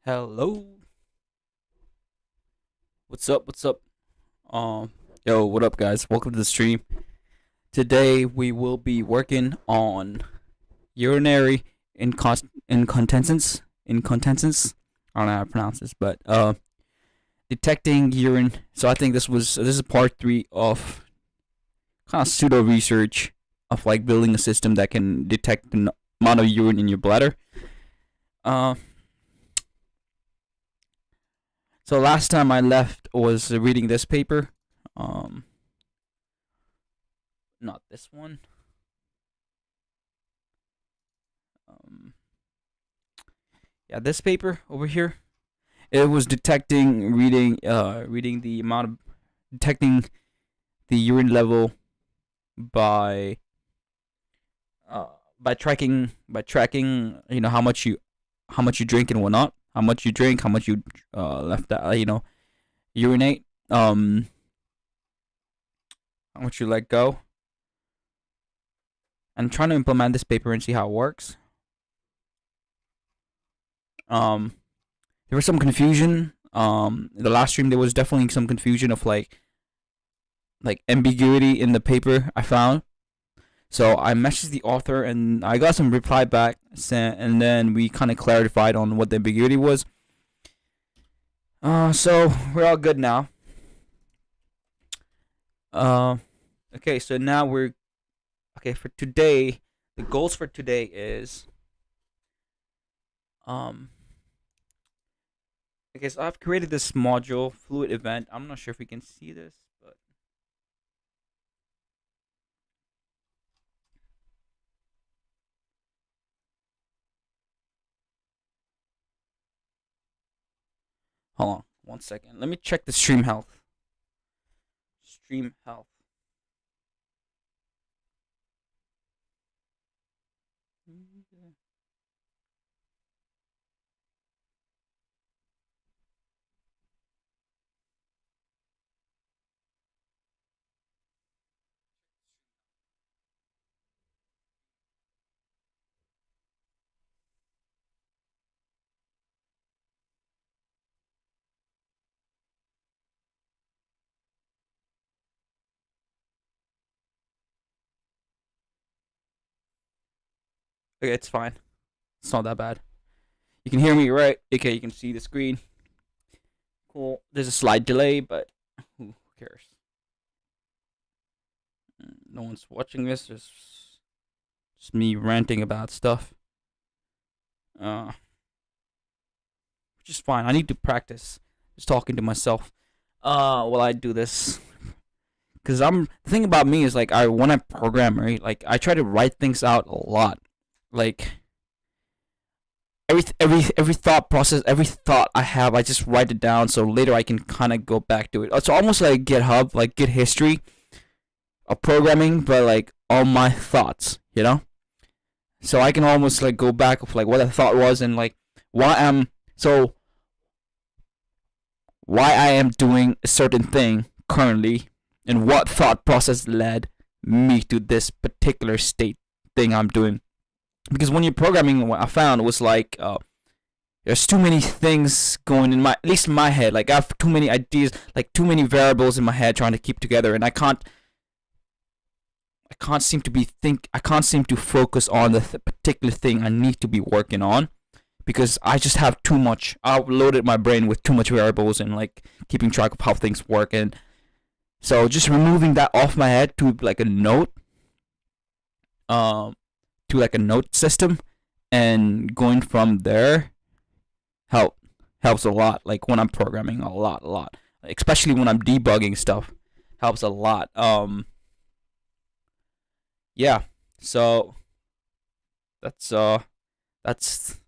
Hello. What's up? What's up? Um, yo, what up, guys? Welcome to the stream. Today we will be working on urinary incontinence. Incontinence. I don't know how to pronounce this, but detecting urine. So I think this is part three of kind of pseudo research of like building a system that can detect the amount of urine in your bladder. Uh, so last time I left was reading this paper. Um, Not this one. Um, yeah, this paper over here. It was reading the amount of detecting the urine level by uh by tracking how much you drink and whatnot, how much you drink, how much you left out, urinate, how much you let go, and trying to implement this paper and see how it works. Um, there was some confusion. In the last stream there was definitely some confusion of like ambiguity in the paper I found. So I messaged the author and I got some reply back, and then we kind of clarified on what the ambiguity was. So we're all good now. Uh, okay, so now we're okay for today. The goals for today is um. Okay, so I've created this module fluid event. I'm not sure if we can see this, but hold on one second. Let me check the stream health. Stream health. Okay, it's fine. It's not that bad. You can hear me, right? Okay, you can see the screen. Cool. There's a slight delay, but who cares? No one's watching this. Just me ranting about stuff. Uh, which is fine. I need to practice just talking to myself. While I do this, because the thing about me is like I when I program, right, like I try to write things out a lot, like every thought process, every thought I have, I just write it down so later I can kind of go back to it. It's almost like GitHub, like Git history of programming, but like all my thoughts, so I can almost like go back of like what the thought was and like why I'm so why I am doing a certain thing currently and what thought process led me to this particular state thing I'm doing. Because when you're programming, what I found was like there's too many things going in my at least in my head. Like I have too many ideas, like too many variables in my head trying to keep together, and I can't seem to focus on the particular thing I need to be working on because I just have too much. I've loaded my brain with too much variables and like keeping track of how things work, and so just removing that off my head to like a note, um, to like a note system, and going from there help helps a lot. Like when I'm programming, a lot, especially when I'm debugging stuff, helps a lot. Yeah. So that's that's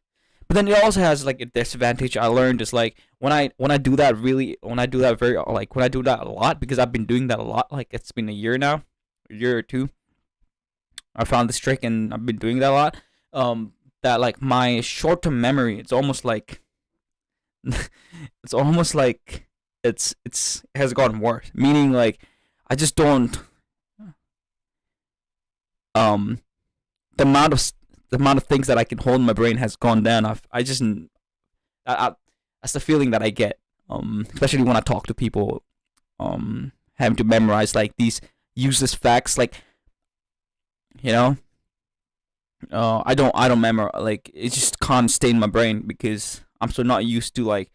but then it also has like a disadvantage I learned is like when I do that very like when I do that a lot because I've been doing that a lot, like it's been a year now, a year or two. I found this trick and I've been doing that a lot. That like my short term memory, it's almost like it's almost like it has gotten worse. Meaning like I just don't um the amount of the amount of things that I can hold in my brain has gone down. I just That's the feeling that I get. Especially when I talk to people, having to memorize like these useless facts, like, you know, I don't memorize, like it just can't stay in my brain because I'm so not used to like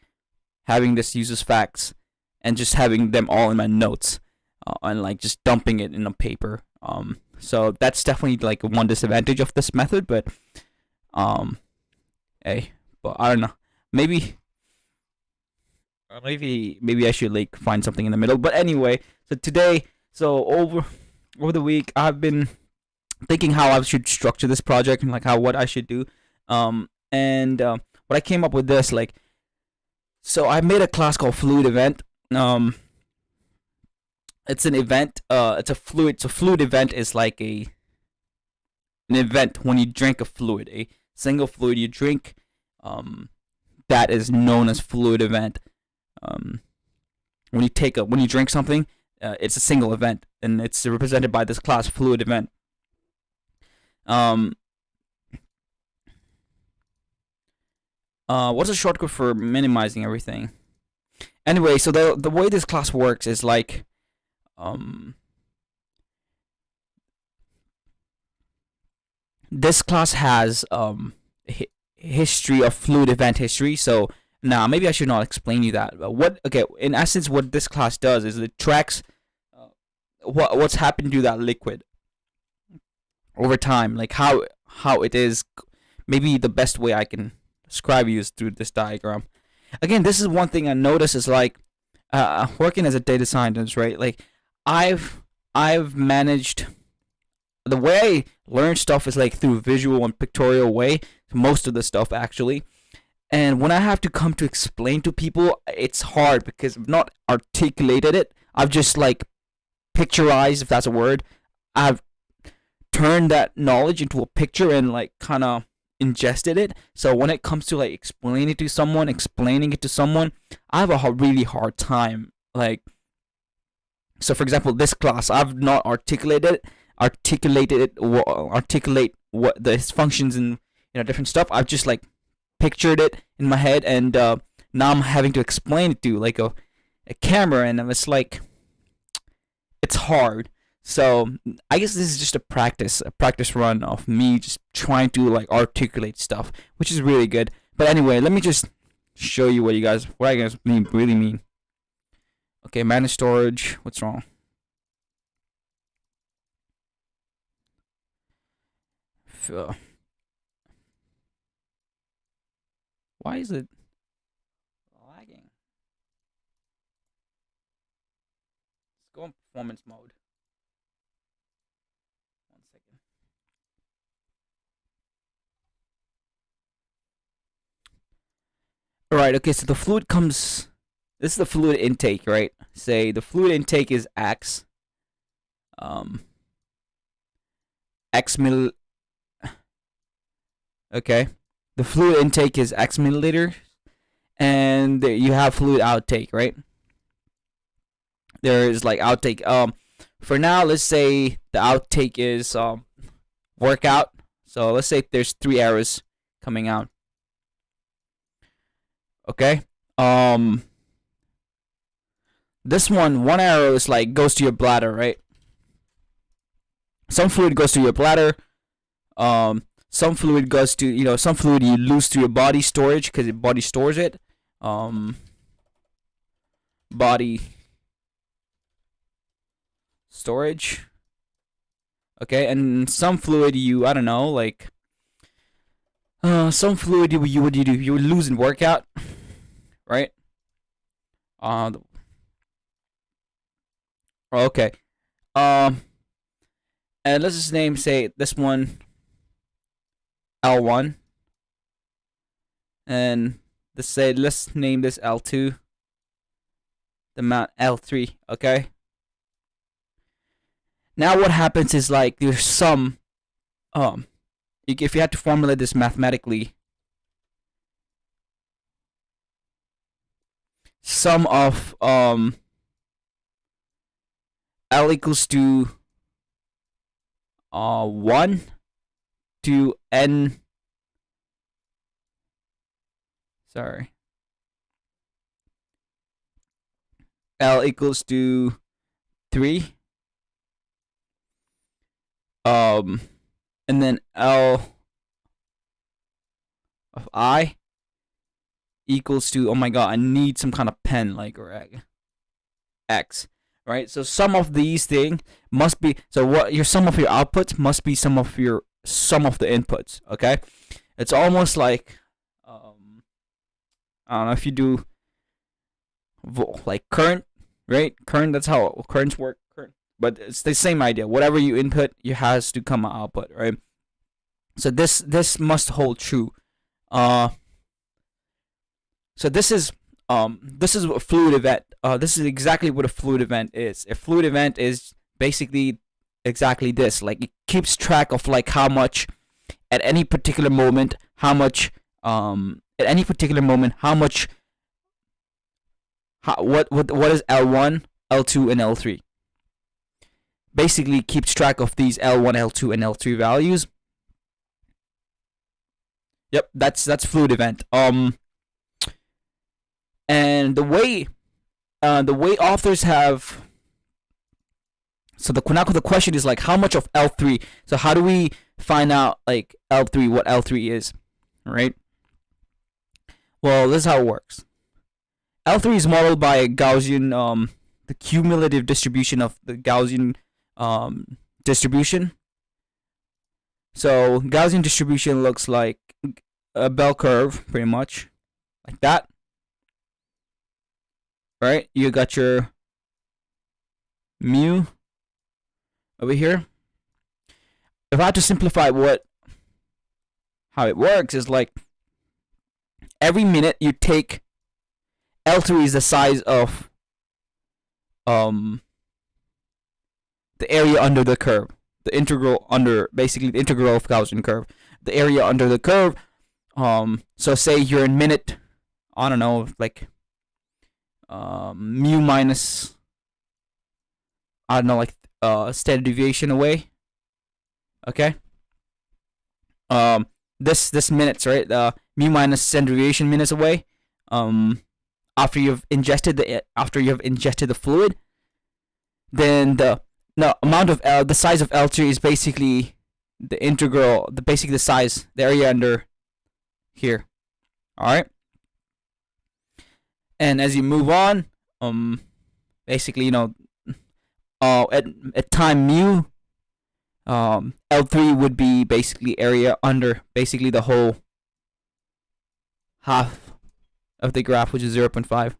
having this useless facts and just having them all in my notes, and like just dumping it in a paper. So that's definitely like one disadvantage of this method, but um, hey, but I don't know. Maybe maybe I should like find something in the middle. But anyway, so today, so over the week, I've been thinking how I should structure this project and like how what I should do. And what I came up with this like, so I made a class called Fluid Event. It's an event. It's a fluid. So fluid event is like an event when you drink a fluid, a single fluid you drink. Um, that is known as fluid event. Um, when you drink something, it's a single event, and it's represented by this class fluid event. Um, what's a shortcut for minimizing everything? Anyway, so the way this class works is like, um, this class has history of fluid event history. So now maybe I should not explain you that. But what okay, in essence, what this class does is it tracks what's happened to that liquid over time, like how it is. Maybe the best way I can describe you is through this diagram. Again, this is one thing I notice is like, working as a data scientist, right? Like, I've managed, the way I learn stuff is like through visual and pictorial way. Most of the stuff actually, and when I have to come to explain to people, it's hard because I've not articulated it. I've just like picturized, if that's a word. I've turned that knowledge into a picture and like kind of ingested it. So when it comes to like explaining it to someone, I have a really hard time. Like, so for example, this class, I've not articulated articulate what the functions and different stuff. I've just like pictured it in my head, and now I'm having to explain it to like a camera, and it's like, it's hard. So I guess this is just a practice run of me just trying to like articulate stuff, which is really good. But anyway, let me just show you what I guys really mean. Okay, manage storage. What's wrong? Why is it lagging? Let's go in performance mode. 1 second. Alright, okay, so the fluid comes. This is the fluid intake, right? Say the fluid intake is X. X mil. Okay. The fluid intake is X milliliter, and you have fluid outtake, right? There is like outtake. For now, let's say the outtake is workout. So let's say there's 3 arrows coming out. Okay. This one arrow is like goes to your bladder, right? Some fluid goes to your bladder. Some fluid goes to some fluid you lose to your body storage because your body stores it. Body storage. Okay, and some fluid I don't know, like some fluid you would lose in workout, right? Okay. Um and let's just say this one L1, and let's name this L2, the amount L3, okay? Now what happens is like there's some if you had to formulate this mathematically, sum of L equals to 1 to n. Sorry. L equals to 3. And then L of I equals to, oh my god, I need some kind of pen, like, or X, right? So sum of these things must be, so what your sum of your outputs must be sum of the inputs, okay? It's almost like, I don't know if you do like current, right? Current, that's how currents work. Current, but it's the same idea. Whatever you input, it has to come output, right? So this must hold true. So this is what a fluid event. This is exactly what a fluid event is. A fluid event is basically exactly this. Like, it keeps track of like how much at any particular moment, how much at any particular moment, how much what is L1, L2, and L3. Basically keeps track of these L1, L2, and L3 values. Yep, that's fluid event. And the way authors have, so the question is like, how much of L3? So how do we find out like L3, what L3 is, right? Well, this is how it works. L3 is modeled by a Gaussian, the cumulative distribution of the Gaussian distribution. So Gaussian distribution looks like a bell curve, pretty much like that. Right? You got your mu over here. If I had to simplify how it works, is like every minute you take L3 is the size of the area under the curve. The integral under, basically the integral of Gaussian curve. The area under the curve. So say you're in minute, I don't know, like mu minus, I don't know, like standard deviation away. Okay. This minutes, right? Mu minus standard deviation minutes away. After you've ingested the fluid, then the amount of the size of L3 is basically the integral, the size, the area under here. All right. And as you move on, basically, at time mu, L3 would be basically area under basically the whole half of the graph, which is 0.5.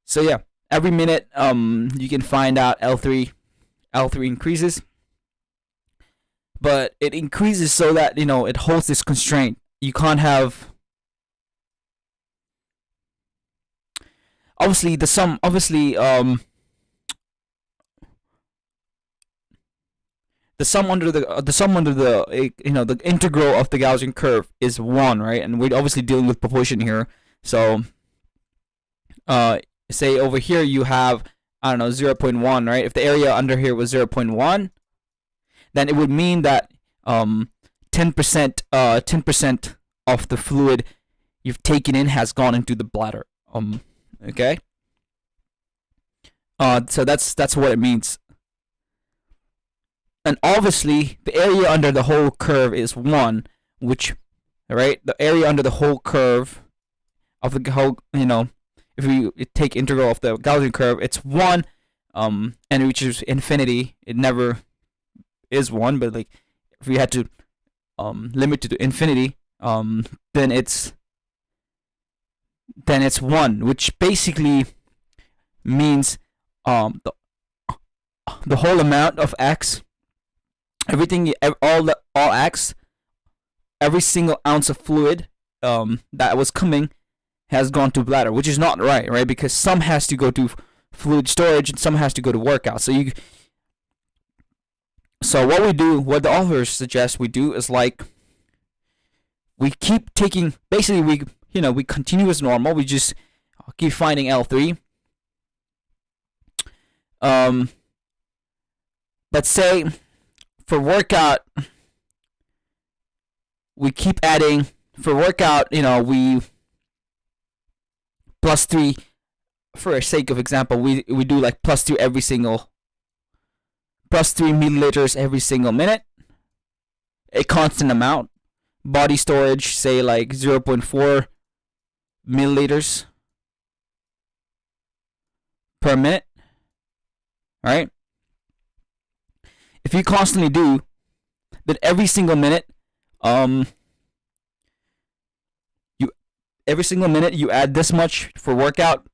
So yeah, every minute you can find out L3 increases, but it increases so that it holds this constraint. You can't have, obviously the sum under the integral of the Gaussian curve is 1, right? And we're obviously dealing with proportion here. So say over here you have, I don't know, 0.1, right? If the area under here was 0.1, then it would mean that 10% of the fluid you've taken in has gone into the bladder. Okay. So that's what it means. And obviously the area under the whole curve is 1, which, right? The area under the whole curve of the whole, if we take integral of the Gaussian curve, it's 1, and it reaches infinity. It never is 1, but like if we had to limit it to infinity, then it's 1, which basically means the whole amount of x, everything, all x, every single ounce of fluid that was coming has gone to bladder, which is not right? Because some has to go to fluid storage and some has to go to workout. So what the authors suggest we do is like, we keep taking, basically we continue as normal. We just keep finding L3. But say for workout, we keep adding. For workout, we plus 3, for sake of example, we do like plus 3 milliliters every single minute, a constant amount. Body storage, say like 0.4 milliliters per minute. Right? If you constantly do, then every single minute, you add this much for workout,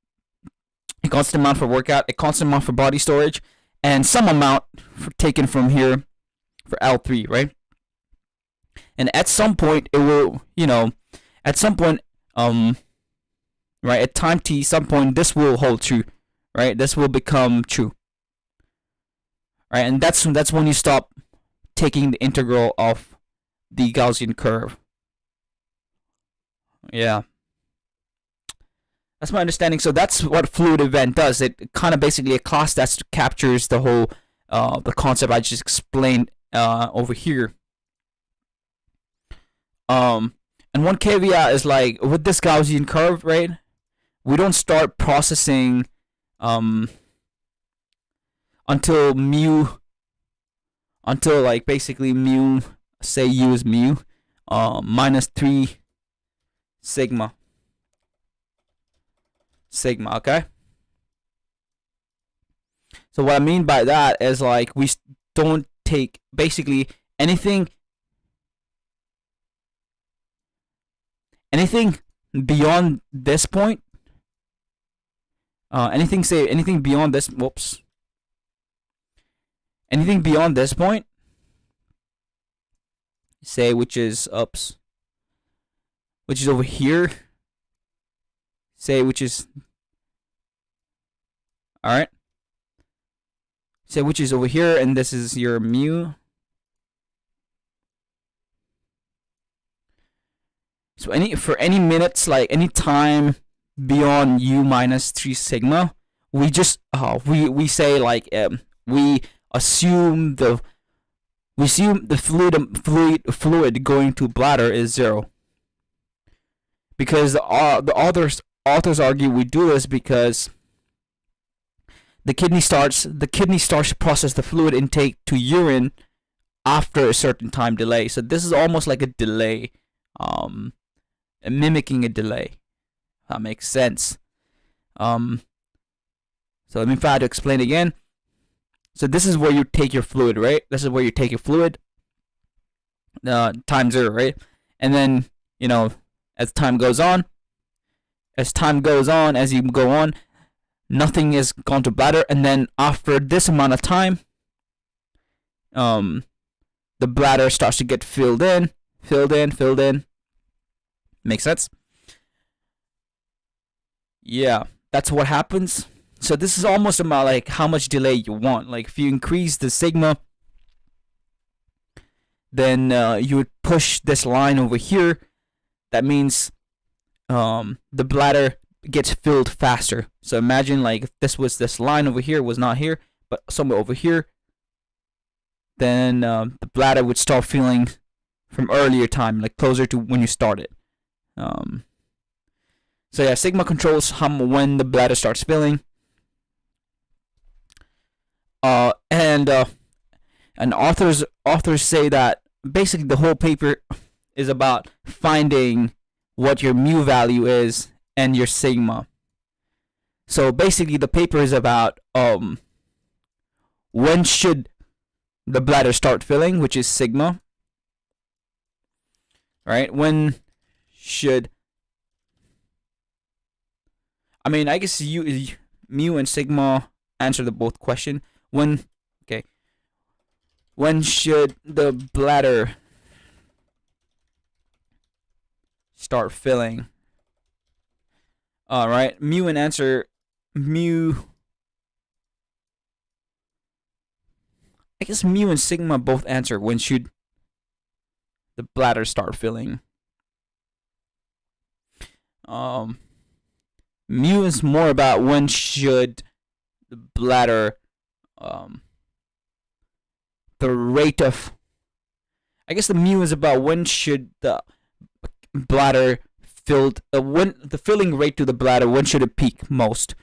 a constant amount for workout, a constant amount for body storage, and some amount taken from here for L3, right? And at some point, it will, at some point, right, at time t, some point, this will hold true, right? This will become true, right? And that's when you stop taking the integral of the Gaussian curve. Yeah. That's my understanding. So that's what fluid event does. It kind of basically a class that captures the whole, the concept I just explained over here. And one caveat is like with this Gaussian curve, right? We don't start processing until like basically mu, say u is mu, minus 3 sigma, okay? So what I mean by that is like we don't take basically anything beyond this point, anything beyond this, anything beyond this point, say which is over here, say which is, alright, say which is over here, and this is your mu. So for any minutes, like any time beyond u minus 3 sigma, we just we say like we assume the fluid going to bladder is 0. Because the authors argue we do this because the kidney starts to process the fluid intake to urine after a certain time delay. So this is almost like a delay, mimicking a delay. That makes sense. So let me try to explain again. So this is where you take your fluid, right? This is where you take your fluid, time 0, right? And then, as time goes on, as you go on, nothing is gone to bladder, and then after this amount of time, the bladder starts to get filled in. Makes sense? Yeah, that's what happens. So this is almost about like how much delay you want. Like if you increase the sigma, then you would push this line over here. That means the bladder gets filled faster. So imagine like if this line over here was not here, but somewhere over here, then the bladder would start filling from earlier time, like closer to when you started. So yeah, sigma controls when the bladder starts filling. And authors say that basically the whole paper is about finding what your mu value is and your sigma. So basically the paper is about when should the bladder start filling, which is sigma. Right? When should, I mean, I guess mu and sigma answer the both question. When should the bladder start filling? Alright, mu and answer, I guess mu and sigma both answer when should the bladder start filling. Mu is more about when should the bladder, the rate of, I guess the mu is about when should the bladder filled when the filling rate to the bladder, when should it peak most?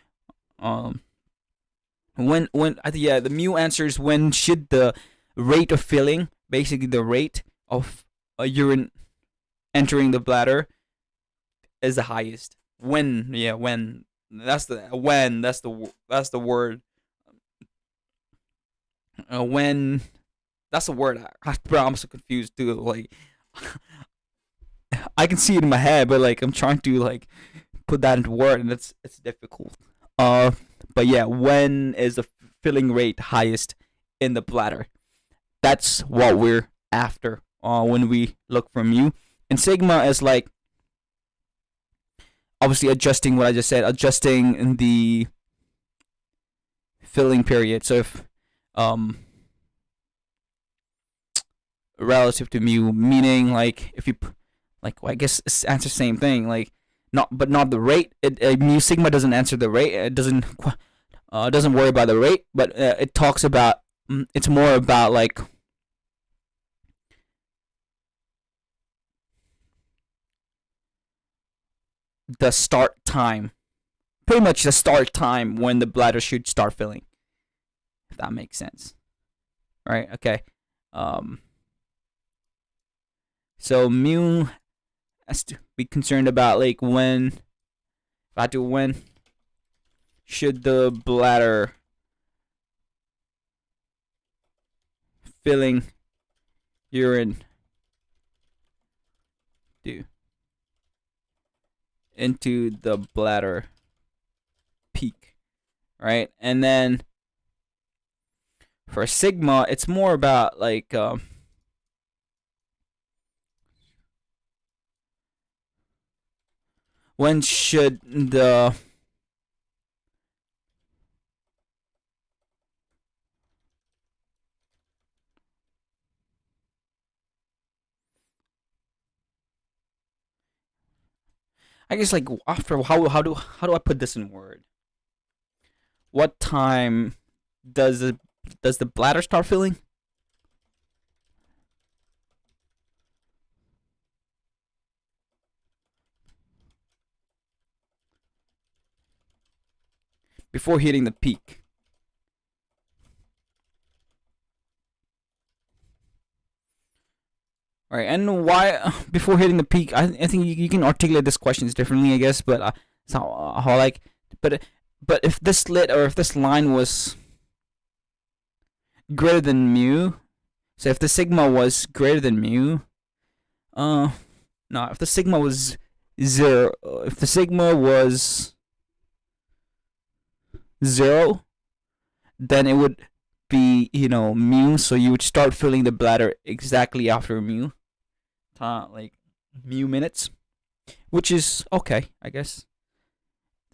Um, when I think, yeah, the mu answer is when should the rate of filling, basically the rate of urine entering the bladder, is the highest. When, yeah, when, that's the word. When, that's the word. Bro, I'm so confused too. Like, I can see it in my head, but like I'm trying to like put that into word, and it's difficult. Uh, but yeah, when is the filling rate highest in the bladder? That's what we're after. When we look for mu, and sigma is like obviously adjusting what I just said, adjusting the filling period. So if relative to mu, meaning like if you like, well, I guess it's answer same thing, like not, but not the rate. Mu sigma doesn't answer the rate. It doesn't worry about the rate, but it talks about, it's more about like the start time, pretty much the start time when the bladder should start filling, if that makes sense, right? Okay. um so mu has to be concerned about like when, if I do, when should the bladder filling urine do into the bladder peak, right? And then for sigma, it's more about like when should the I guess like after, how do I put this in word? What time does the bladder start filling? Before hitting the peak. All right, and why before hitting the peak? I think you can articulate this questions differently, I guess, but it's how like, but but if this slit, or if this line was greater than mu, so if the sigma was greater than mu, uh, no, if the sigma was zero, if the sigma was zero, then it would be, mu. So you would start filling the bladder exactly after mu, like mu minutes, which is okay, I guess.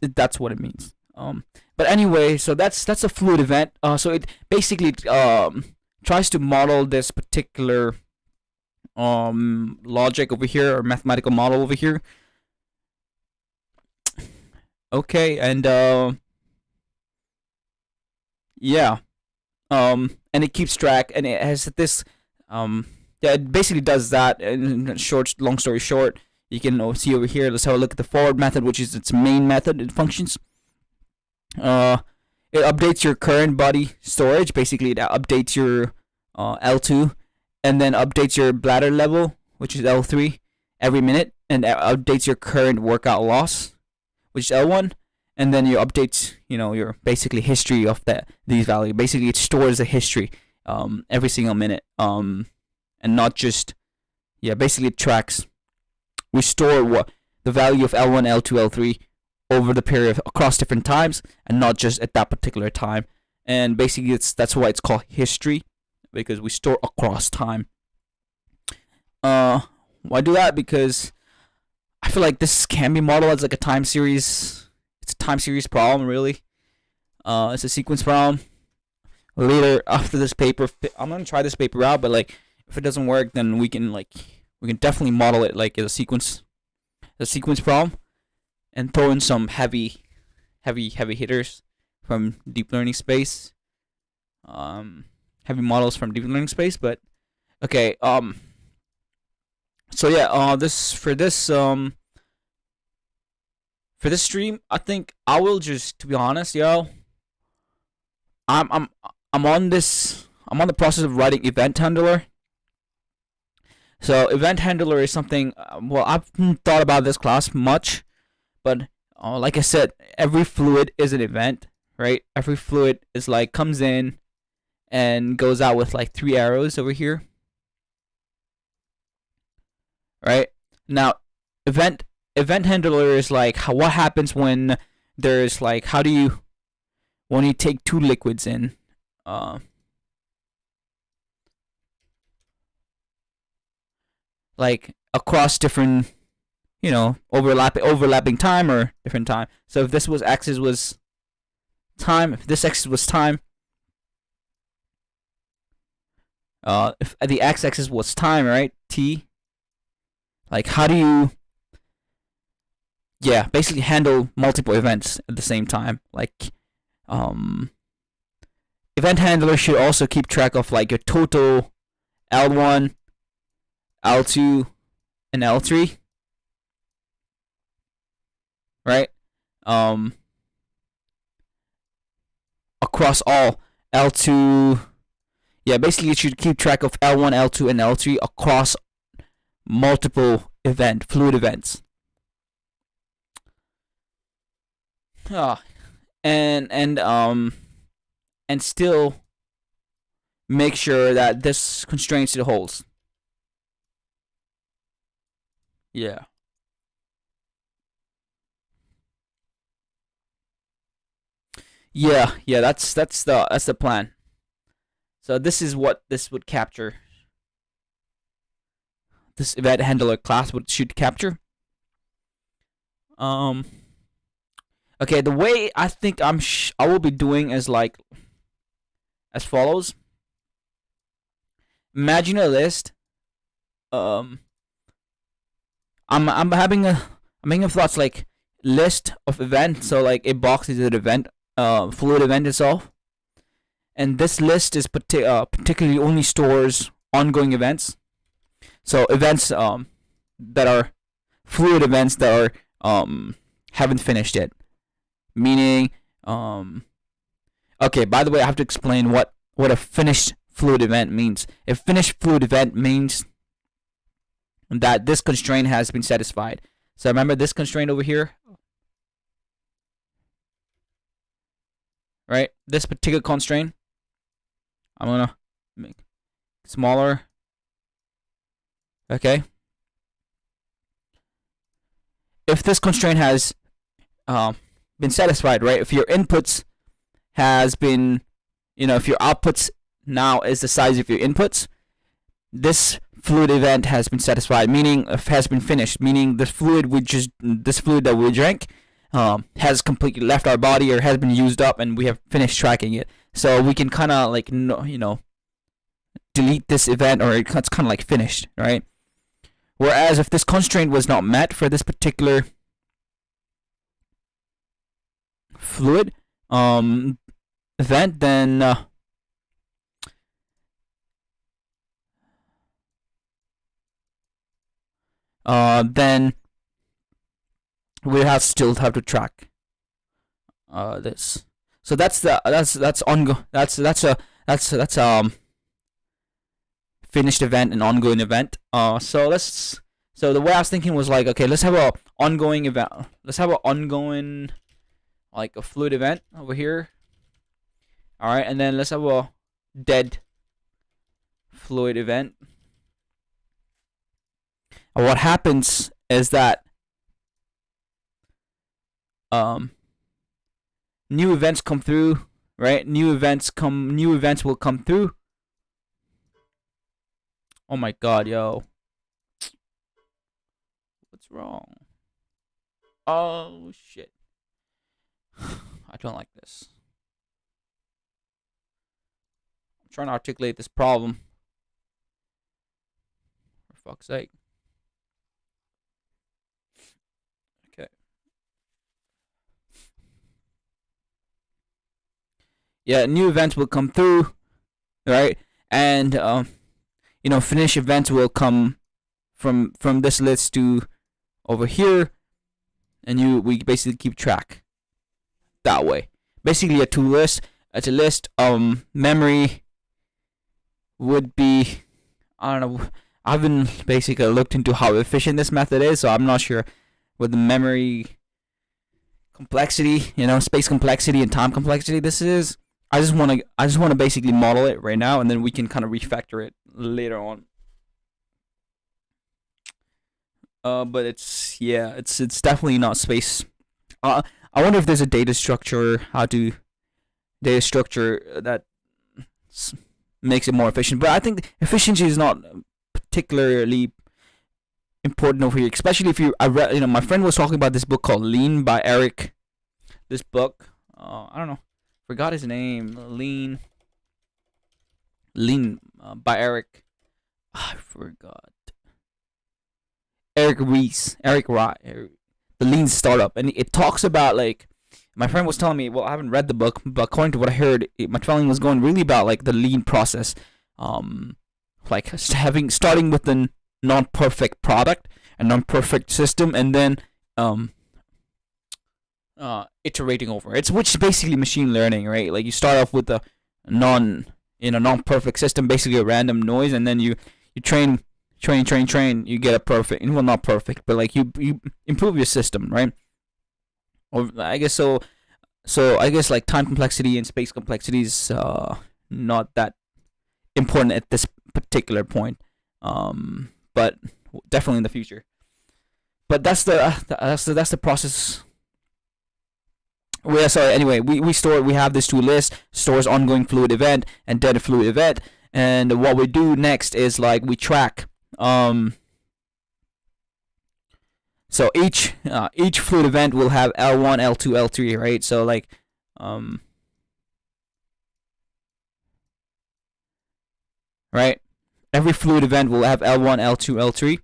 That's what it means. But anyway, so that's a fluid event. So it basically tries to model this particular logic over here, or mathematical model over here. Okay, and yeah, and it keeps track, and it has this yeah, it basically does that. In short, long story short, you can see over here. Let's have a look at the forward method, which is its main method. It functions. Uh, it updates your current body storage. Basically, it updates your L2, and then updates your bladder level, which is L3, every minute, and updates your current workout loss, which is L1, and then you updates, your basically history of these values. Basically, it stores a history every single minute, and not just, yeah, basically it tracks. We store what the value of L1, L2, L3 over the period across different times, and not just at that particular time. And basically, that's why it's called history, because we store across time. Why do that? Because I feel like this can be modeled as like a time series. It's a time series problem, really. It's a sequence problem. Later, after this paper, I'm gonna try this paper out, but like, if it doesn't work, then we can definitely model it like as a sequence problem, and throw in some heavy hitters from deep learning space, heavy models from deep learning space. But okay, so yeah, this For this stream, I think I will just, to be honest, yo, I'm I'm I'm on this. I'm on the process of writing event handler. So event handler is something. Well, I've thought about this class much, but like I said, every fluid is an event, right? Every fluid is like comes in and goes out with like 3 arrows over here, right? Now, event event handler is like what happens when there's like how do you when you take two liquids in, uh, like across different overlapping time or different time. So if this was axis was time, if this axis was time, if the x-axis was time, right? T. Like how do you basically handle multiple events at the same time? Like event handler should also keep track of like your total L1, L2, and L3, right? Across all L2, basically it should keep track of L1, L2, and L3 across multiple fluid events. And still make sure that this constraint still holds. Yeah. Yeah, that's the plan. So this is what this would capture. This event handler class should capture. Okay, the way I think I will be doing is like as follows. Imagine a list. I'm having a thoughts like list of events. So like a box is an event, fluid event itself, and this list is particularly only stores ongoing events. So events that are fluid events that are haven't finished yet. Meaning, okay. By the way, I have to explain what a finished fluid event means. A finished fluid event means that this constraint has been satisfied. So remember this constraint over here, right? This particular constraint, I'm gonna make smaller. Okay. If this constraint has been satisfied, right? If your inputs has been, if your outputs now is the size of your inputs, this fluid event has been satisfied, meaning has been finished, meaning this fluid that we drank has completely left our body or has been used up, and we have finished tracking it. So we can kind of like delete this event, or it's kind of like finished, right? Whereas if this constraint was not met for this particular fluid event, then then we still have to track this. So that's ongoing. That's finished event and ongoing event. So the way I was thinking was like, okay, let's have a ongoing event. Let's have a ongoing like a fluid event over here. All right, and then let's have a dead fluid event. And what happens is that new events come through, right? New events will come through. Oh my god, yo. What's wrong? Oh shit. I don't like this. I'm trying to articulate this problem. For fuck's sake. Okay. Yeah, new events will come through, right? And finish events will come from this list to over here, and we basically keep track that way. Basically, a to list. It's a list. Memory would be, I don't know. I haven't basically looked into how efficient this method is, so I'm not sure with the memory complexity, space complexity and time complexity this is. I just want to basically model it right now, and then we can kind of refactor it later on. But it's definitely not space. I wonder if there's a data structure, that makes it more efficient. But I think efficiency is not particularly important over here, especially if I read, my friend was talking about this book called Lean by Eric. This book, I don't know, forgot his name. Lean by Eric. I forgot. Eric Ries. The Lean Startup, and it talks about, like, my friend was telling me. Well, I haven't read the book, but according to what I heard, my feeling was going really about like the lean process, like starting with the non-perfect product and non-perfect system, and then iterating over it. Which is basically machine learning, right? Like, you start off with a non-perfect system, basically a random noise, and then you train, you get a perfect, well, not perfect, but like you improve your system, right? Or I guess so. So I guess like time complexity and space complexity is not that important at this particular point, but definitely in the future. But that's the process. Anyway, we have this two list, stores ongoing fluid event and dead fluid event, and what we do next is like we track. So each fluid event will have L1, L2, L3, right? So like right, every fluid event will have L1, L2,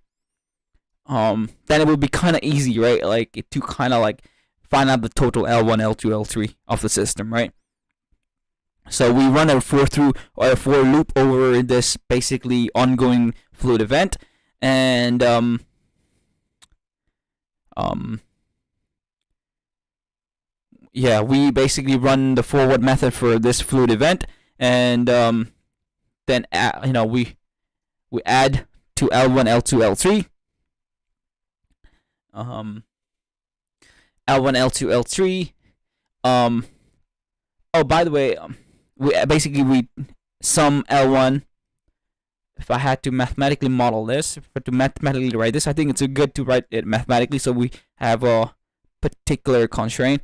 L3. Then it will be kind of easy, right? Like to kind of like find out the total L1, L2, L3 of the system, right? So we run a for loop over this basically ongoing fluid event, and we basically run the forward method for this fluid event, and then we add to L1, L2, L3. L1, L2, L3. Oh, by the way, we sum L1. If I had to mathematically model this, if I had to mathematically write this, I think it's good to write it mathematically, so we have a particular constraint.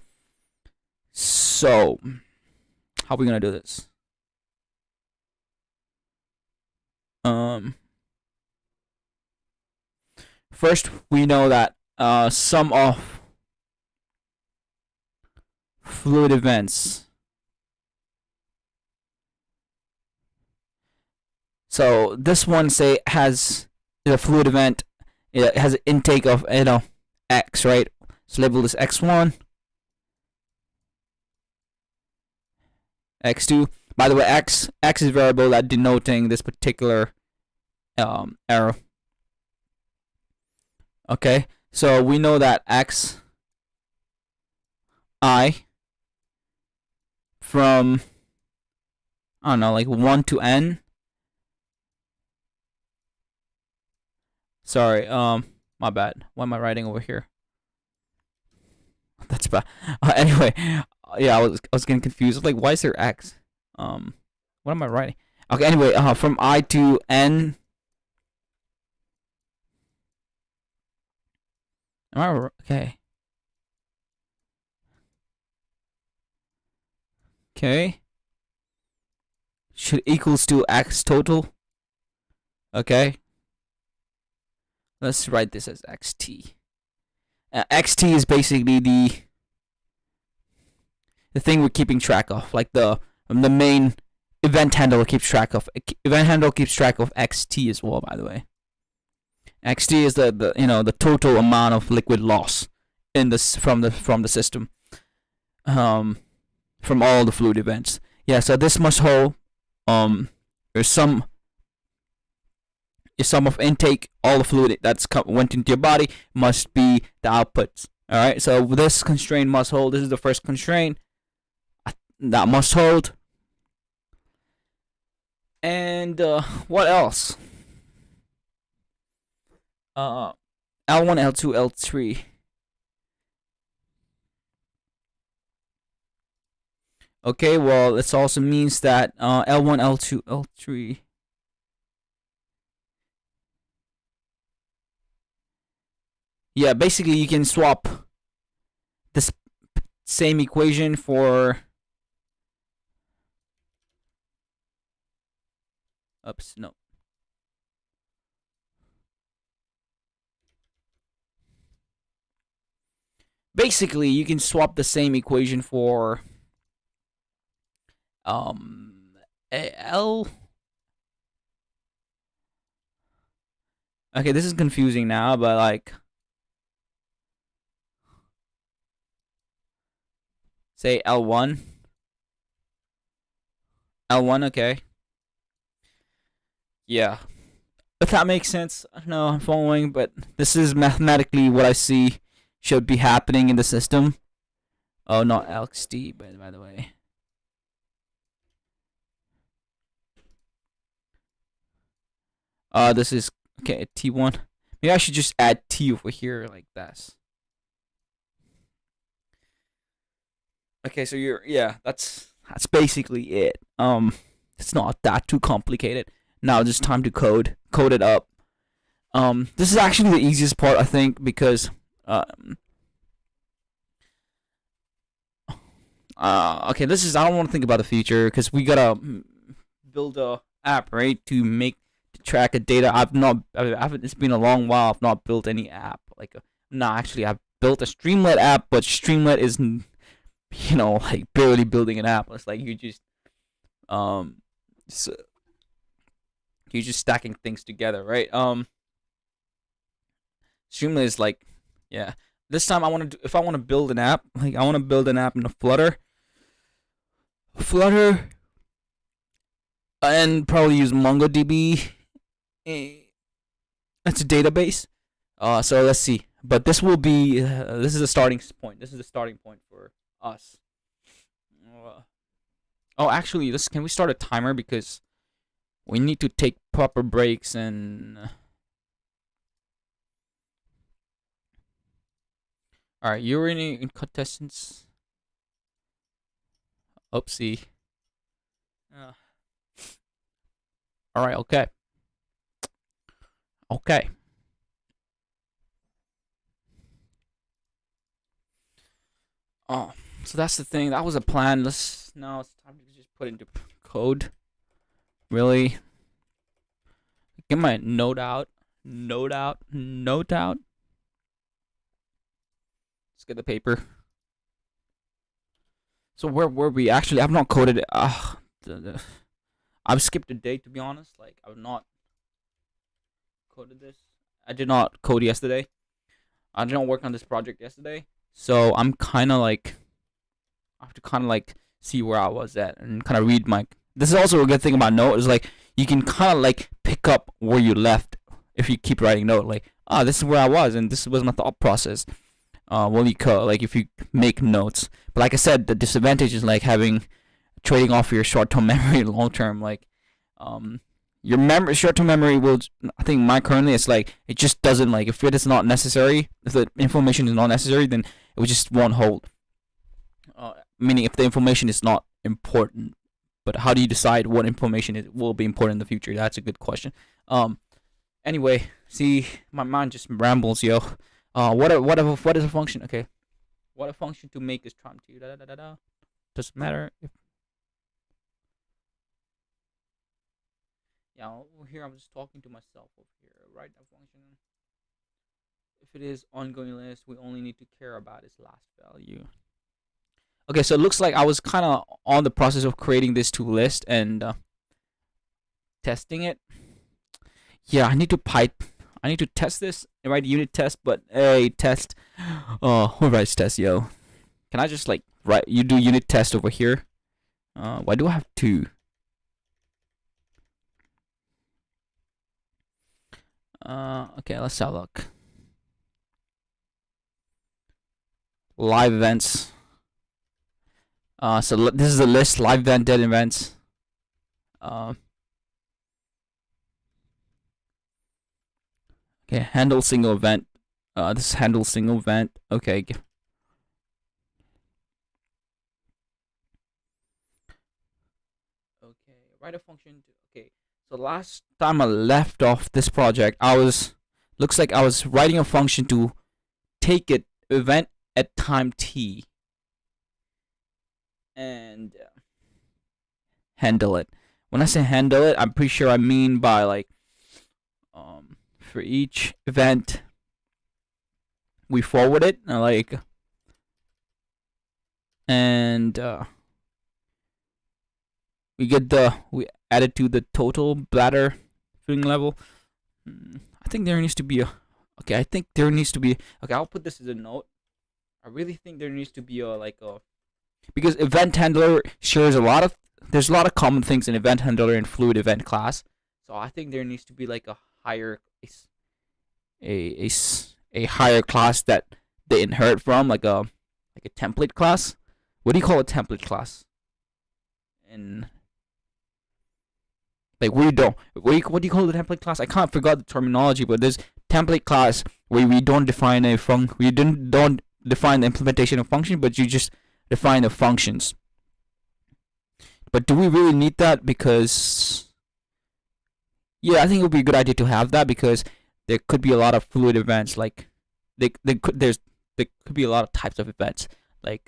So, how are we gonna do this? First, we know that sum of fluid events. So this one has a fluid event. It has an intake of x, right? So label this x1, x2. By the way, x is variable that denoting this particular arrow. Okay, so we know that I from, I don't know, like 1 to n. Sorry, my bad. What am I writing over here? That's bad. Anyway, yeah, I was getting confused. Like, why is there x? What am I writing? Okay, anyway, from I to n. Okay? Okay. Should equals to x total. Okay. Let's write this as xt. Xt is basically the thing we're keeping track of, like the main event handle keeps track of. Event handle keeps track of xt as well, by the way. Xt is the total amount of liquid loss in this from the system, from all the fluid events. Yeah, so this must hold there's some of intake, all the fluid that's went into your body must be the outputs All right, so this constraint must hold. This is the first constraint that must hold. And what else? L1, L2, L3. Okay, well, this also means that L1, L2, L3. Yeah, basically you can swap this same equation for. Oops, no. Basically, you can swap the same equation for L. Okay, this is confusing now, but like, say L1. L1, okay. Yeah. If that makes sense, I don't know, I'm following, but this is mathematically what I see should be happening in the system. Oh, not LXD, by the way. This is okay. T1. Maybe I should just add T over here like this. Okay, so that's basically it. It's not that too complicated. Now it's just time to code it up. This is actually the easiest part, I think, because okay, this is I don't want to think about the future because we gotta build a app, right, to track a data. I haven't. It's been a long while. I've not built any app. Like, no, actually, I've built a Streamlit app, but Streamlit is, like barely building an app. It's like um, so you're just stacking things together, right? Streamlit is like, yeah. This time if I want to build an app, like I want to build an app in a Flutter, and probably use MongoDB. It's a database. So let's see. But this is a starting point. This is a starting point for us. Oh, actually, can we start a timer because we need to take proper breaks and. All right, urinary incontinence. Oopsie. All right. Okay. Okay. Oh, so that's the thing. That was a plan. Now it's time to just put into code. Really? Get my note out. Note out. Let's get the paper. So where were we? Actually, I've not coded it. I've skipped a day, to be honest. Like, I've not coded this. I did not code yesterday. I did not work on this project yesterday. So I'm kind of like, I have to kind of like see where I was at and kind of read my. This is also a good thing about Note is like you can kind of like pick up where you left if you keep writing Note. Like, this is where I was and this was my thought process. Like if you make notes. But like I said, the disadvantage is like trading off your short-term memory and long-term. Like, your short-term memory will. I think mine currently it's like it just doesn't like if it is not necessary. If the information is not necessary, then it just won't hold. Meaning if the information is not important. But how do you decide what information will be important in the future? That's a good question. Anyway, see, my mind just rambles, yo. What is a function? Okay, what a function to make is trying to doesn't matter if. Yeah, over here I'm just talking to myself over here. Right, a function. If it is ongoing list, we only need to care about its last value. Okay, so it looks like I was kind of on the process of creating this to list and testing it. Yeah, I need to test this and write unit test, but hey, test. Oh, who writes test, yo? Can I just like write? You do unit test over here. Why do I have two? Okay, let's have a look. live events. So this is a list: live event, dead events. Uh, okay, handle single event. This is handle single event. Okay. Okay, write a function. Okay, so last time I left off this project, looks like I was writing a function to take an event at time t and handle it. When I say handle it, I'm pretty sure I mean by like for each event we forward it like and we add it to the total bladder filling level. I think there needs to be okay, I'll put this as a note. I really think there needs to be because event handler shares there's a lot of common things in event handler and fluid event class. So I think there needs to be like a higher a higher class that they inherit from, like a template class. What do you call a template class? And like what do you call the template class? I can't forgot the terminology, but there's template class where we don't define don't define the implementation of function, but you just define the functions. But do we really need that? Because yeah, I think it would be a good idea to have that, because there could be a lot of fluid events. Like there could be a lot of types of events, like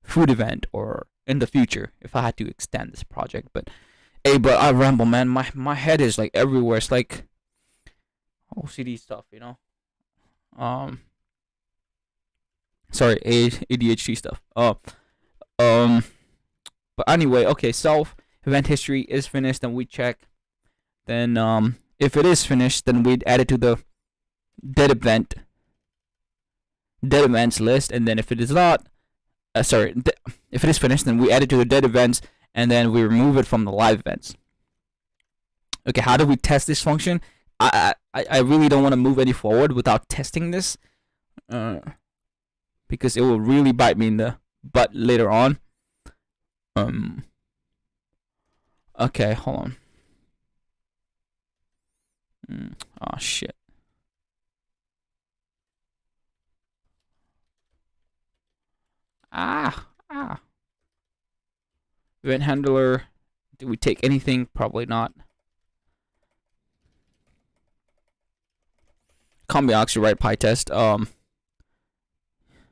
food event, or in the future if I had to extend this project. But but I ramble, man. My head is like everywhere. It's like OCD stuff, sorry, ADHD stuff. But anyway, okay. Self event history is finished, and we check. Then if it is finished, then we'd add it to the dead events list, and then if it is not, if it is finished, then we add it to the dead events, and then we remove it from the live events. Okay, how do we test this function? I really don't want to move any forward without testing this, because it will really bite me in the butt later on. Okay, hold on. Oh shit. Event handler. Do we take anything? Probably not. Combi write PyTest.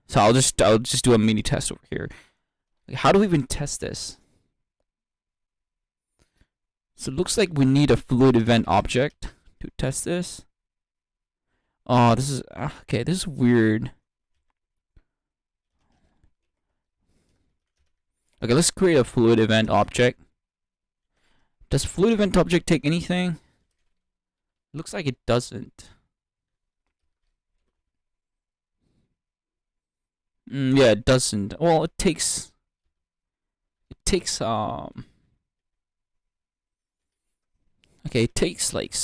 So I'll just do a mini test over here. How do we even test this? So it looks like we need a fluid event object to test this. Oh, this is okay. This is weird. Okay, let's create a fluid event object. Does fluid event object take anything? Looks like it doesn't. Yeah, it doesn't. Well, it takes okay, it takes like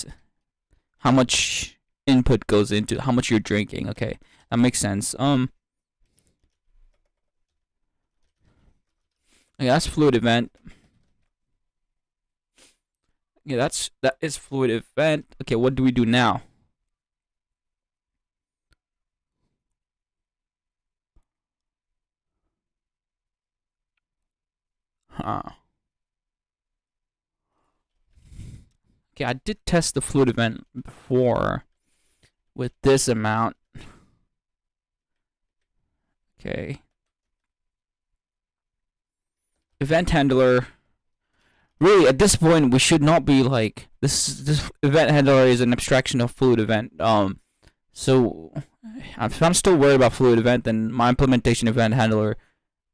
how much input goes into how much you're drinking. Okay, that makes sense. Okay, that's fluid event. Yeah, that is fluid event. Okay, what do we do now? Okay, I did test the fluid event before with this amount. Okay. Event handler. Really, at this point, we should not be like this event handler is an abstraction of fluid event. So if I'm still worried about fluid event, then my implementation event handler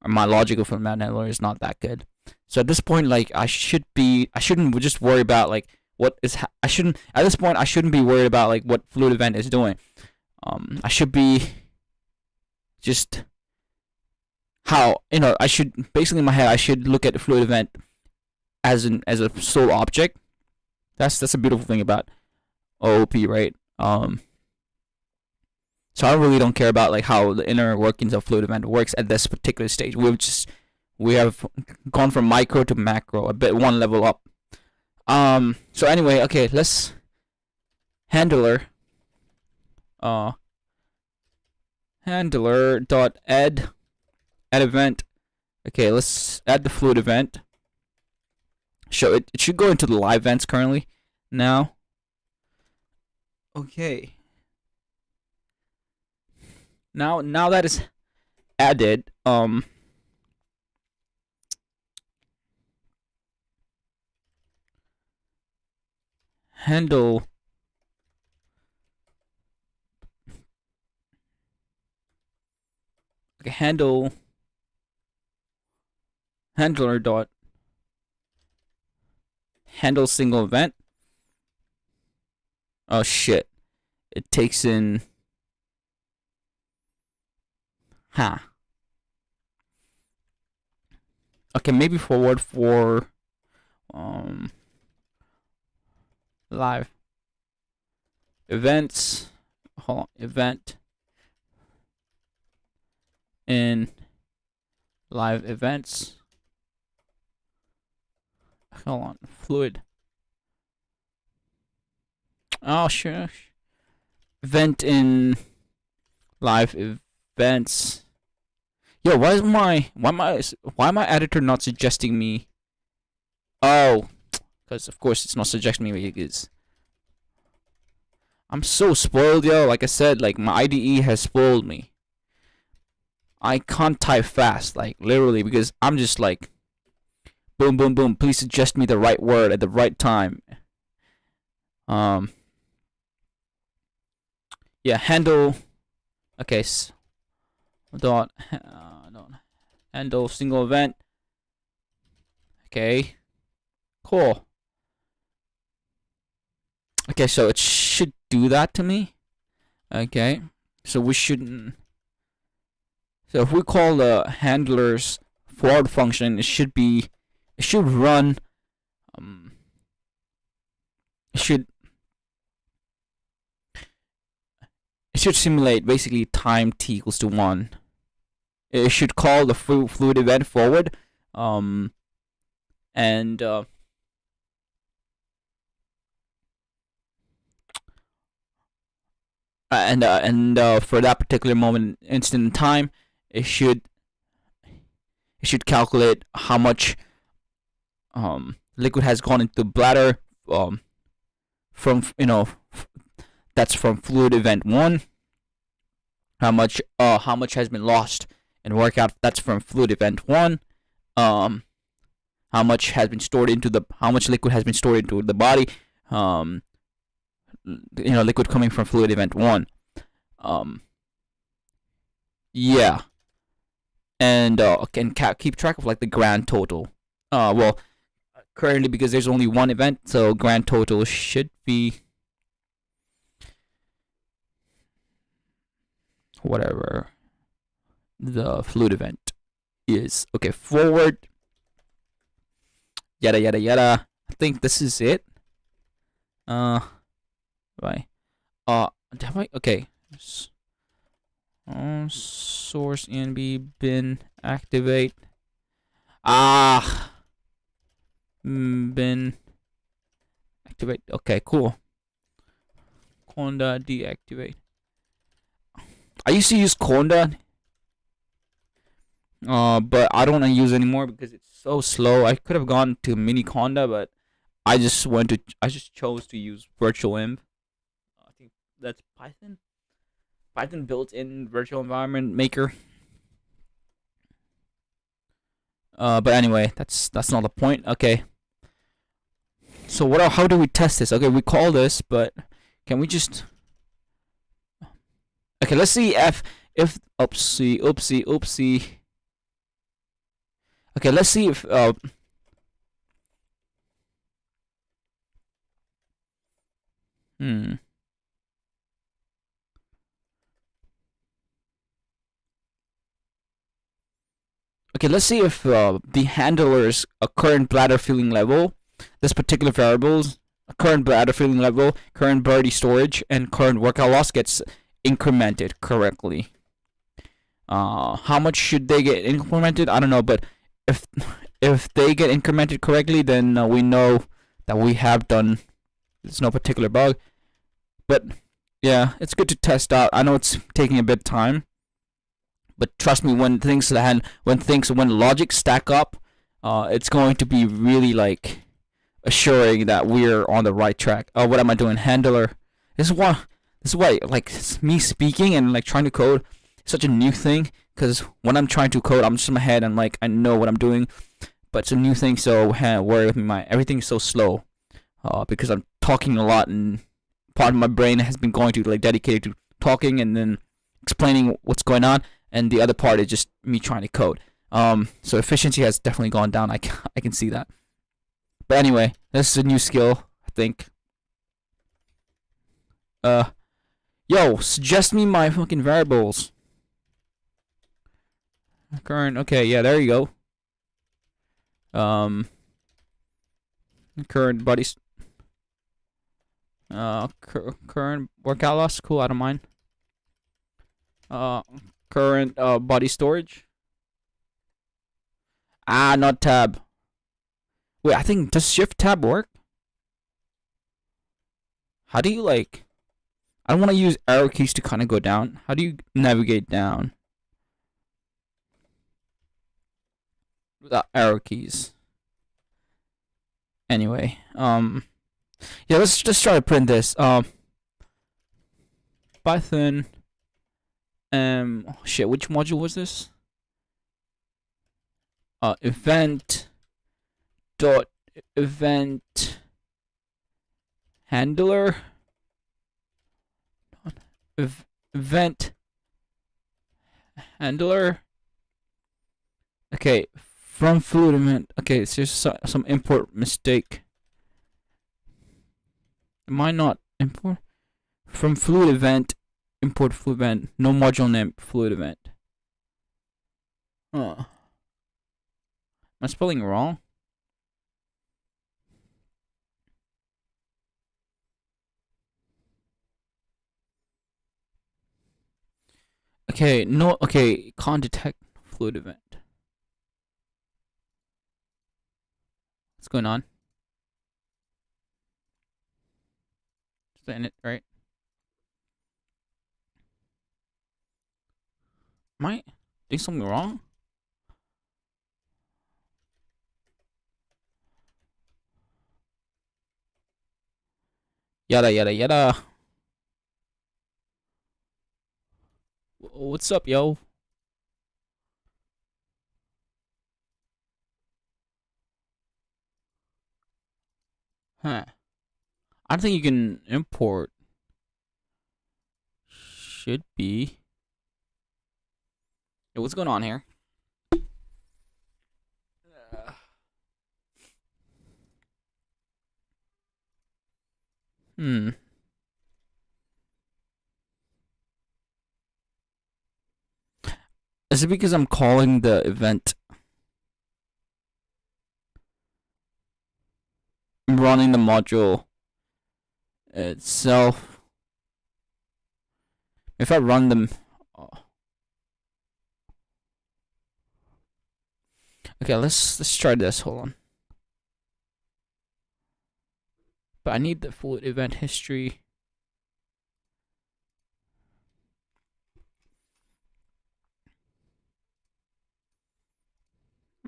or my logical event handler is not that good. So at this point, like I shouldn't just worry about like at this point I shouldn't be worried about like what fluid event is doing. I should be just how I should basically in my head I should look at the fluid event as a sole object. That's a beautiful thing about OOP, right? So I really don't care about like how the inner workings of fluid event works at this particular stage. We have gone from micro to macro, a bit one level up. So anyway, okay, let's handler handler dot add event. Okay, let's add the fluid event. So it should go into the live events currently now. Okay. Now that is added, handle handler dot handle single event. Oh shit. It takes in okay, maybe forward for live events. Hold on, event in live events. Hold on, fluid. Oh sure. Event in live events. Yo, why my editor not suggesting me? Oh, because of course it's not suggesting me because I'm so spoiled, yo. Like I said, like my IDE has spoiled me. I can't type fast, like literally, because I'm just like boom boom boom, please suggest me the right word at the right time. Yeah, handle. Okay, dot handle single event. Okay, cool. Okay, so it should do that to me. Okay, so we shouldn't. So if we call the handler's forward function, it should run. It should simulate basically time t equals to 1. It should call the fluid event forward, and for that particular moment, instant in time, it should calculate how much liquid has gone into the bladder from that's from fluid event 1. How much has been lost and work out that's from fluid event 1. How much liquid has been stored into the body. Liquid coming from fluid event 1. Yeah. And can keep track of like the grand total. Well, currently because there's only one event, so grand total should be whatever the fluid event is. Okay, forward. Yada yada yada. I think this is it. Right. Okay. Source env bin activate. Bin activate. Okay, cool. Conda deactivate. I used to use Conda, but I don't want to use it anymore because it's so slow. I could have gone to mini Conda, but I just chose to use virtual env. I think that's Python built-in virtual environment maker. But anyway, that's not the point. Okay. So how do we test this? Okay, we call this, but can we just? Okay, let's see if oopsie. Okay, let's see if Okay, let's see if the handler's current bladder filling level, this particular variables, current bladder filling level, current body storage, and current workout loss gets incremented correctly. How much should they get incremented? I don't know, but if if they get incremented correctly, then we know that we have done. There's no particular bug, but yeah, it's good to test out. I know it's taking a bit of time, but trust me, when logic stack up, it's going to be really like assuring that we're on the right track. Oh, what am I doing? Handler. This is why. This is why, like, me speaking and like trying to code is such a new thing. Because when I'm trying to code, I'm just in my head and like I know what I'm doing, but it's a new thing. So worry with me. Everything's so slow. Because I'm talking a lot and part of my brain has been going to like dedicated to talking and then explaining what's going on, and the other part is just me trying to code. So efficiency has definitely gone down. I can see that. But anyway, this is a new skill, I think. Yo, suggest me my fucking variables. Current, okay, yeah, there you go. Current bodies. Current workout loss, cool, I don't mind. Current body storage. Not tab. Wait, I think does shift tab work? How do you like? I don't want to use arrow keys to kind of go down. How do you navigate down without arrow keys? Anyway, yeah, let's just try to print this. Python. Oh shit, which module was this? Event dot event handler. Event handler. Okay, from fluid event. Okay, so there's some import mistake. Am I not import from fluid event? Import fluid event. No module name fluid event. Am I spelling wrong? Okay, no. Okay, can't detect fluid event. What's going on? Saying it right? Am I doing something wrong? Yada yada yada. What's up, yo? Huh. I don't think you can import. Should be. Yo, what's going on here? Hmm. Is it because I'm calling the event? I'm running the module itself. If I run them. Oh. Okay, let's try this. Hold on. But I need the full event history.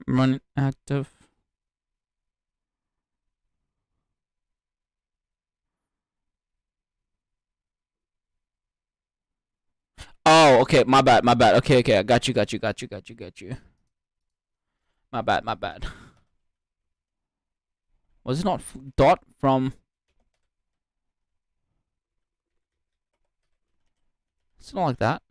Run active. Oh, okay, my bad, my bad. Okay, okay, I got you. My bad, my bad. Was it not dot from? It's not like that.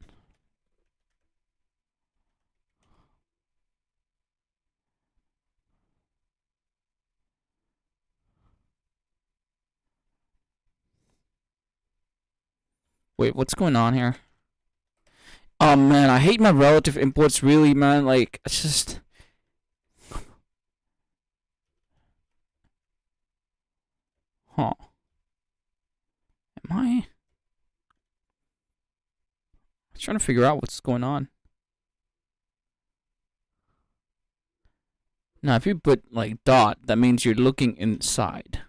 Wait, what's going on here? Oh man, I hate my relative imports really, man. Like, it's just. Huh. Am I? Trying to figure out what's going on. Now, if you put like dot, that means you're looking inside.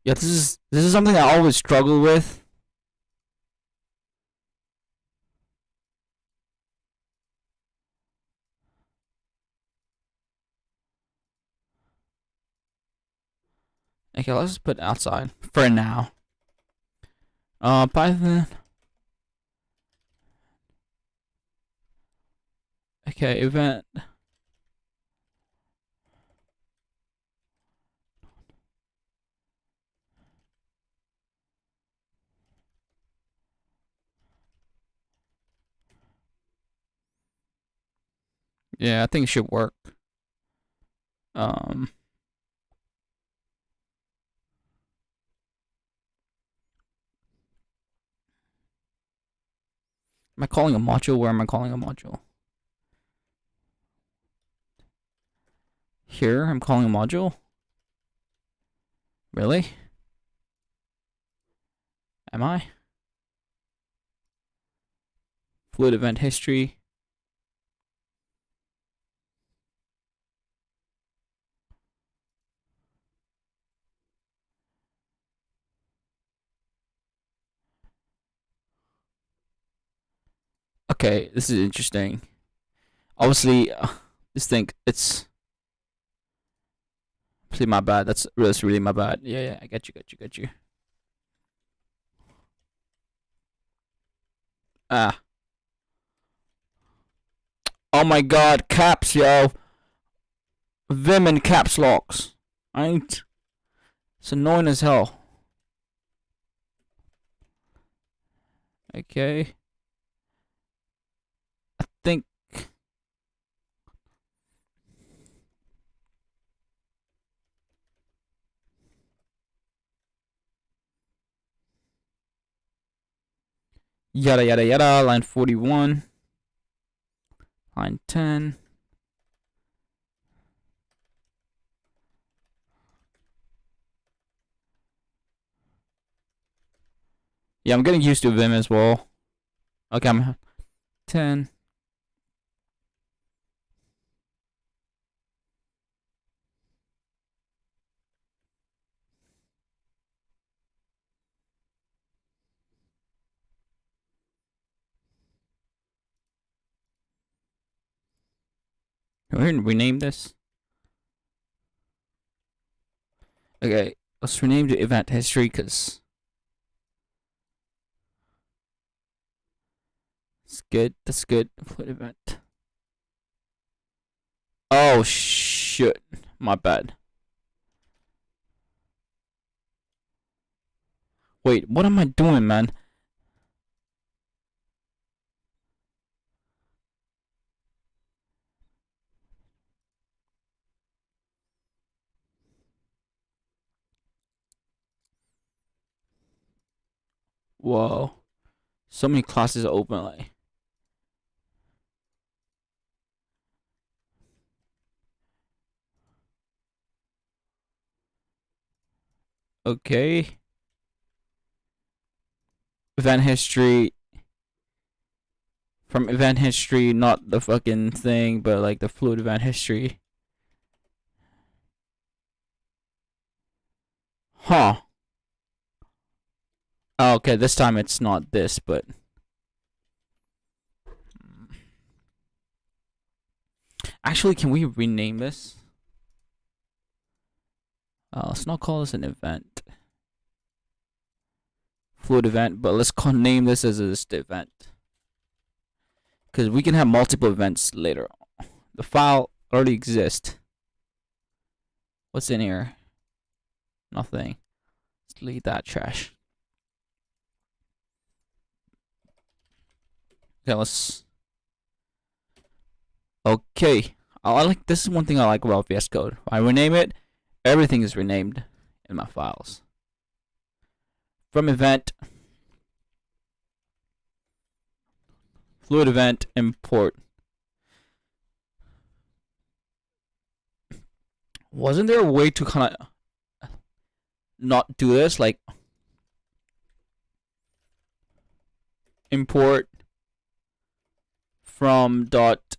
Yeah, this is something I always struggle with. Okay, let's just put outside for now. Python. Okay, event. Yeah, I think it should work. Am I calling a module? Where am I calling a module? Here, I'm calling a module? Really? Am I? Fluid event history. Okay, this is interesting. Obviously, this thing, it's actually my bad. That's really my bad. Yeah, I got you. Ah. Oh my god, caps, yo. Vim and caps locks. I ain't. It's annoying as hell. Okay. I think. Yada yada yada. Line 41. Line 10. Yeah, I'm getting used to Vim as well. Okay, I'm 10. Can we rename this? Okay, let's rename the event history because it's good. That's good. Fluid event. Oh shit, my bad. Wait, what am I doing, man? Whoa, so many classes are open. Like, okay, event history. From event history, not the fucking thing, but like the fluid event history. Huh. Oh, okay, this time it's not this, but actually, can we rename this? Let's not call this an event. Fluid event, but let's name this as this event. Because we can have multiple events later. The file already exists. What's in here? Nothing. Let's delete that trash. Okay, let's. Okay. I like this is one thing I like about VS Code. I rename it, everything is renamed in my files. From event, fluid event, import. Wasn't there a way to kind of not do this? Like, import from dot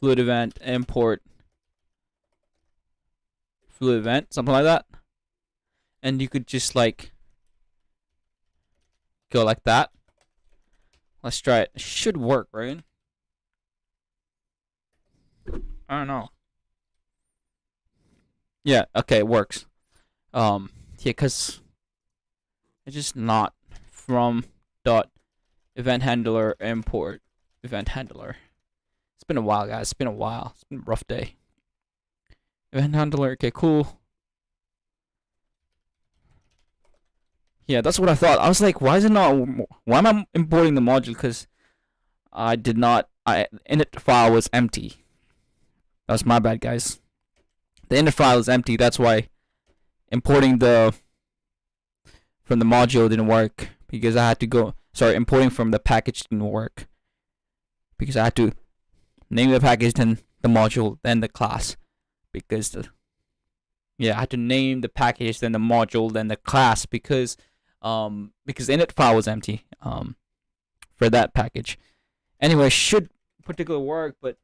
fluid event import fluid event, something like that. And you could just like go like that. Let's try it. It should work, right? I don't know. Yeah, okay, it works. Yeah, cause it's just not from dot event handler import event handler. It's been a while, guys. It's been a while. It's been a rough day. Event handler. Okay, cool. Yeah, that's what I thought. I was like, why is it not? Why am I importing the module? Because I did not. Init file was empty. That was my bad, guys. The init file is empty. That's why importing from the module didn't work, because I had to go. Sorry, importing from the package didn't work because I had to name the package, then the module, then the class. Because I had to name the package, then the module, then the class, because init file was empty for that package. Anyway, should particularly work, but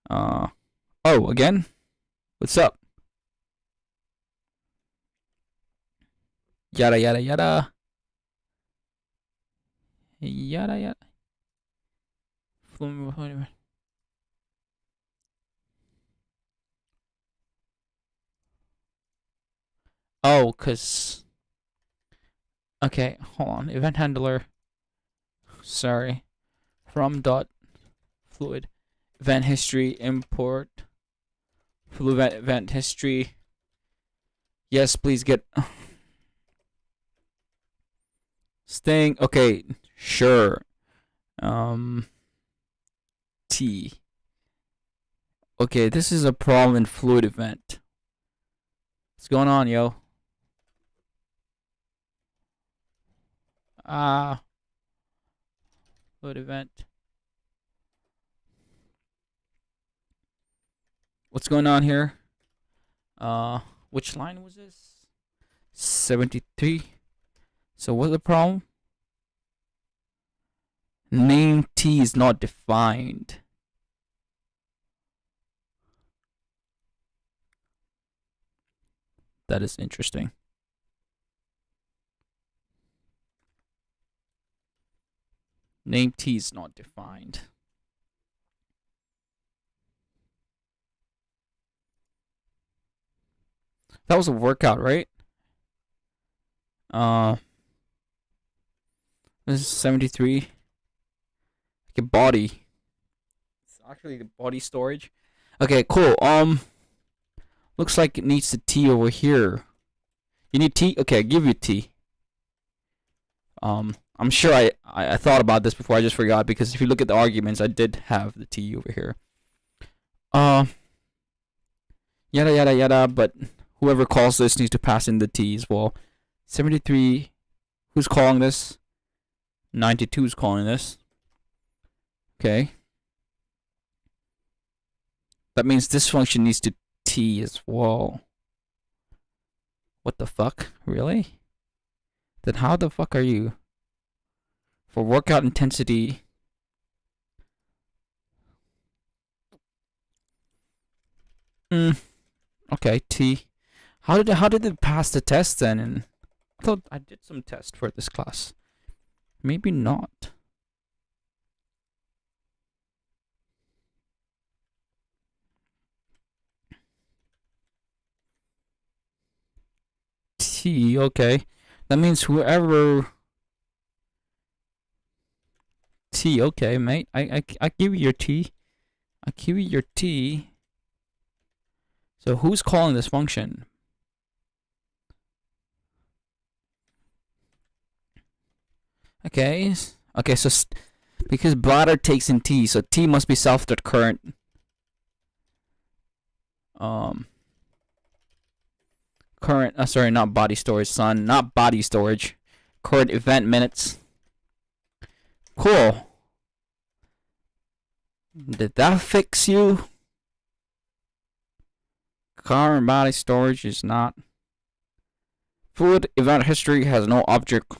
oh, again, what's up? Yada yada yada. Yada yada. Oh, cause okay, hold on. Event handler. Sorry. From dot fluid event history import fluid event history. Yes, please get staying. Okay, sure. T. Okay, this is a problem in fluid event. What's going on, yo? Fluid event. What's going on here? Which line was this? 73. So what's the problem? Name T is not defined. That is interesting. Name T is not defined. That was a workout, right? This is 73. Like a body. It's actually the body storage. Okay, cool. Looks like it needs a T over here. You need T? Okay, I'll give you T. I'm sure I thought about this before, I just forgot, because if you look at the arguments, I did have the T over here. Yada yada yada, but whoever calls this needs to pass in the T as well. 73, who's calling this? 92 is calling this. Okay. That means this function needs to T as well. What the fuck? Really? Then how the fuck are you? For workout intensity. Okay, T. How did it pass the test then? And I thought I did some test for this class. Maybe not. T, okay. That means whoever T, okay, mate. I give you your T. I give you your T. So who's calling this function? Okay. Okay, so because bladder takes in T, so T must be self.current. Current, sorry, not body storage, son. Not body storage. Current event minutes. Cool. Did that fix you? Current body storage is not Fluid event history has no object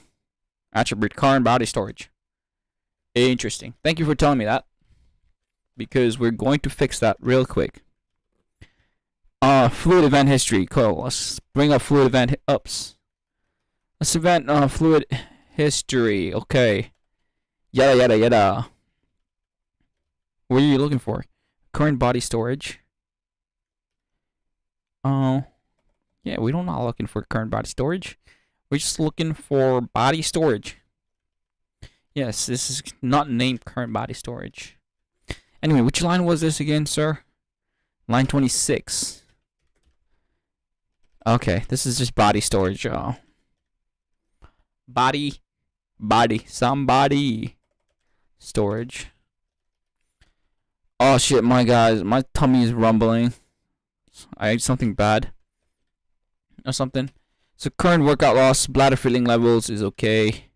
attribute current body storage. Interesting. Thank you for telling me that. Because we're going to fix that real quick. Fluid event history. Cool. Let's bring up fluid event ups. Let's event fluid history. Okay. Yada yada yada. What are you looking for? Current body storage. Oh. Yeah, we don't not looking for current body storage. We're just looking for body storage. Yes, this is not named current body storage. Anyway, which line was this again, sir? Line 26. Okay, this is just body storage, y'all. Somebody. Storage. Oh shit, my guys, my tummy is rumbling. I ate something bad. Or something. So current workout loss, bladder filling levels is okay.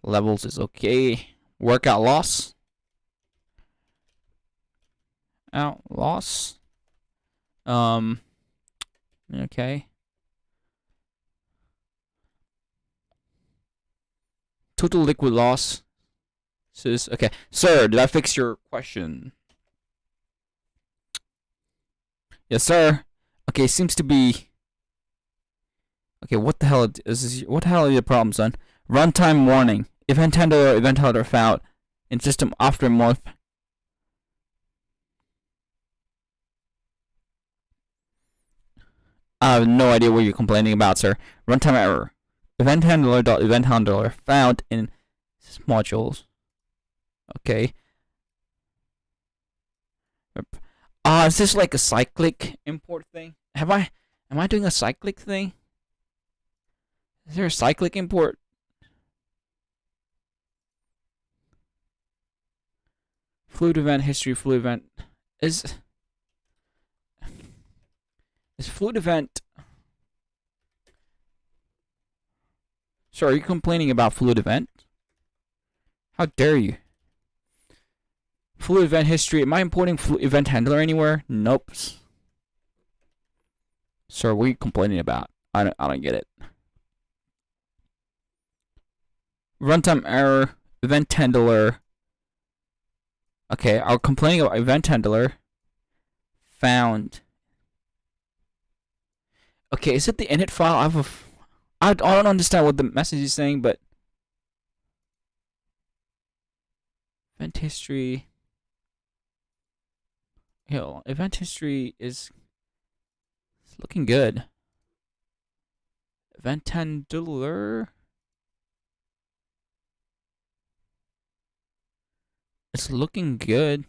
Levels is okay. Workout loss. Out loss. Okay. Total liquid loss. Okay. Sir, did I fix your question? Yes, sir. Okay, seems to be. Okay, what the hell is this? What the hell are your problems, son? Runtime warning. Event handler found in system after a month. I have no idea what you're complaining about, sir. Runtime error. Event handler found in modules. Okay. Is this like a cyclic import thing? Am I doing a cyclic thing? Is there a cyclic import? Fluid event history, fluid event is fluid event. So are you complaining about fluid event? How dare you? Fluid event history. Am I importing event handler anywhere? Nope. So what are you complaining about? I don't get it. Runtime error. Event handler. Okay, I'm complaining about event handler. Found. Okay, is it the init file? I don't understand what the message is saying, but event history. Yo, event history is looking good. Event handler. It's looking good.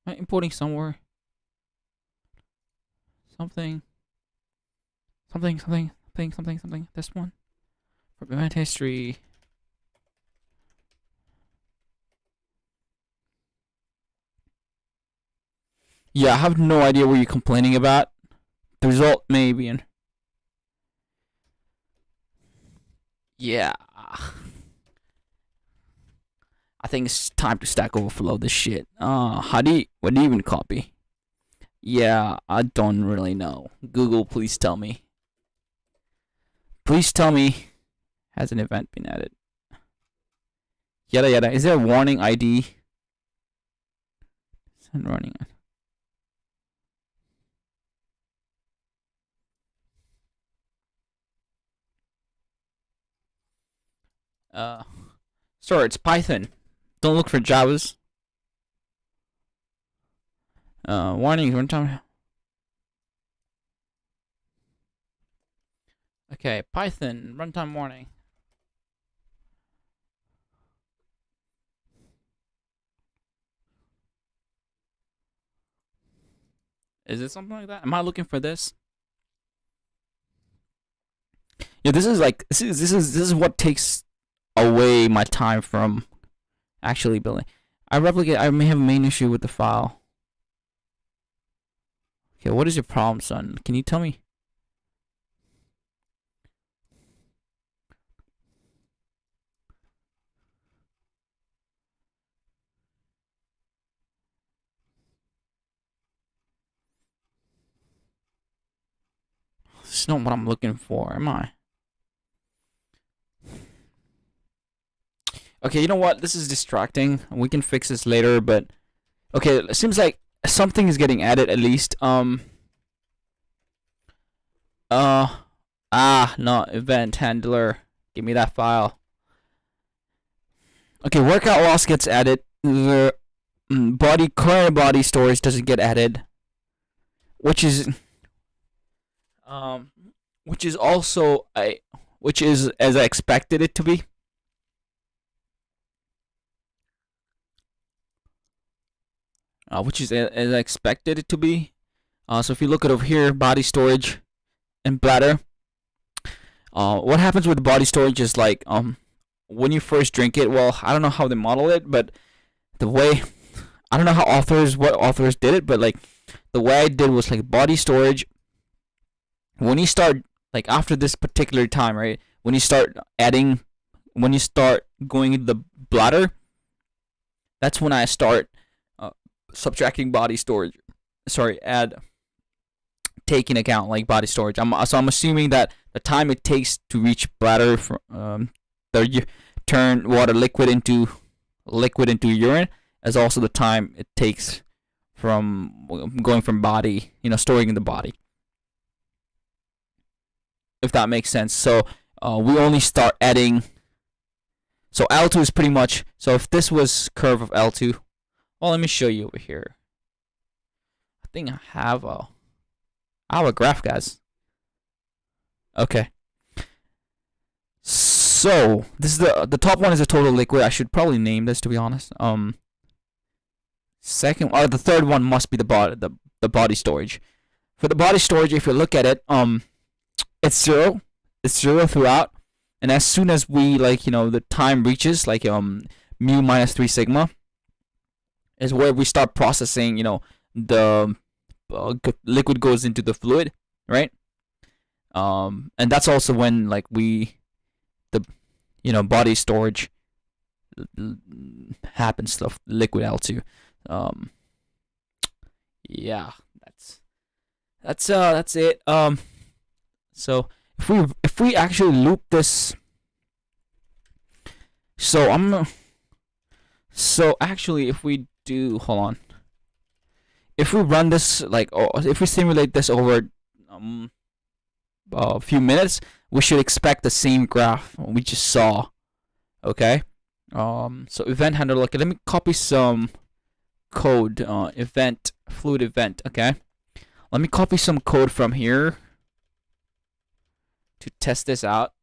Am I importing somewhere? Something. This one. From event history. Yeah, I have no idea what you're complaining about. The result may be in. Yeah. I think it's time to Stack Overflow this shit. What do you even copy? Yeah, I don't really know. Google, please tell me. Please tell me. Has an event been added? Yada yada. Is there a warning ID? Send warning. Sorry, it's Python. Don't look for Javas. Warnings, runtime. Okay, Python, runtime warning. Is it something like that? Am I looking for this? Yeah, this is what takes away my time from actually building. I may have a main issue with the file. Okay, what is your problem, son? Can you tell me? That's not what I'm looking for, am I? Okay, you know what? This is distracting. We can fix this later, but okay, it seems like something is getting added at least. Uh no, event handler. Give me that file. Okay, workout loss gets added. The current body storage doesn't get added, which is um which is also which is as I expected it to be. Which is as I expected it to be. So if you look at over here, body storage and bladder. What happens with body storage is like when you first drink it. Well, I don't know how they model it, but the way I don't know what authors did it, but like the way I did was like body storage. When you start like after this particular time, right? When you start going into the bladder, that's when I start subtracting body storage. Sorry, add taking account like body storage. I'm assuming that the time it takes to reach bladder from turn water liquid into urine is also the time it takes from going from body, storing in the body. If that makes sense. So we only start adding. So L2 is pretty much. So if this was curve of L2, well, let me show you over here. I think I have a graph, guys. Okay. So this is the top one is a total liquid. I should probably name this, to be honest. Second, or the third one must be the body storage. For the body storage, if you look at it, it's zero. It's zero throughout, and as soon as we the time reaches mu minus 3 sigma, is where we start processing. The liquid goes into the fluid, right? And that's also when body storage happens to liquid L2. Yeah, that's it. So if we actually loop this, so actually if we do, hold on, if we run this if we simulate this over a few minutes, we should expect the same graph we just saw. Okay. So event handler. Okay, let me copy some code. Event fluid event. Okay. Let me copy some code from here to test this out.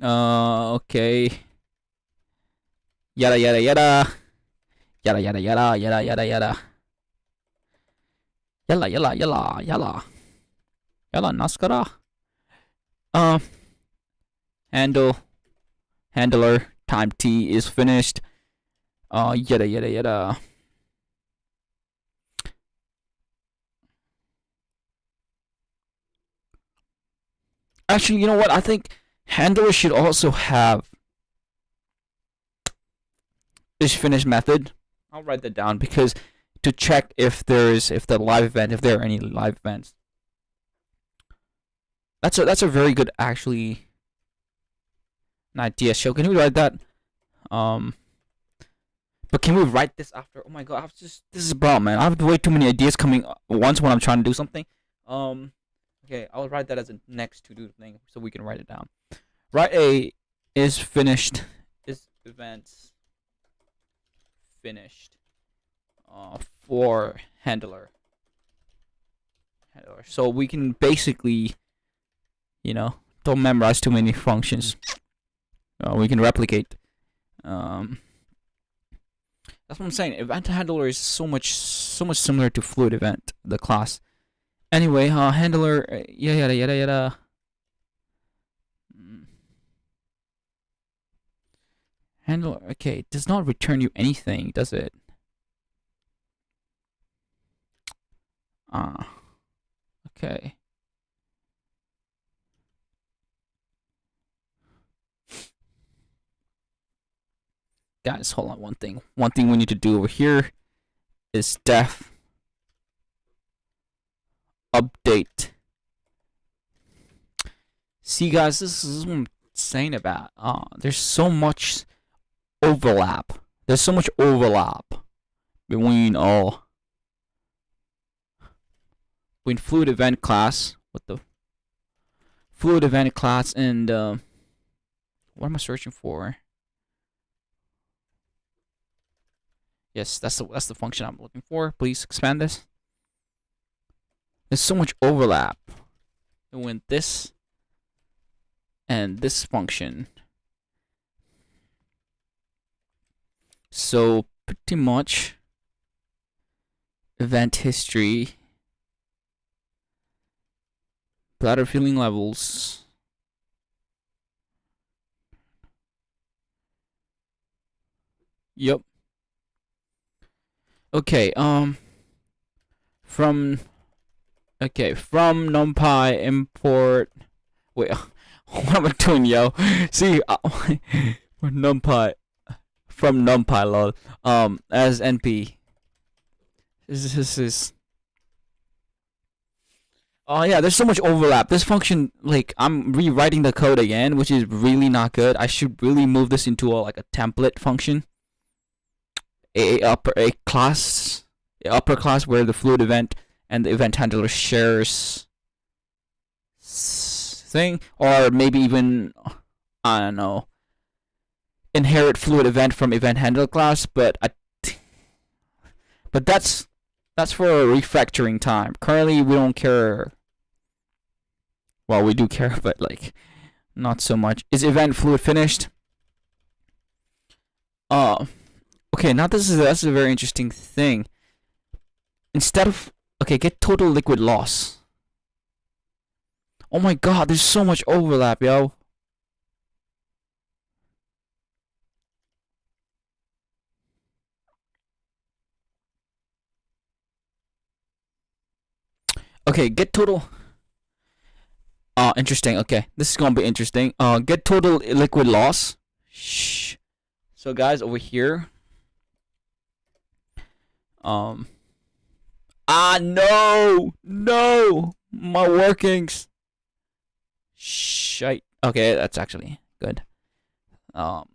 Okay. Yada yada yada. Yada yada yada yada yada yada. Yalla yalla yalla yalla. Yalla naskara. Handler time t is finished. Yada yada yada. Actually, you know what? I think handler should also have is finished method. I'll write that down because to check if there are any live events. That's a very good actually an idea. So can we write that? But can we write this after? Oh my god, this is a problem, man. I have way too many ideas coming once when I'm trying to do something. Okay, I'll write that as a next to do thing so we can write it down. Write a is finished is events finished for handler. So we can basically, don't memorize too many functions. We can replicate. That's what I'm saying. Event handler is so much similar to fluid event, the class. Anyway, handler, yada yada yada. Handler, okay, it does not return you anything, does it? Okay. Guys, hold on. One thing we need to do over here is def update. See, guys, this is what I'm saying about. There's so much overlap. There's so much overlap between between fluid event class. What the fluid event class and what am I searching for? Yes, that's the function I'm looking for. Please expand this. There's so much overlap between this and this function. So pretty much event history, bladder filling levels, yep. Okay, from NumPy import. Wait, what am I doing, yo? See, NumPy from NumPy, lol. As NP. This is. Oh yeah, there's so much overlap. This function, like, I'm rewriting the code again, which is really not good. I should really move this into a template function. A upper class where the fluid event and the event handler shares thing, or maybe even, I don't know, inherit fluid event from event handler class, but that's for refactoring time. Currently we don't care. Well, we do care, but not so much. Is event fluid finished? Okay, now that's a very interesting thing. Instead of get total liquid loss. Oh my god, there's so much overlap, yo. Okay, get total. Interesting. Okay, this is gonna be interesting. Get total liquid loss. Shh. So guys, over here. No, my workings. Shite. Okay, that's actually good. For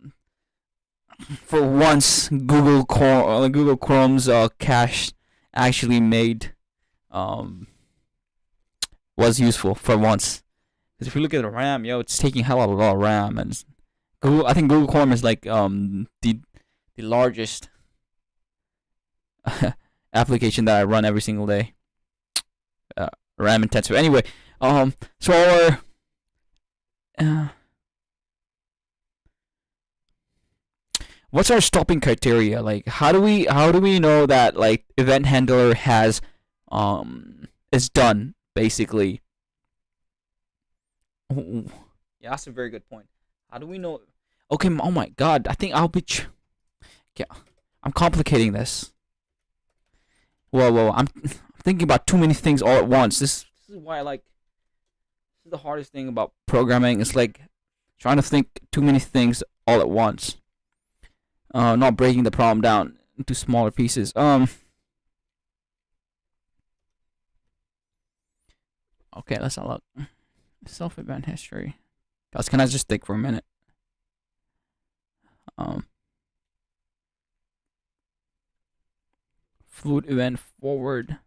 once, Google Chrome's cache actually made was useful for once. Because if you look at the RAM, yo, it's taking hell of a lot of RAM, and I think Google Chrome is the largest application that I run every single day. RAM intensive. Anyway, so our what's our stopping criteria? Like, how do we know that event handler has is done basically? Yeah, that's a very good point. How do we know? Okay, oh my god, I think I'll be. Yeah, I'm complicating this. Whoa, I'm thinking about too many things all at once. This is why this is the hardest thing about programming. It's trying to think too many things all at once. Not breaking the problem down into smaller pieces. Okay, let's have a look. Self-event history. Guys, can I just think for a minute? Fluid event forward.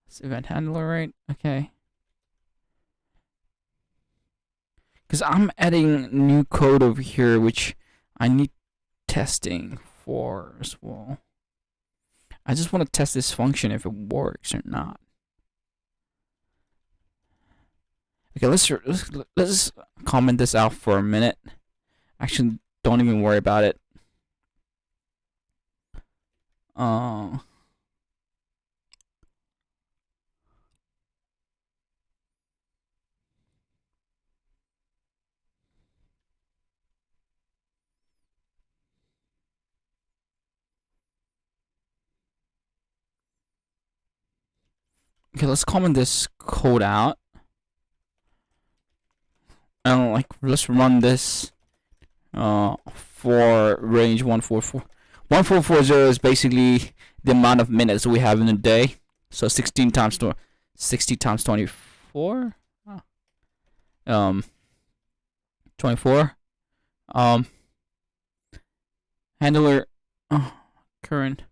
It's event handler, right? Okay. Because I'm adding new code over here, which I need testing for as well. I just want to test this function if it works or not. Okay, let's comment this out for a minute. Actually, don't even worry about it. Okay, let's comment this code out. And let's run this for range 144. 1440 is basically the amount of minutes we have in a day. So 60 times 24. Um, 24. Um, handler. Current.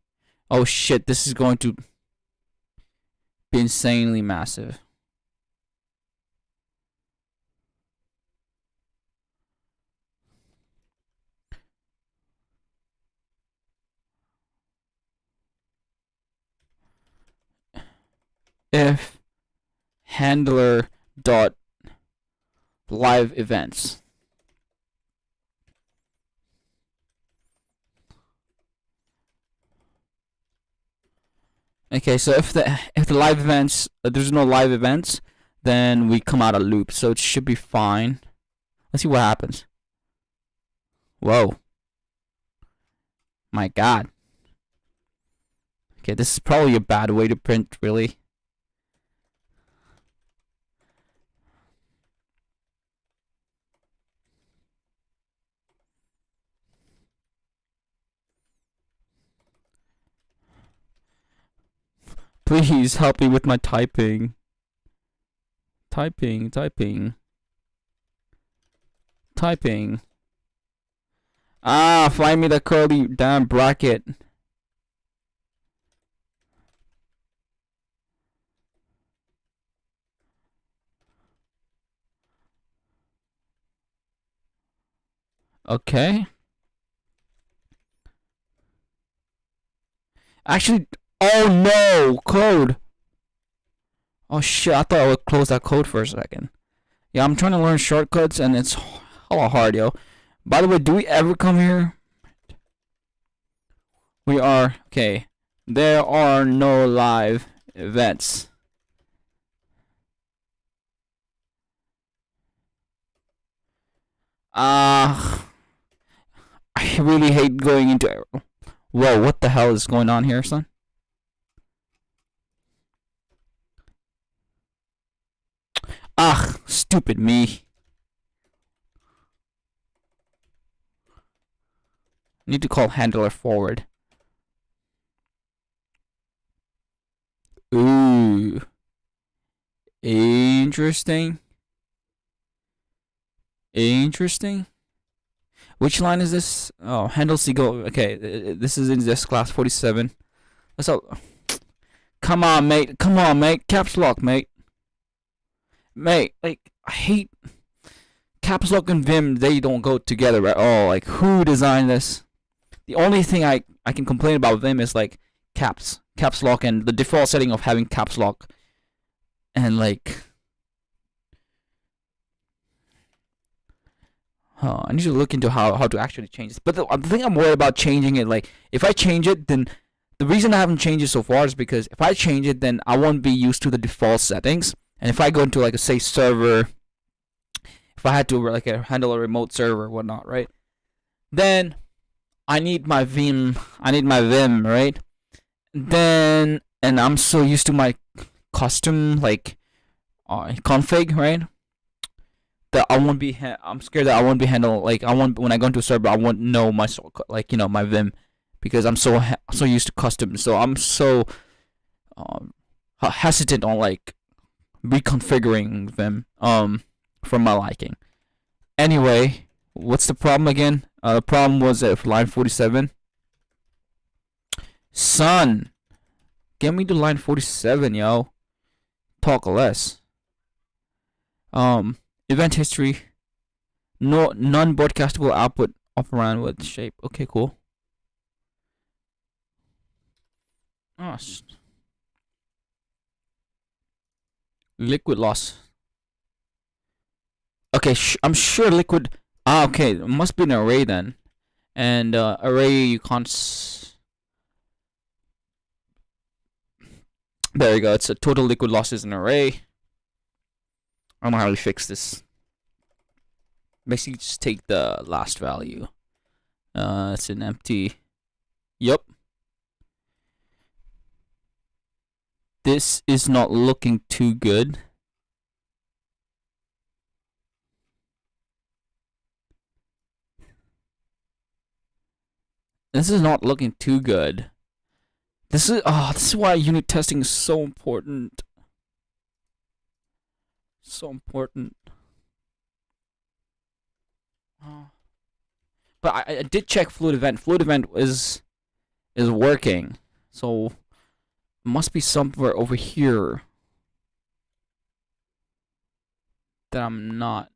Oh shit! This is going to be insanely massive. If handler dot live events. Okay, so if the live events there's no live events, then we come out of loop. So it should be fine. Let's see what happens. Whoa. My God. Okay, this is probably a bad way to print, really. Please help me with my typing. Typing. Ah, find me the curly damn bracket. Okay. Actually, oh no, code. Oh shit, I thought I would close that code for a second. Yeah, I'm trying to learn shortcuts and it's hella hard, yo. By the way, do we ever come here? We are, okay. There are no live events. I really hate going into. Whoa, what the hell is going on here, son? Stupid me. Need to call handler forward. Ooh. Interesting. Which line is this? Oh, handle seagull. Okay, this is in this class 47. Let's all. Come on, mate. Caps lock, mate. Like, I hate caps lock and Vim. They don't go together at all. Like, who designed this? The only thing I can complain about Vim is like caps lock, and the default setting of having caps lock, and like. I need to look into how to actually change this. But the thing I'm worried about changing it, like, if I change it, then the reason I haven't changed it so far is because if I change it, then I won't be used to the default settings. And if I go into, like, a, say, server, if I had to, like, handle a remote server or whatnot, right? Then I need my Vim, right? Then, and I'm so used to my custom, like, config, right? That I won't be. I'm scared that I won't be handled. Like, I won't, when I go into a server, I won't know my, like, my Vim, because I'm so used to custom. So I'm so hesitant on, like, reconfiguring Vim for my liking. Anyway, what's the problem again? The problem was at line 47. Son, get me to line 47, yo. Talk less. Event history. No, non-broadcastable output operand with shape. Okay, cool. Oh, liquid loss. Okay, I'm sure liquid. Okay, it must be an array then. And array, you can't. There you go. It's a total liquid loss is an array. I don't know how to fix this. Basically, just take the last value. It's an empty. Yup. This is not looking too good. This is not looking too good. This is why unit testing is so important. So important. Oh. But I did check fluid event. Fluid event is working. So it must be somewhere over here that I'm not.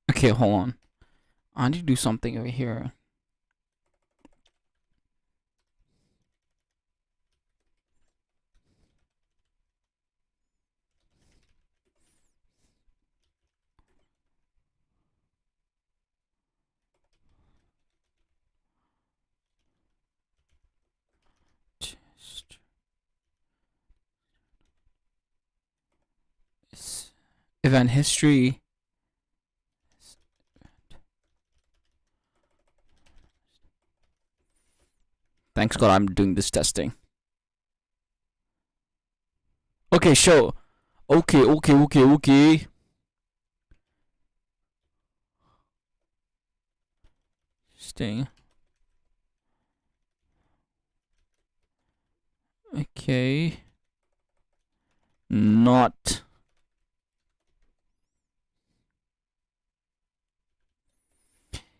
Okay, hold on. I need to do something over here. Event history. Thanks God I'm doing this testing. Okay, show. Okay. Staying. Okay. Not.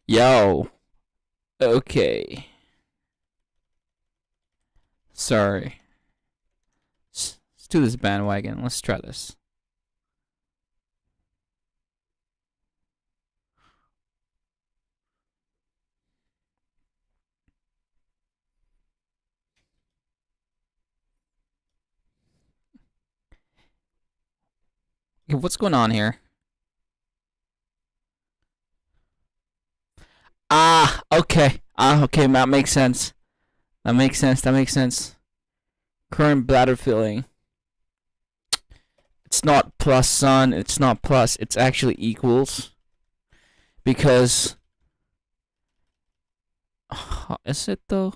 Yo. Okay. Sorry. Let's do this bandwagon. Let's try this. Okay, what's going on here? Okay. Okay, that makes sense. That makes sense. Current bladder filling. It's not plus, son. It's not plus. It's actually equals. Because. Is it though?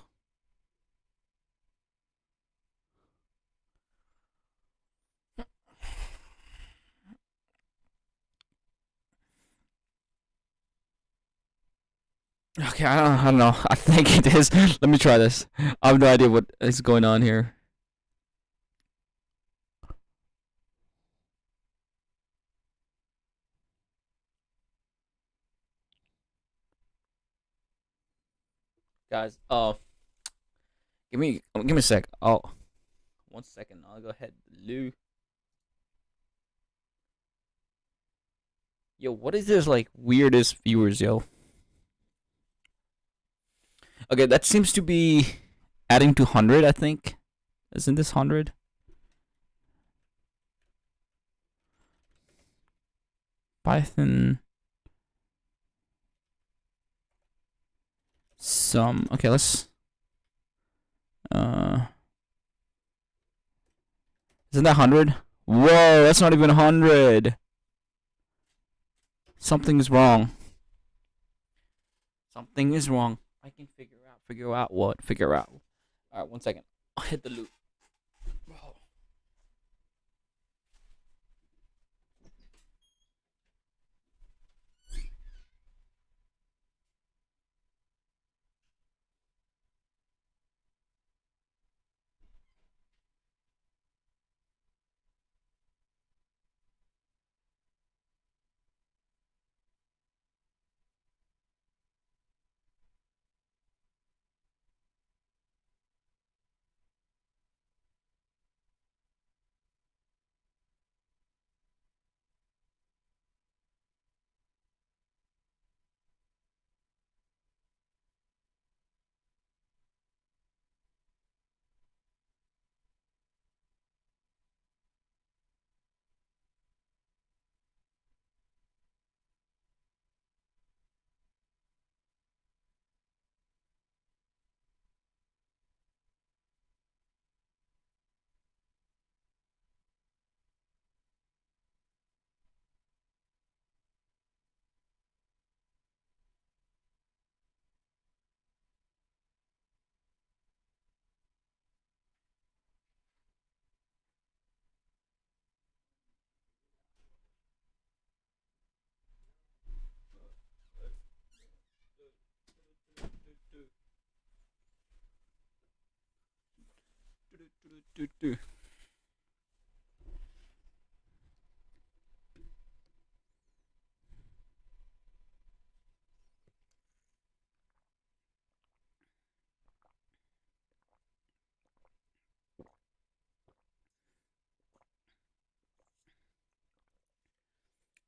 Okay, I don't know. I think it is. Let me try this. I have no idea what is going on here. Guys, give me a sec. Oh, 1 second. I'll go ahead. Lou. Yo, what is this like weirdest viewers, yo? Okay, that seems to be adding to 100, I think. Isn't this 100? Python. Some. Okay, let's. Isn't that 100? Whoa, that's not even 100. Something's wrong. Something is wrong. I can figure out what. Figure out. Alright, 1 second. I'll hit the loop. Oh.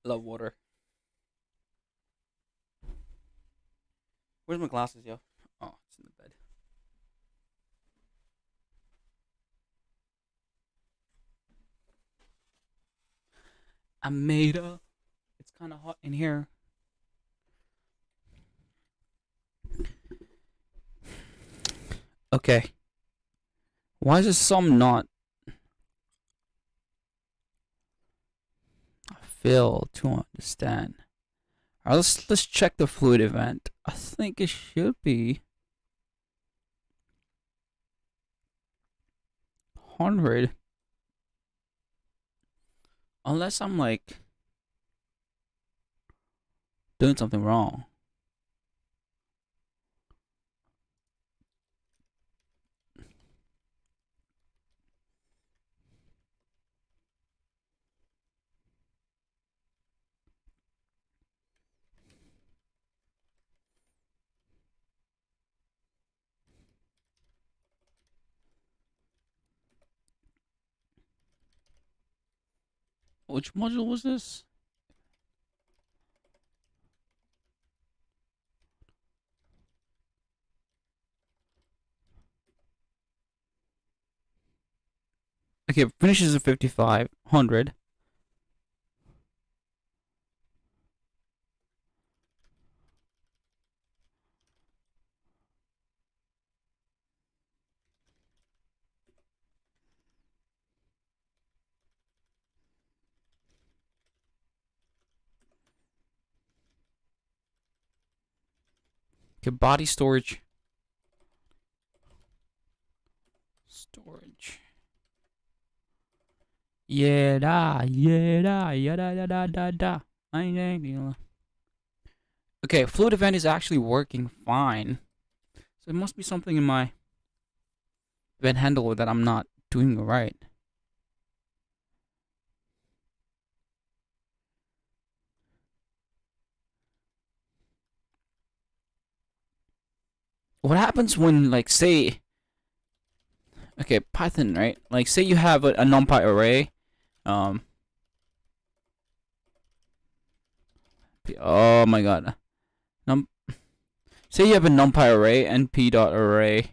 Love water. Where's my glasses, yo? Oh, it's in the bed. I made a. It's kind of hot in here. Okay. Why is this some not? I fail to understand. Alright, let's check the fluid event. I think it should be 100. Unless I'm like doing something wrong. Which module was this? Okay, finishes at 55, 100. Okay, body storage. Storage. Yeah da, yeah da, yeah da da da da da. Okay, fluid event is actually working fine. So it must be something in my event handler that I'm not doing right. What happens when, like, say, okay, Python, right? Like, say you have a numpy array. Oh my god. Say you have a numpy array, np.array.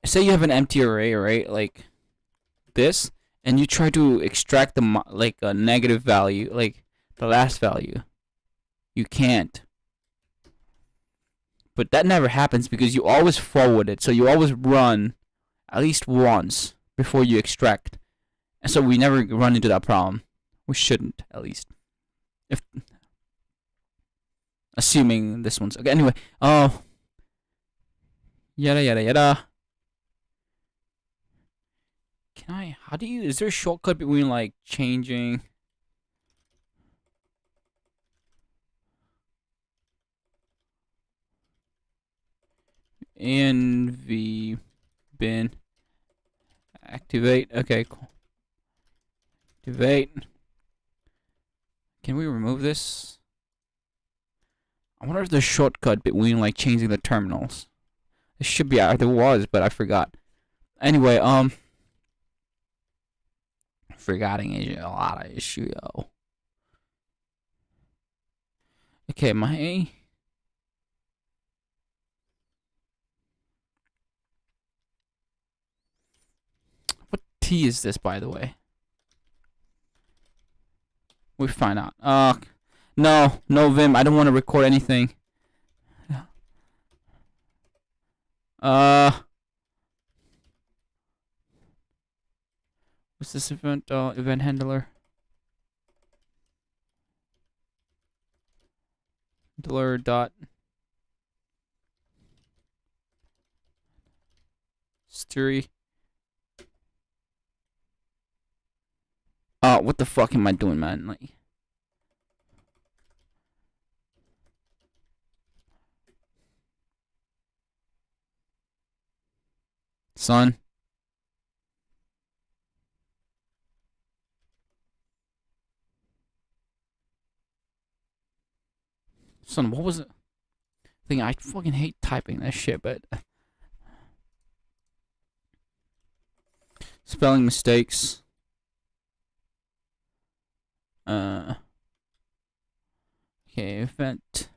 Say you have an empty array, right? Like this, and you try to extract the like a negative value, like the last value. You can't. But that never happens because you always forward it. So you always run at least once before you extract. And so we never run into that problem. We shouldn't, at least. If assuming this one's okay. Anyway, oh, yada yada yada. Can I? How do you? Is there a shortcut between like changing? Env bin activate. Okay, cool. Activate. Can we remove this? I wonder if there's a shortcut between like changing the terminals. There should be. There was, but I forgot. Anyway, forgetting is a lot of issue, yo. Okay, my. What T is this, by the way? We find out. No, Vim. I don't want to record anything. What's this event? Event handler. Handler dot. Story. What the fuck am I doing, man? Like. Son. Son, what was it? Thing I fucking hate typing that shit, but spelling mistakes. Okay, event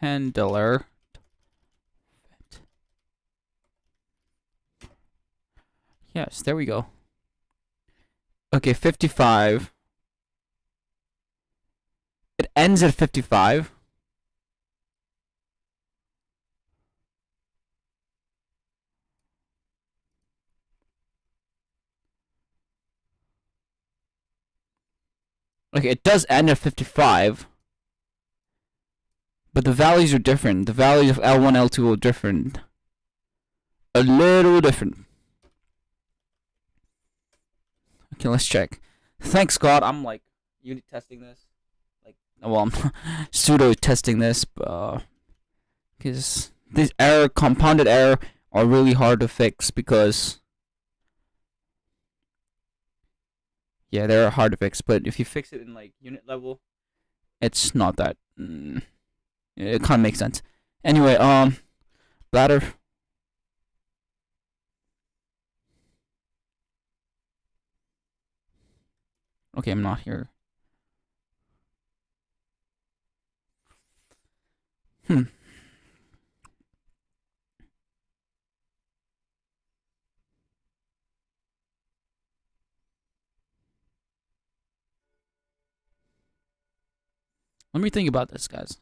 handler. Yes, there we go. Okay, 55. It ends at 55. Okay, it does end at 55. But the values are different. The values of L1, L2 are different. A little different. Okay, let's check. Thanks God, I'm like unit testing this. Like, well, I'm pseudo testing this, because these compounded error are really hard to fix because, yeah, they're hard to fix. But if you fix it in like unit level, it's not that. It kind of makes sense. Anyway, bladder. Okay, I'm not here. Let me think about this, guys.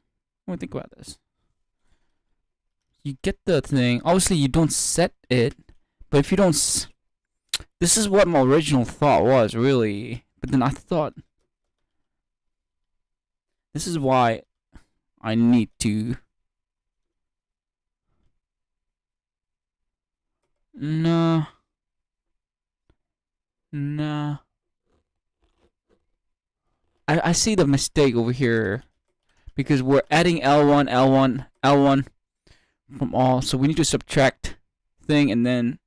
Let me think about this. You get the thing. Obviously, you don't set it, but if you don't, this is what my original thought was, really. But then I thought, this is why I need to. Nah. I see the mistake over here because we're adding L1, L1, L1 from all, so we need to subtract thing and then.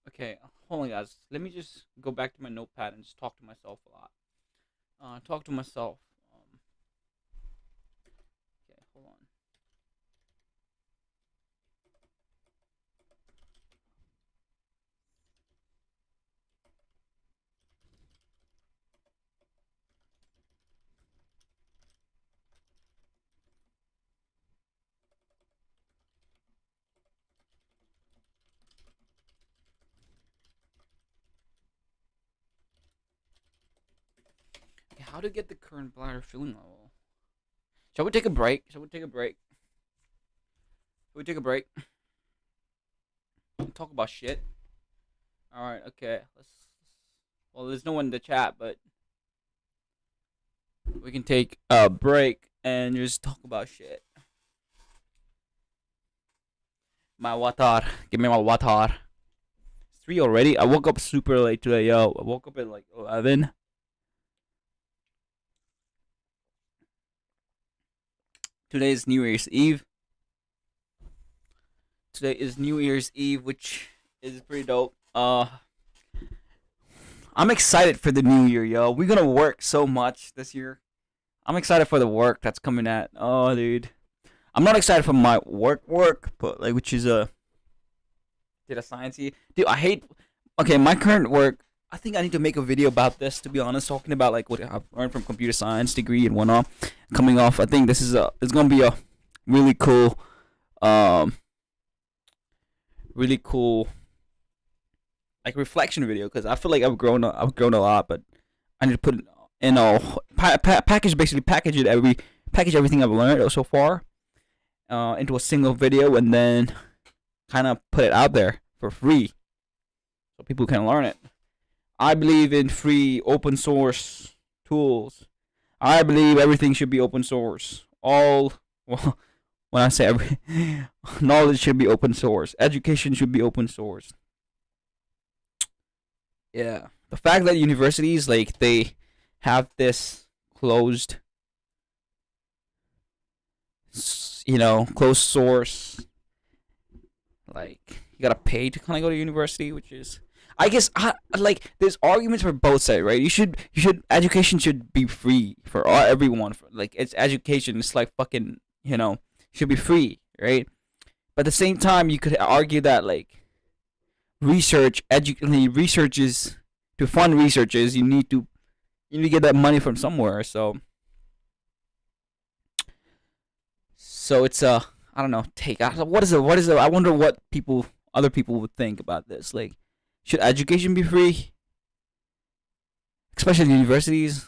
Okay, hold on, guys. Let me just go back to my notepad and just talk to myself a lot. Talk to myself. Okay, hold on. Okay, how to get the current bladder filling level? Shall we take a break? Shall we take a break? Shall we take a break? Talk about shit. All right. Okay. Well, there's no one in the chat, but we can take a break and just talk about shit. My water. Give me my water. It's 3 already. I woke up super late today, yo. I woke up at like 11. Today is New Year's Eve. Today is New Year's Eve, which is pretty dope. I'm excited for the new year, yo. We're gonna work so much this year. I'm excited for the work that's coming at. Oh, dude. I'm not excited for my work, but like, which is data sciencey. Dude, I hate. Okay, my current work. I think I need to make a video about this. To be honest, talking about like what I've learned from computer science degree and whatnot. Coming off, I think this is it's gonna be a really cool, really cool, like reflection video because I feel like I've grown a lot, but I need to put it in a package everything I've learned so far into a single video and then kind of put it out there for free so people can learn it. I believe in free open source tools. I believe everything should be open source. All, well, when I say knowledge should be open source. Education should be open source. Yeah, the fact that universities like they have this closed, closed source, like you gotta pay to kind of go to university, which is, I guess, like there's arguments for both sides, right? Education should be free for everyone. Like it's education, it's like fucking, should be free, right? But at the same time, you could argue that like research is to fund researches, you need to get that money from somewhere. So it's a, I don't know, take. What is it? What is it? I wonder what other people would think about this. Like, should education be free, especially universities?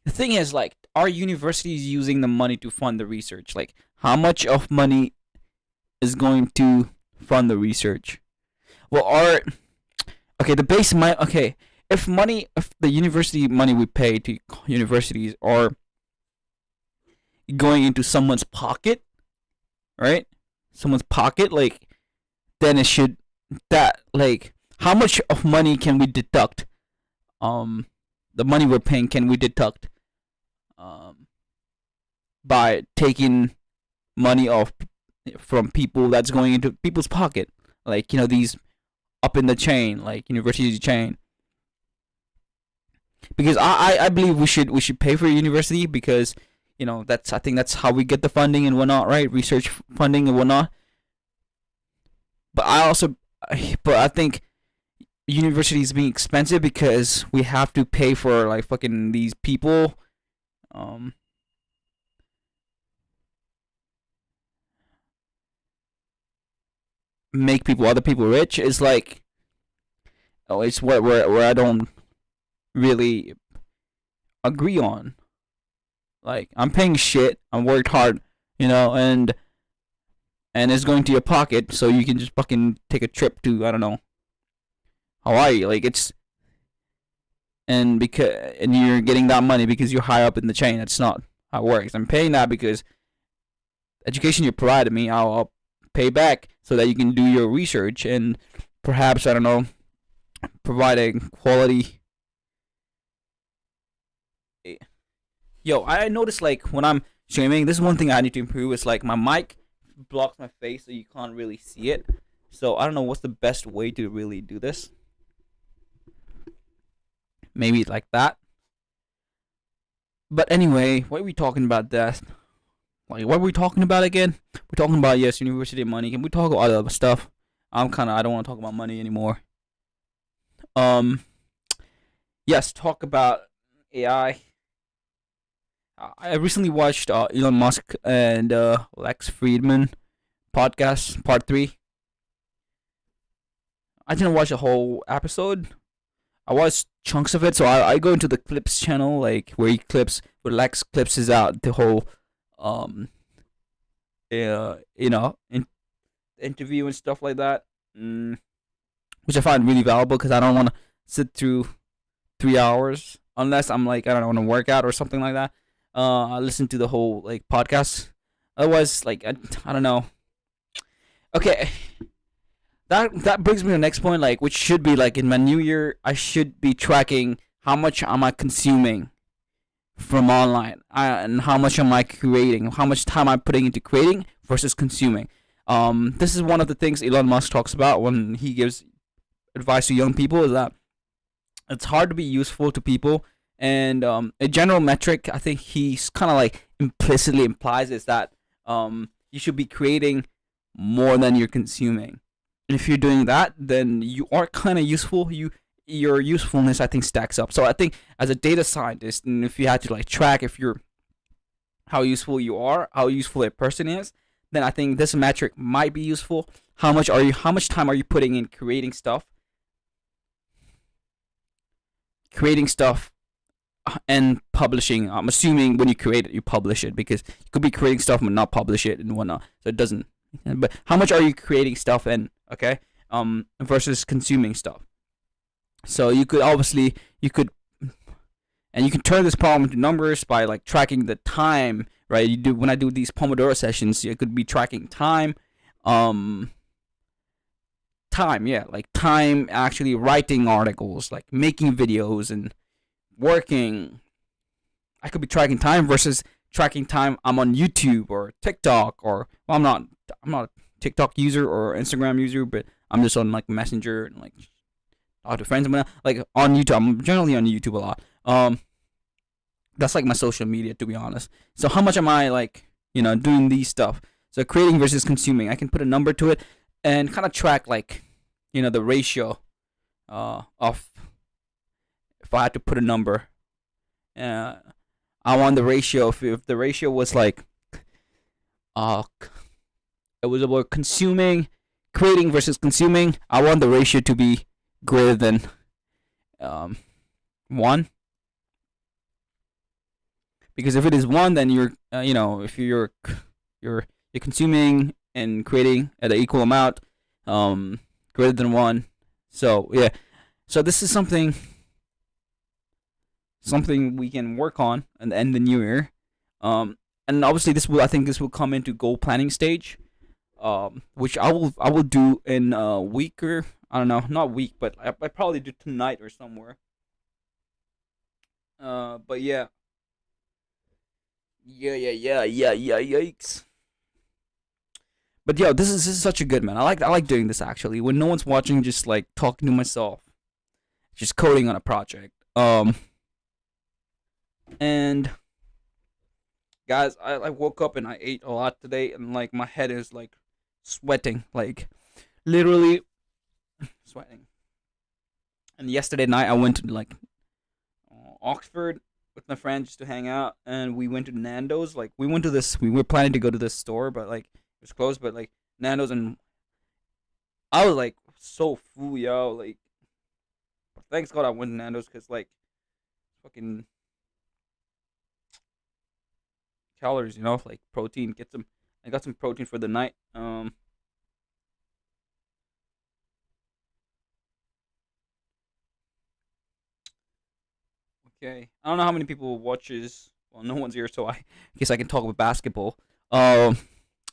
The thing is, like, are universities using the money to fund the research? Like, how much of money is going to fund the research? Well, the base might, if the university money we pay to universities are going into someone's pocket, right? Someone's pocket, like, then it should, that, like, how much of money can we deduct? The money we're paying, can we deduct by taking money off from people that's going into people's pocket, like, these up in the chain, like university chain? Because I believe we should pay for a university, because I think that's how we get the funding and whatnot, right? Research funding and whatnot. But I think universities being expensive because we have to pay for like fucking these people, make other people rich, is like, it's where I don't really agree on. Like, I'm paying shit, I'm worked hard, and it's going to your pocket, so you can just fucking take a trip to, I don't know, Hawaii. Like, it's, and you're getting that money because you're high up in the chain. That's not how it works. I'm paying that because education you provided me, I'll pay back so that you can do your research and perhaps, I don't know, providing quality. Yo, I noticed, like, when I'm streaming, this is one thing I need to improve. Is like my mic blocks my face, so you can't really see it. So I don't know what's the best way to really do this. Maybe like that. But anyway, what are we talking about? That, like, what are we talking about again? We're talking about, yes, university money. Can we talk about other stuff? I don't want to talk about money anymore. Yes, talk about AI. I recently watched Elon Musk and Lex Friedman podcast part 3. I didn't watch the whole episode. I watched chunks of it, so I go into the clips channel, like where Lex clips is out the whole interview and stuff like that, which I find really valuable because I don't want to sit through 3 hours unless I'm like, I don't want to work out or something like that. I listen to the whole like podcast. Otherwise, like, I don't know. Okay, that brings me to the next point, like, which should be like in my new year, I should be tracking how much am I consuming from online, and how much am I creating, how much time I'm putting into creating versus consuming. This is one of the things Elon Musk talks about when he gives advice to young people, is that it's hard to be useful to people. And a general metric, I think he's kind of like implicitly implies, is that you should be creating more than you're consuming. And if you're doing that, then you are kind of useful. Your usefulness, I think, stacks up. So I think as a data scientist, and if you had to like track how useful you are, how useful a person is, then I think this metric might be useful. How much time are you putting in creating stuff? And publishing. I'm assuming when you create it, you publish it, because you could be creating stuff but not publish it and whatnot. So it doesn't. But how much are you creating stuff and versus consuming stuff? So you could turn this problem into numbers by like tracking the time, right? When I do these Pomodoro sessions, you could be tracking time, time, yeah, like time actually writing articles, like making videos and working. I could be tracking time versus tracking time I'm on YouTube or TikTok, or well, I'm not a TikTok user or Instagram user, but I'm just on like Messenger and like talk to friends and whatnot. Like on YouTube, I'm generally on YouTube a lot. That's like my social media, to be honest. So how much am I like, doing these stuff? So creating versus consuming, I can put a number to it and kind of track like, the ratio of, if I had to put a number. Uh, I want the ratio. If the ratio was like, uh, it was about consuming, creating versus consuming. I want the ratio to be greater than um 1, because if it is 1, then you're if you're consuming and creating at an equal amount, um greater than 1. So yeah, so this is something we can work on and end the new year. And obviously I think this will come into goal planning stage, which I will do in a week, or I don't know, not week, but I probably do tonight or somewhere. But yeah, yeah, yikes. But yo, this is such a good, man. I like doing this actually when no one's watching, just like talking to myself, just coding on a project. And guys, I woke up and I ate a lot today, and like my head is like sweating, like literally sweating. And yesterday night I went to like Oxford with my friend just to hang out, and we went to Nando's. Like we went to this, we were planning to go to this store, but like it was closed. But like Nando's, and I was like so full, yo. Like thanks God I went to Nando's, because like fucking calories, like protein. Get some. I got some protein for the night. Okay. I don't know how many people watches. Well, no one's here, so I guess I can talk about basketball. I'm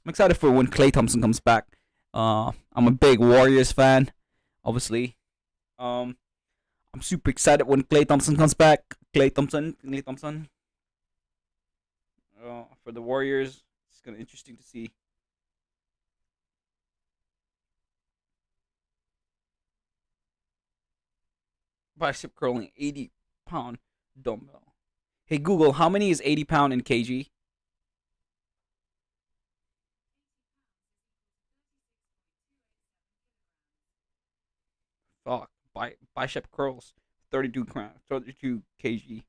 excited for when Clay Thompson comes back. I'm a big Warriors fan, obviously. Um, I'm super excited when Clay Thompson comes back. Clay Thompson. For the Warriors, it's gonna be interesting to see. Bicep curling 80-pound dumbbell. Hey Google, how many is 80 pound in kg? Fuck, bicep curls 32 kg.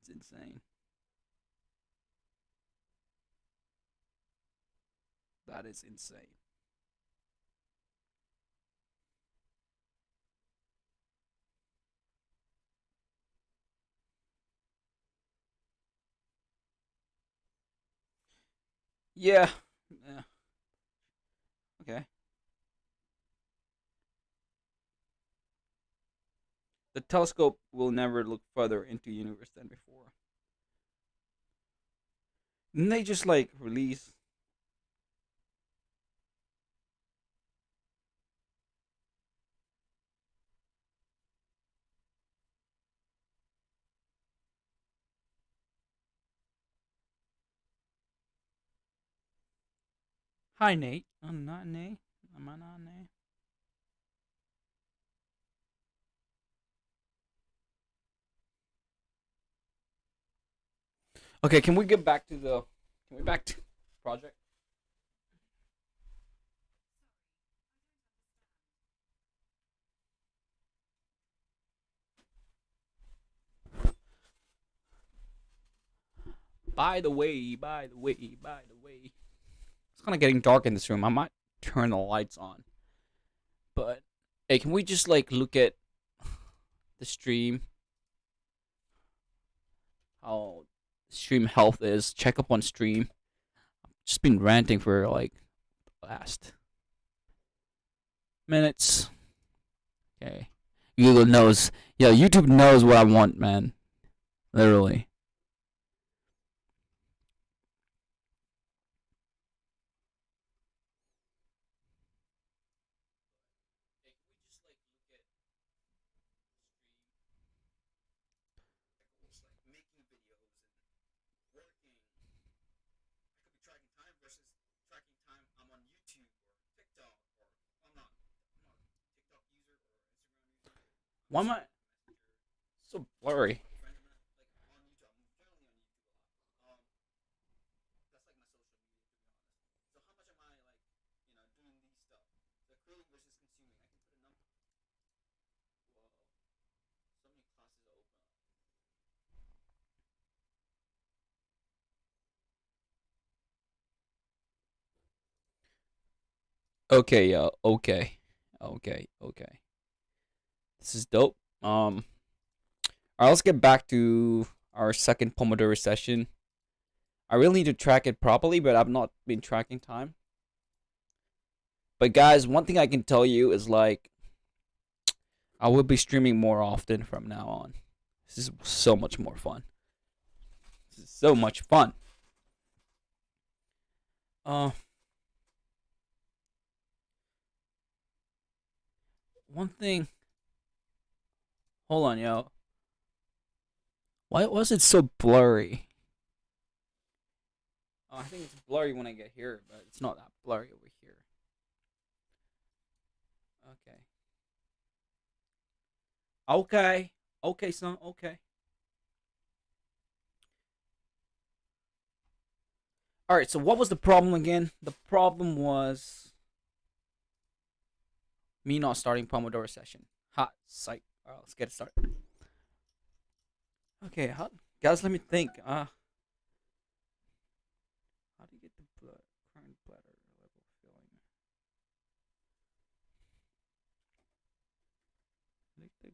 It's insane. That is insane. Yeah. Yeah. Okay. The telescope will never look further into the universe than before. Didn't they just like release? Hi Nate. I'm not Nate. Am I not Nate? Okay, can we get back to the? Can we back to project? By the way. It's kind of getting dark in this room. I might turn the lights on. But hey, can we just like look at the stream? How stream health is? Check up on stream. Just been ranting for like the last minutes. Okay. Google knows. Yeah, YouTube knows what I want, man. Literally. Why am I so blurry? Okay, yo. Okay. Okay. Okay. This is dope. Alright, let's get back to our second Pomodoro session. I really need to track it properly, but I've not been tracking time. But guys, one thing I can tell you is like I will be streaming more often from now on. This is so much more fun. This is so much fun. Uh, one thing. Hold on, yo. Why was it so blurry? Oh, I think it's blurry when I get here, but it's not that blurry over here. Okay. Okay. Okay, son. Okay. All right. So what was the problem again? The problem was me not starting Pomodoro session. Hot psych. All right, let's get it started. Okay, guys, let me think. How do you get the current bladder level filling? Make the current.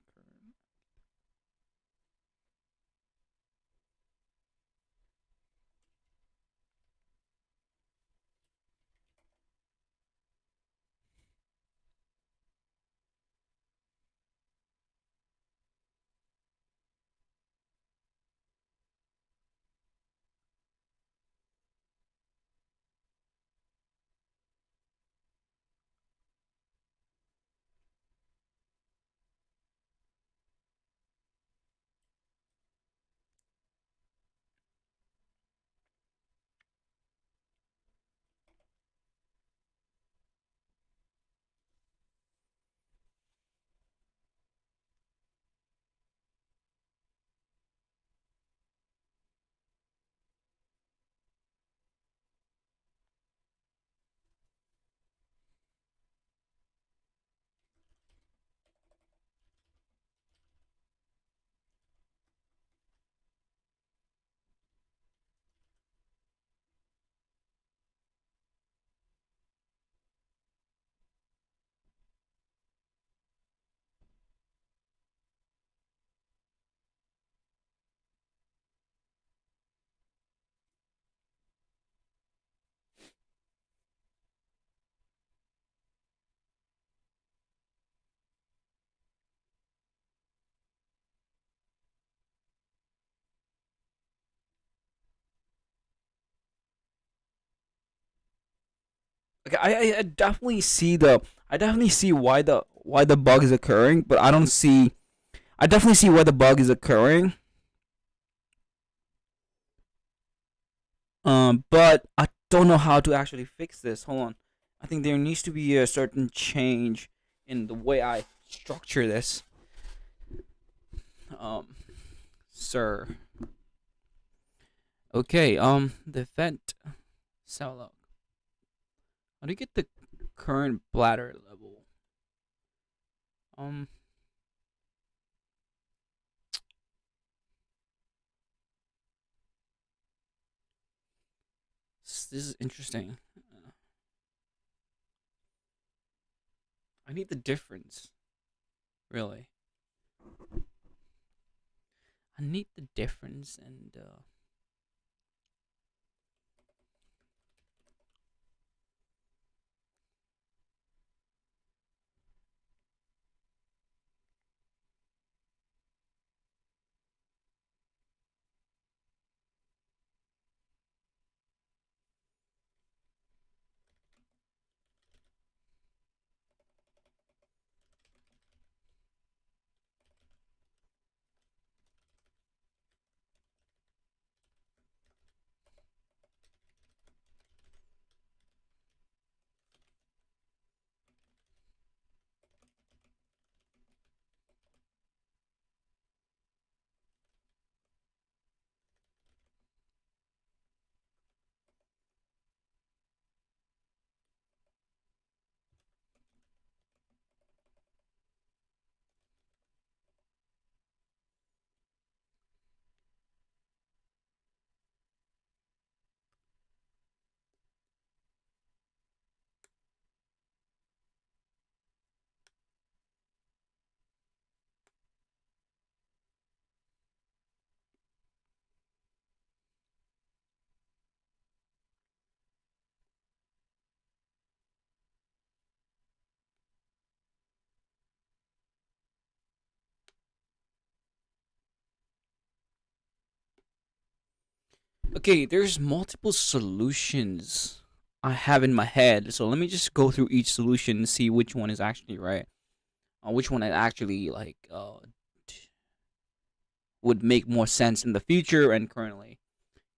Okay, I definitely see I definitely see why the bug is occurring, but I don't see. I definitely see why the bug is occurring. But I don't know how to actually fix this. Hold on. I think there needs to be a certain change in the way I structure this. Um, sir. Okay. The event cell log. How do you get the current bladder level? Um, this is interesting. I need the difference. Really, I need the difference, and Okay, there's multiple solutions I have in my head. So let me just go through each solution and see which one is actually right. Which one I actually would make more sense in the future and currently.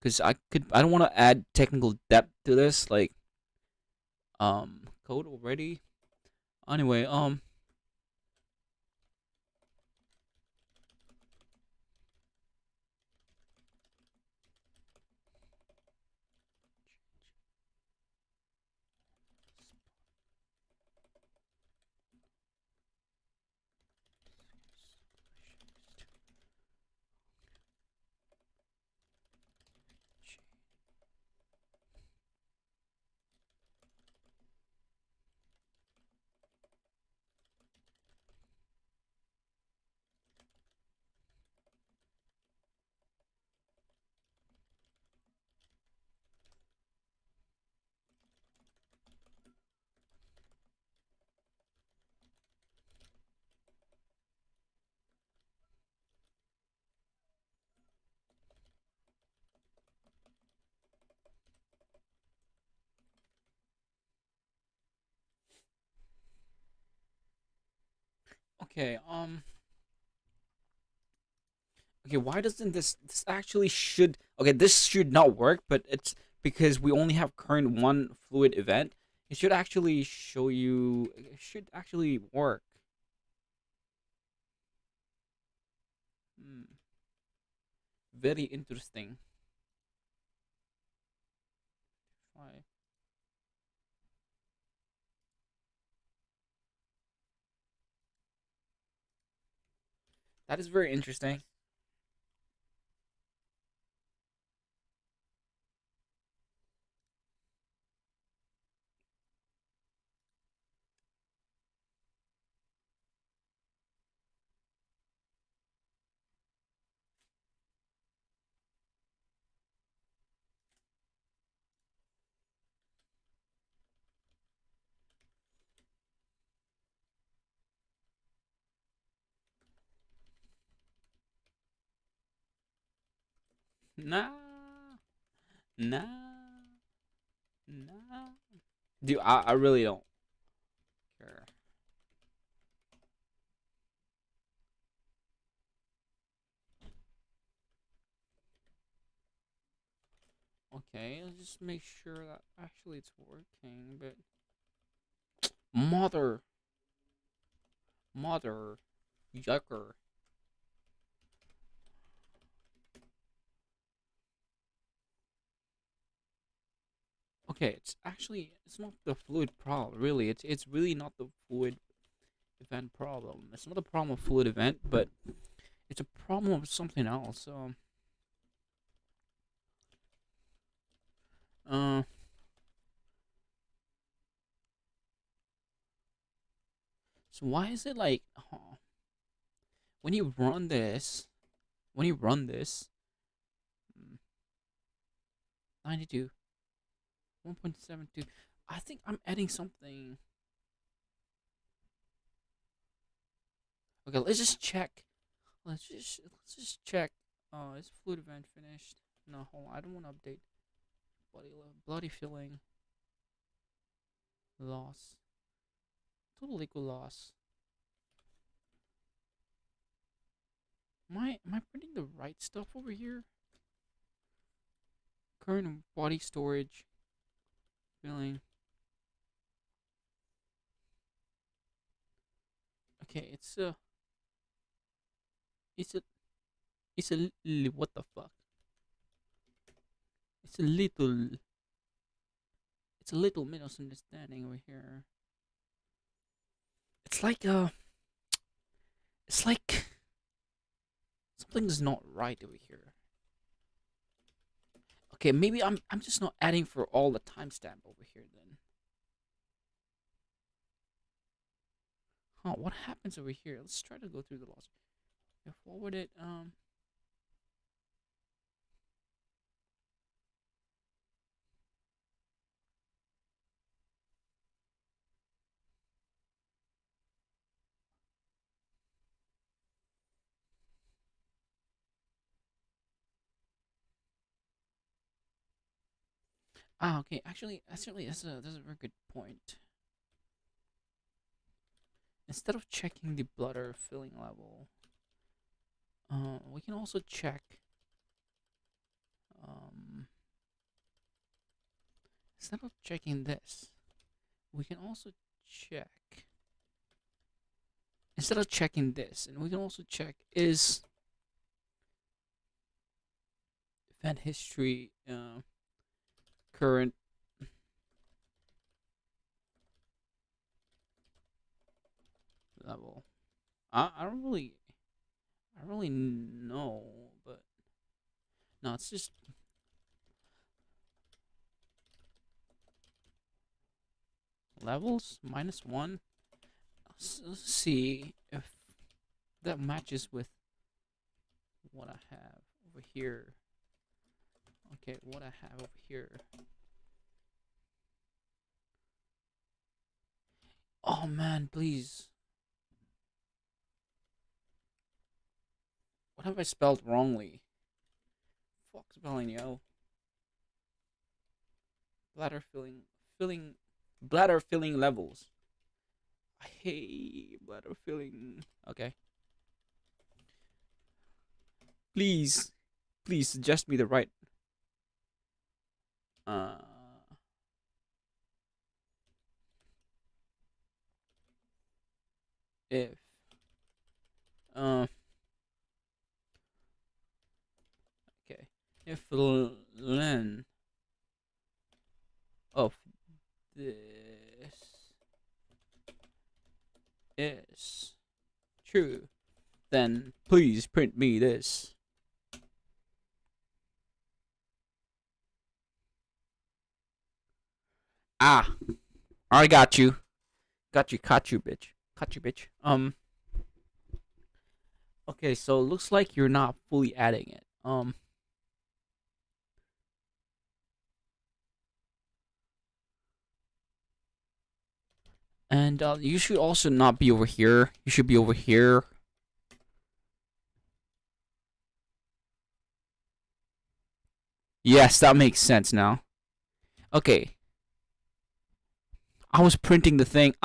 Because I don't want to add technical depth to this, like code already. Anyway, okay, okay. Why doesn't this actually should okay? This should not work, but it's because we only have current one fluid event. It should actually show you. It should actually work. Hmm, very interesting. Why? That is very interesting. Nah, nah, nah. Dude, I really don't care. Okay, let's just make sure that actually it's working. But mother, mother, yucker. Okay, it's not the fluid problem. Really, it's really not the fluid event problem. It's not a problem of fluid event, but it's a problem of something else. Uh, so why is it like when you run this, when you run this, 92, 1.72. I think I'm adding something. Okay, let's just check. Let's just check. Is fluid event finished? No, hold on. I don't want to update. Bloody filling loss. Total liquid loss. Am I printing the right stuff over here? Current body storage filling. Okay, it's a it's a what the fuck? It's a little it's a little misunderstanding over here. It's like it's like something's not right over here. Okay, maybe I'm just not adding for all the timestamp over here then. Huh, what happens over here? Let's try to go through the loss. Yeah, forward it. Okay. Actually, that's a very good point. Instead of checking the bladder filling level, we can also check. Um, Instead of checking this, we can also check. Instead of checking this, and we can also check is event history, current level. I don't really know, but no, it's just levels -1. Let's see if that matches with what I have over here. Okay, what I have over here. Oh man, please. What have I spelled wrongly? Fuck spelling, yo. Bladder filling, bladder filling levels. I hate bladder filling. Okay. Please, please suggest me the right. Uh, if uh, okay, if len of this is true, then please print me this. Ah, I got you. Got you, caught you, bitch. Caught you, bitch. Okay, so it looks like you're not fully adding it. And you should also not be over here. You should be over here. Yes, that makes sense now. Okay. I was printing the thing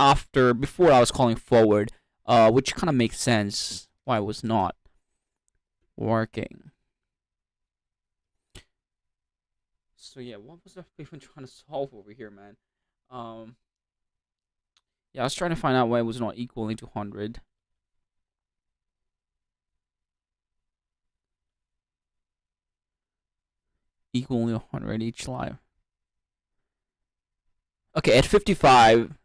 before I was calling forward, which kind of makes sense why it was not working. So yeah, what was I even trying to solve over here, man? Um, yeah, I was trying to find out why it was not equaling to 100. Equaling 100 each line. Okay, at 55,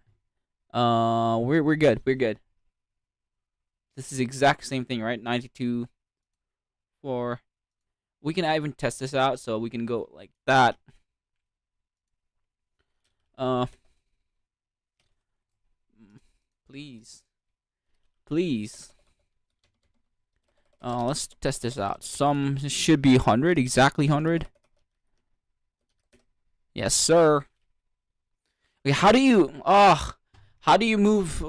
we're good. We're good. This is the exact same thing, right? 92 for. We can even test this out, so we can go like that. Uh, please, please. Let's test this out. Some should be 100, exactly 100. Yes, sir. Okay, how do you move,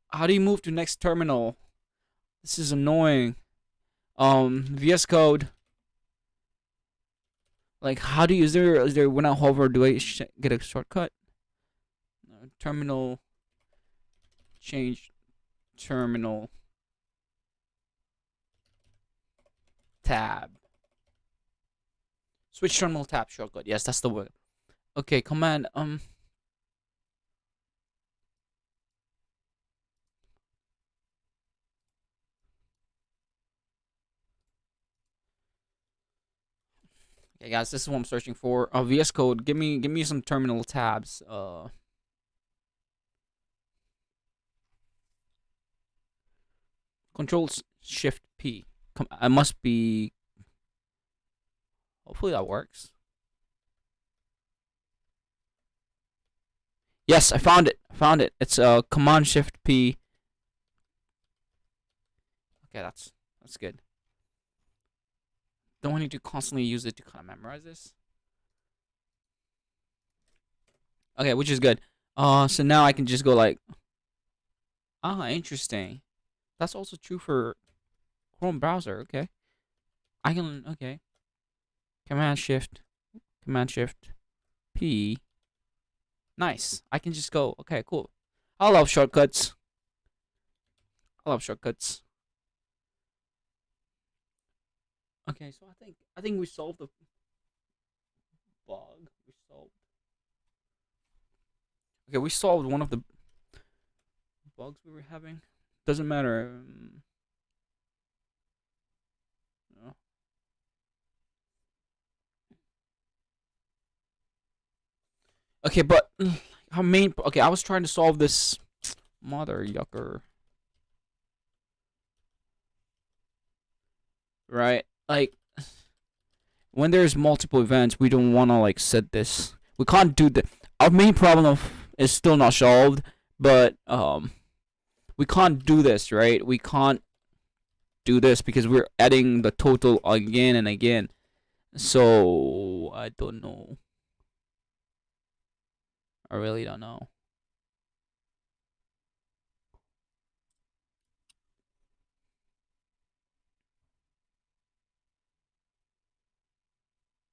how do you move to next terminal? This is annoying. VS Code. Like, how do you, is there, when I hover, do I get a shortcut? Terminal, change, terminal, tab. Switch terminal tab shortcut. Yes, that's the word. Okay, command, okay, guys, this is what I'm searching for. VS Code. Give me some terminal tabs. Control Shift P. I must be. Hopefully that works. Yes, I found it. Found it. It's Command Shift P. Okay, that's good. Don't need to constantly use it to kind of memorize this. Okay, which is good. So now I can just go like. Interesting. That's also true for Chrome browser. Okay, I can. Okay. Command Shift P. Nice. I can just go. Okay, cool. I love shortcuts. I love shortcuts. Okay, so I think we solved the bug. Okay, we solved one of the bugs we were having. Doesn't matter. No. Okay, but how main? Okay, I was trying to solve this mother yucker. Right, like when there's multiple events, we don't want to like set this. We can't do that. Our main problem is still not solved, but we can't do this, right? We can't do this because we're adding the total again and again. So I don't know. I really don't know.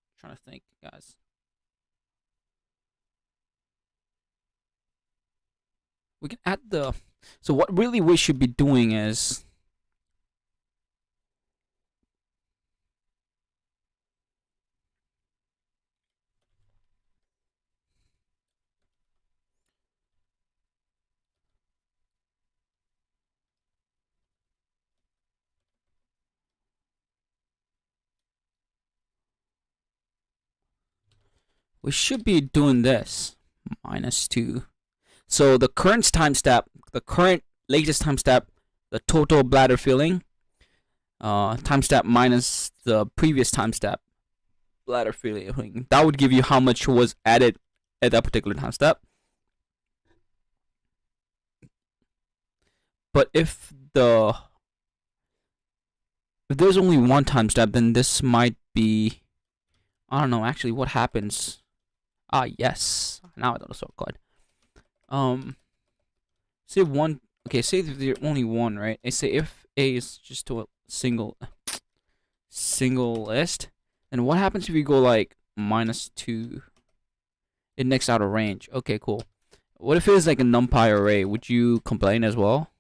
I'm trying to think, guys. We can add the. So what really we should be doing is we should be doing this -2. So the current time step, the current latest time step, the total bladder filling, time step minus the previous time step bladder filling. That would give you how much was added at that particular time step. But if there's only one time step, then this might be. I don't know actually what happens. Ah yes, now I know the shortcut. Say one. Okay, say there's only one, right? I say if A is just to a single list, and what happens if you go like -2? It next out of range. Okay, cool. What if it is like a numpy array? Would you complain as well?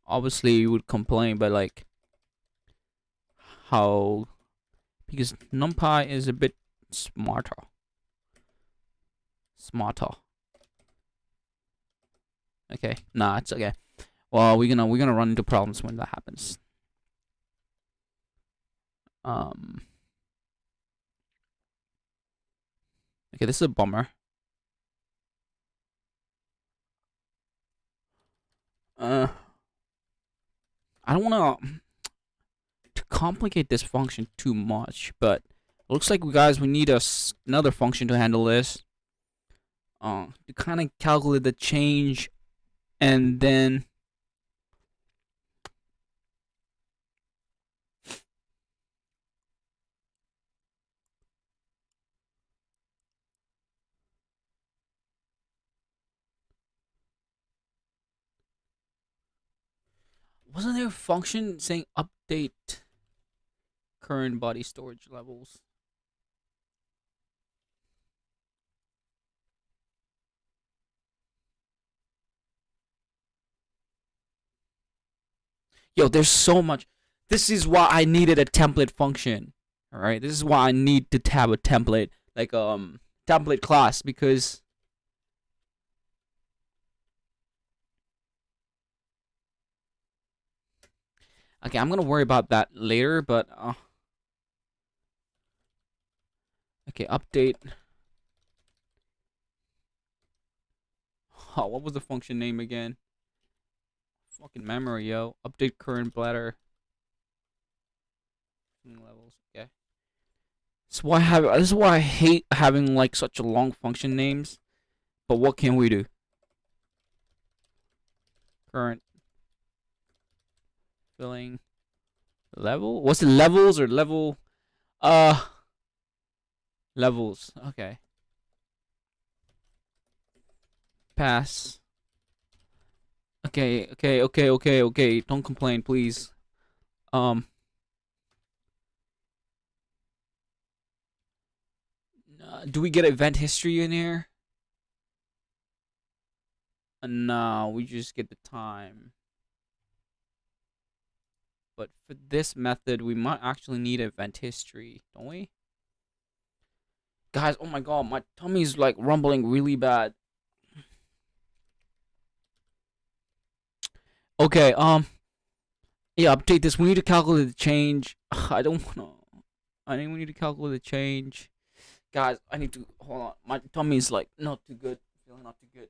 Obviously, you would complain, but like how? Because numpy is a bit smarter. Okay, nah, it's okay. Well, we're gonna run into problems when that happens. Okay, this is a bummer. I don't want to complicate this function too much, but it looks like we need another function to handle this. To kind of calculate the change, and then wasn't there a function saying update current body storage levels? Yo, there's so much. This is why I needed a template function. All right, this is why I need to have a template, like template class, because okay, I'm gonna worry about that later, but okay, update. Oh, what was the function name again? Fucking memory, yo. Update current bladder levels. Okay. This is why I hate having like such long function names. But what can we do? Current filling level? What's it, levels or level? Levels. Okay. Pass. Okay. Don't complain, please. Do we get event history in here? No, we just get the time. But for this method, we might actually need event history, don't we? Guys, oh my god, my tummy's like rumbling really bad. Okay, yeah, update this. We need to calculate the change. I don't wanna. I think we need to calculate the change. Guys, I need to hold on. My tummy's like not too good. Feeling not too good.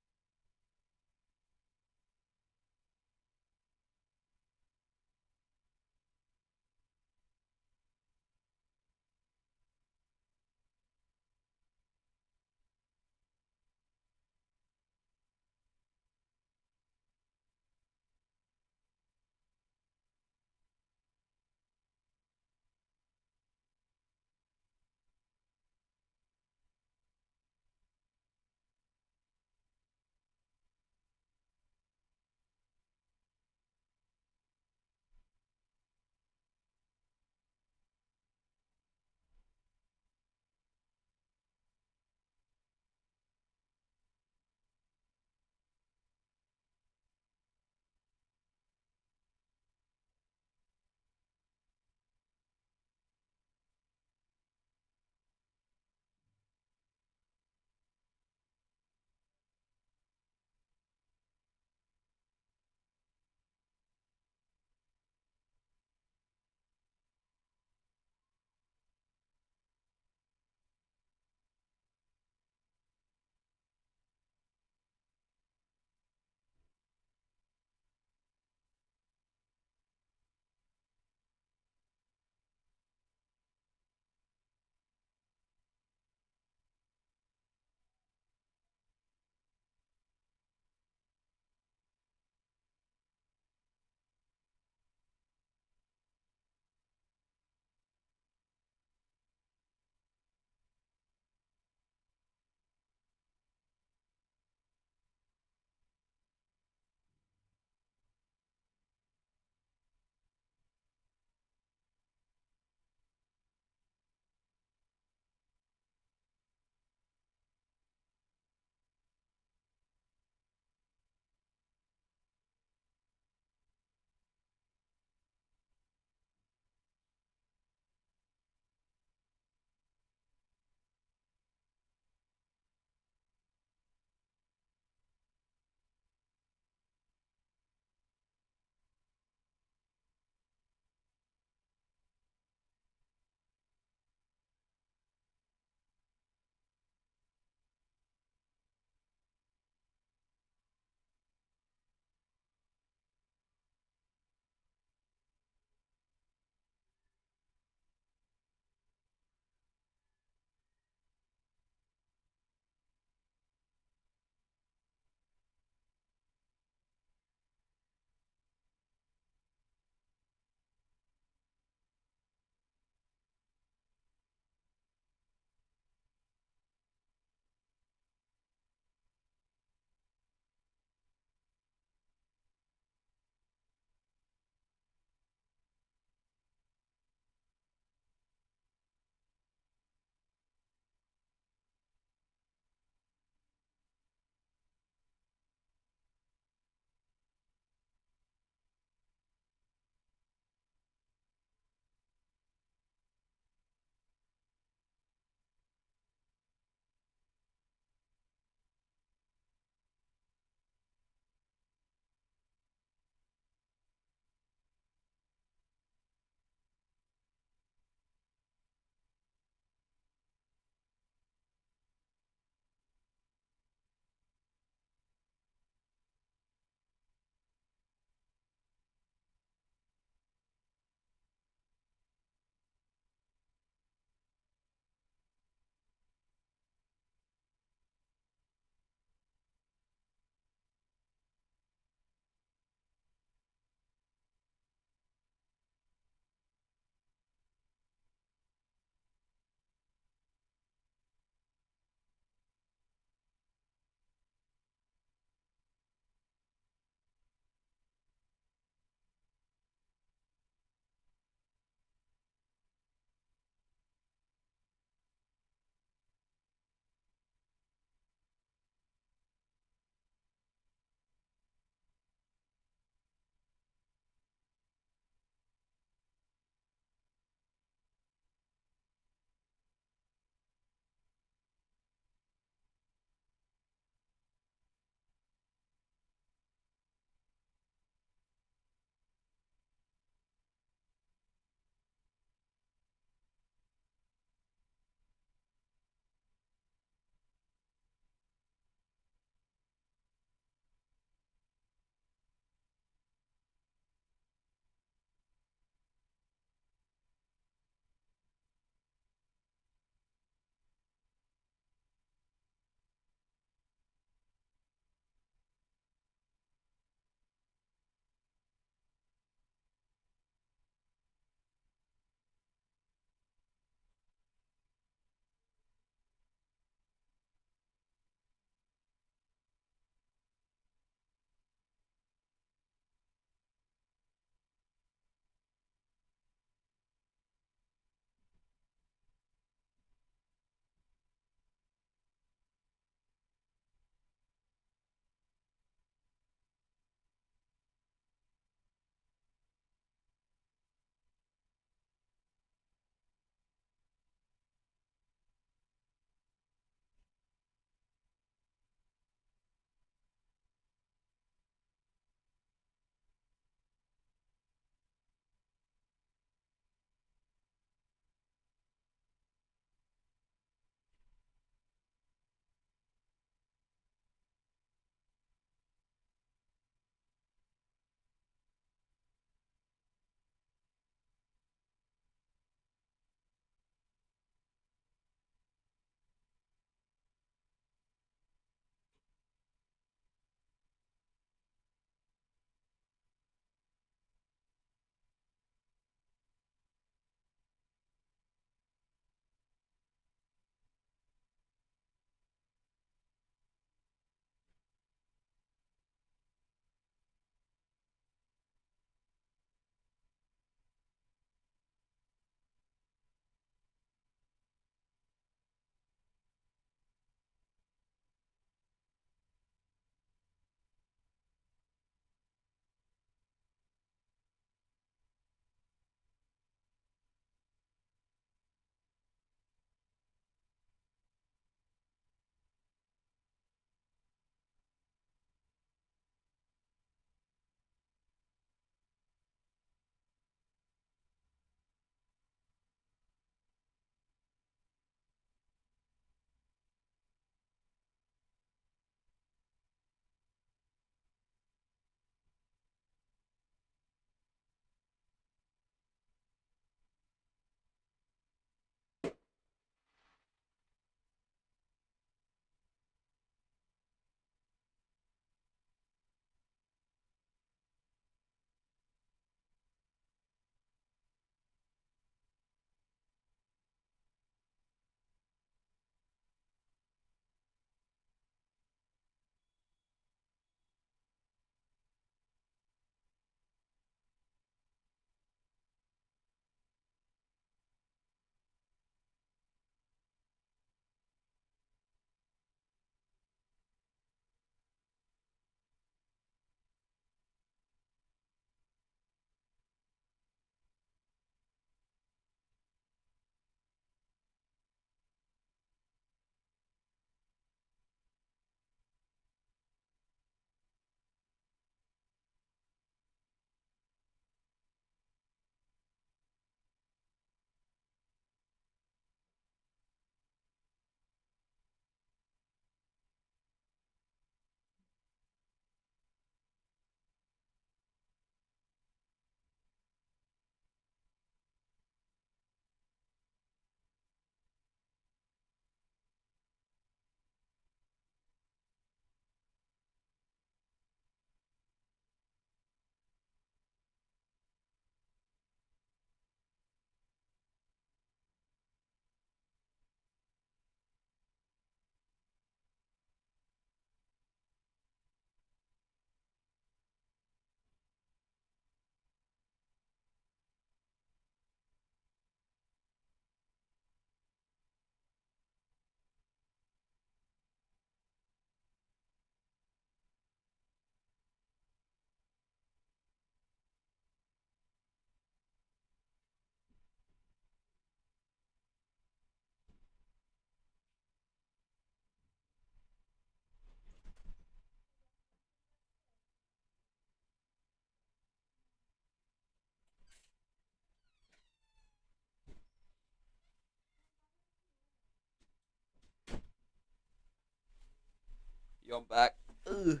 I'm back. Ugh.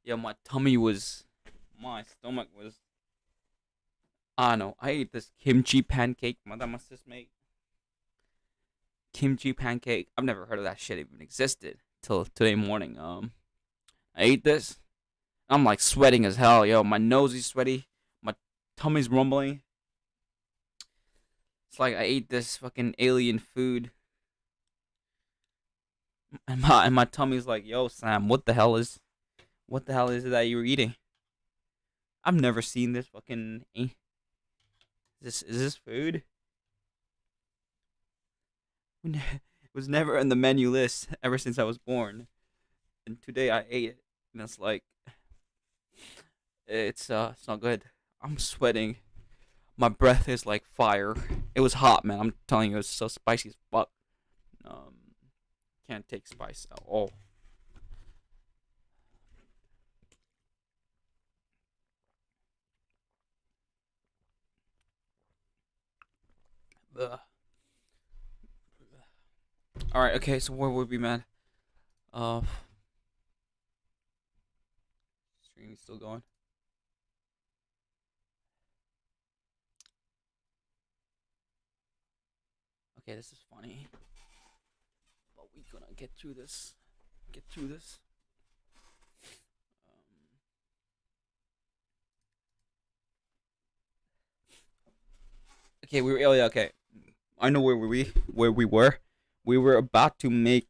Yeah, my stomach was. I don't know. I ate this kimchi pancake my dad my sis made. Kimchi pancake. I've never heard of that shit even existed till today morning. I ate this. I'm like sweating as hell, yo. My nose is sweaty. My tummy's rumbling. It's like I ate this fucking alien food, and my tummy's like, yo, Sam, what the hell is it that you're eating? I've never seen this fucking. Is this food? It was never in the menu list ever since I was born, and today I ate it, and it's like it's not good. I'm sweating. My breath is like fire. It was hot, man. I'm telling you, it was so spicy as fuck. Um, can't take spice at all. Ugh. All right, okay. So where would we, man? Uh, stream is still going. Okay, this is funny, but we gonna get through this. Get through this. Um, okay, we were. Oh yeah, okay. I know where we were. We were about to make.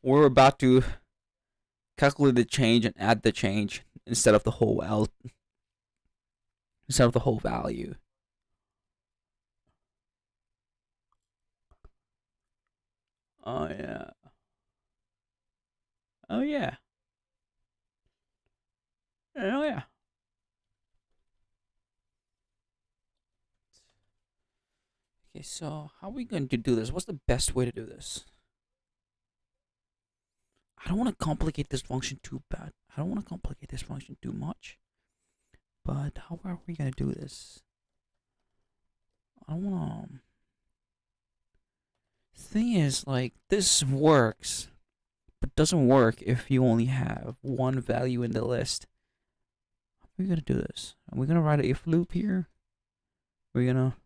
We were about to calculate the change and add the change instead of the whole instead of the whole value. Oh yeah. Oh yeah. Oh yeah. Okay, so how are we going to do this? What's the best way to do this? I don't want to complicate this function too bad. I don't want to complicate this function too much. But how are we going to do this? I don't want to. Thing is, like, this works, but doesn't work if you only have one value in the list. How are we going to do this? Are we going to write an if loop here? We're going to.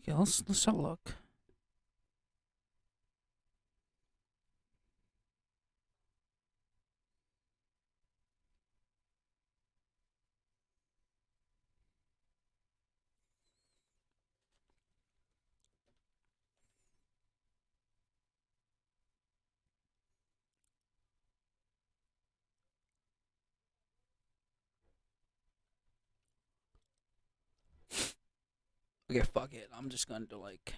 Okay, let's have a look. Okay, fuck it. I'm just going to like.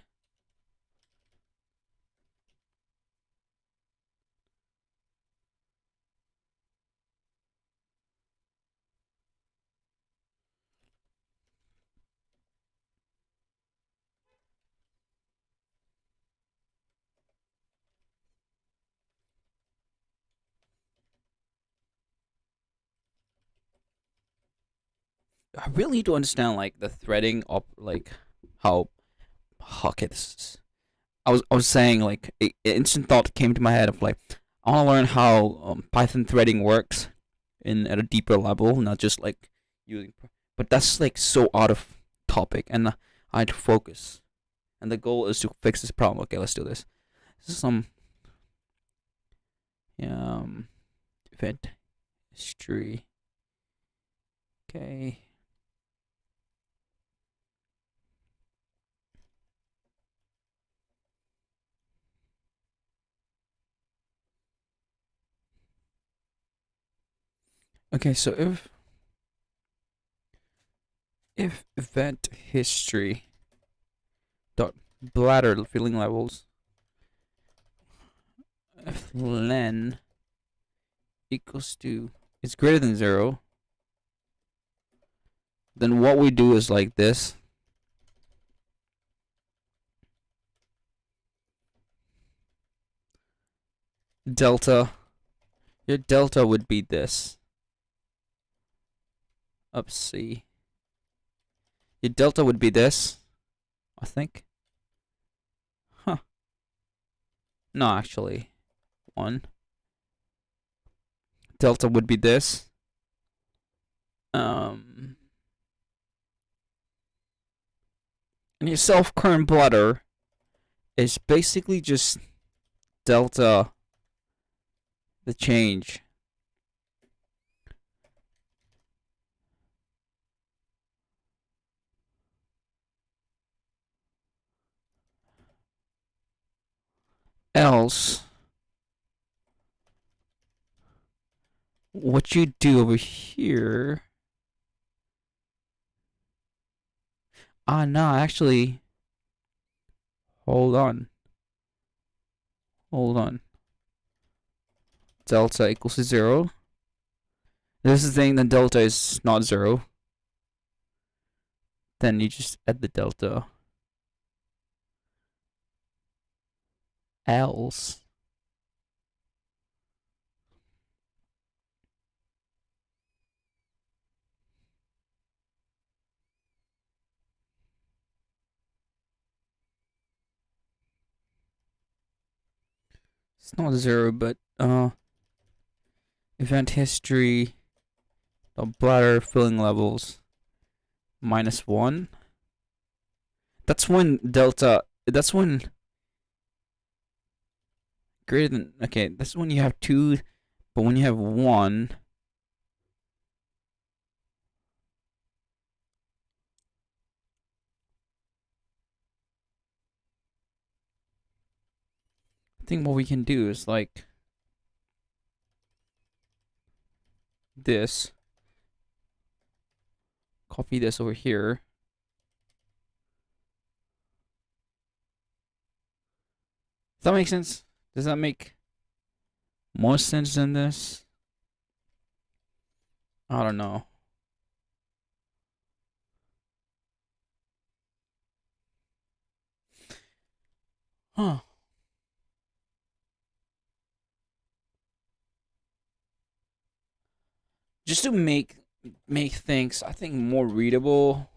I really need to understand like the threading of like how. Okay, this is. I was saying like an instant thought came to my head of like I want to learn how Python threading works in at a deeper level, not just like using. But that's like so out of topic, and I had to focus. And the goal is to fix this problem. Okay, let's do this. This is some event history. Okay. Okay, so if event history dot bladder filling levels if len equals to it's greater than 0, then what we do is like this. Delta, your delta would be this. Let's see. Your delta would be this, I think. Huh. No, actually. 1. Delta would be this. And your self-current bladder is basically just delta the change. Else, what you do over here. No, actually. Hold on. Hold on. Delta equals to 0. This is the thing, then delta is not 0. Then you just add the delta. Else. It's not 0, but event history, the bladder filling levels, -1. That's when delta. That's when greater than. Okay, that's when you have 2, but when you have 1. I think what we can do is like this. Copy this over here. Does that make sense? Does that make more sense than this? I don't know. Huh. Just to make things, I think, more readable,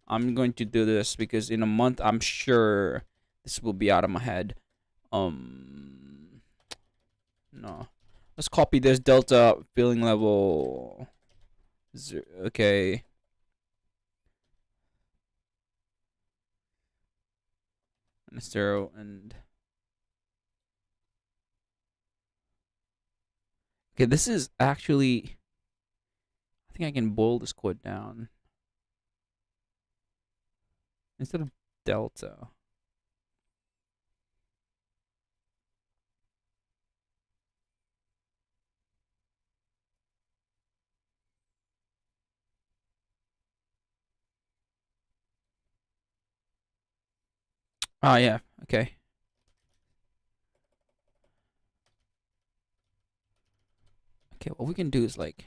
I'm going to do this because in a month I'm sure this will be out of my head. No. Let's copy this delta filling level. Okay. And 0 and. Okay, this is actually. I think I can boil this code down. Instead of delta. Yeah, okay. Okay, what we can do is like.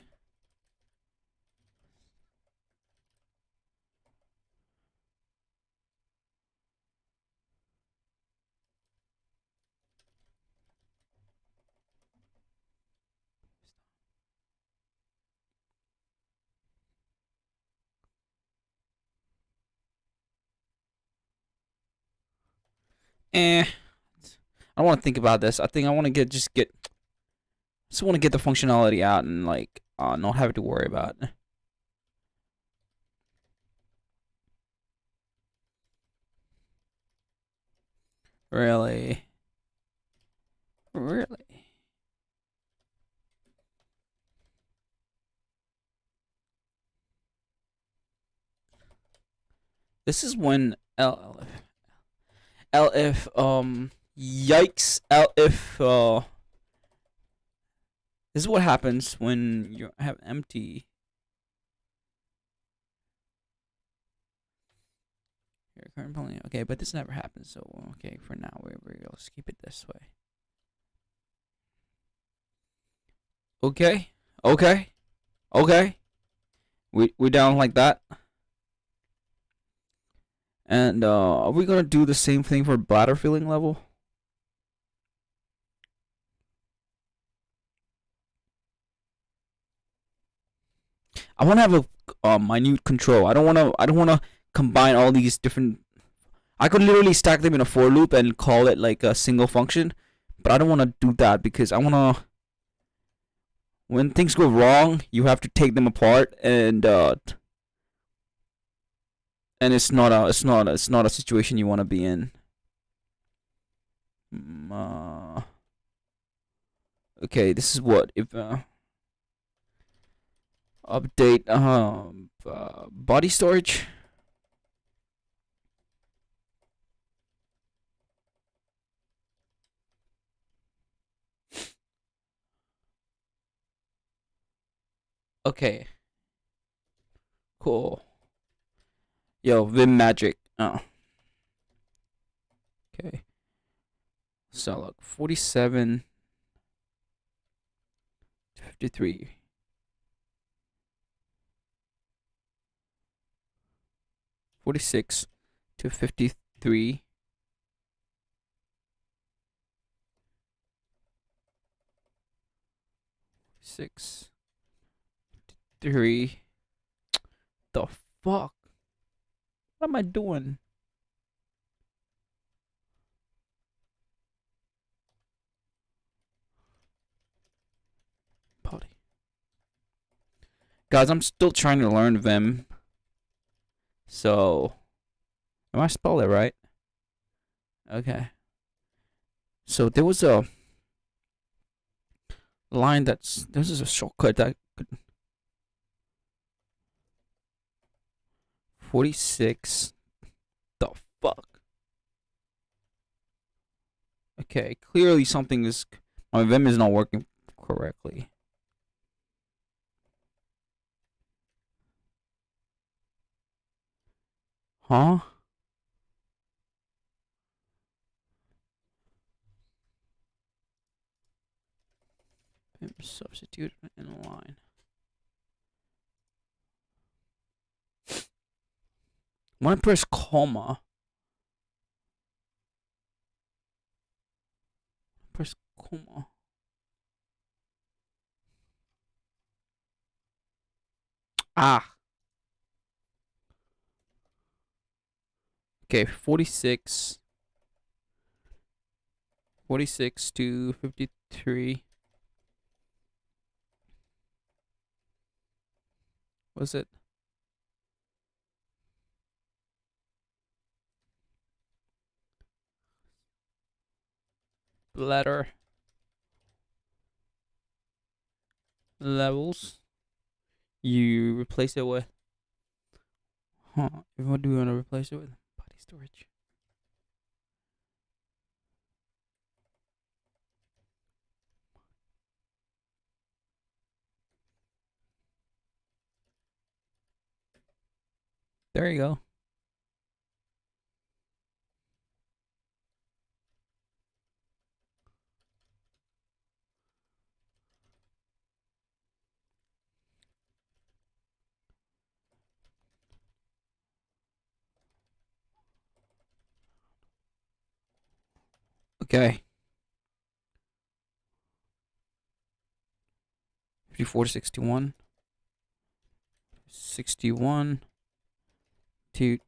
I don't want to think about this. I think I want to just want to get the functionality out and like not have to worry about it. Really? Really? This is when LF yikes LF this is what happens when you have empty your current polling. Okay, but this never happens, so okay, for now we'll just keep it this way. Okay. Okay. Okay. We down like that. And are we gonna do the same thing for bladder filling level? I wanna have minute control. I don't wanna combine all these different. I could literally stack them in a for loop and call it like a single function, but I don't want to do that because I want to. When things go wrong, you have to take them apart, and it's not a situation you want to be in. Okay, this is what if update body storage. Okay, cool. Yo, Vim Magic. Oh, okay. So look, 47 to 53. 46 to 53. 6, 3. The fuck? What am I doing? Body. Guys, I'm still trying to learn Vim. So, am I spelled it right? Okay. So there was a line this is a shortcut that could 46. The fuck? Okay, clearly something is my Vim is not working correctly. Huh? Vim substitute in a line. When I press comma, press comma. Ah. Okay, 46 to 53. Was it? Letter levels. You replace it with. Huh? What do we want to replace it with? Body storage. There you go. Okay. 54 to 61. 61 to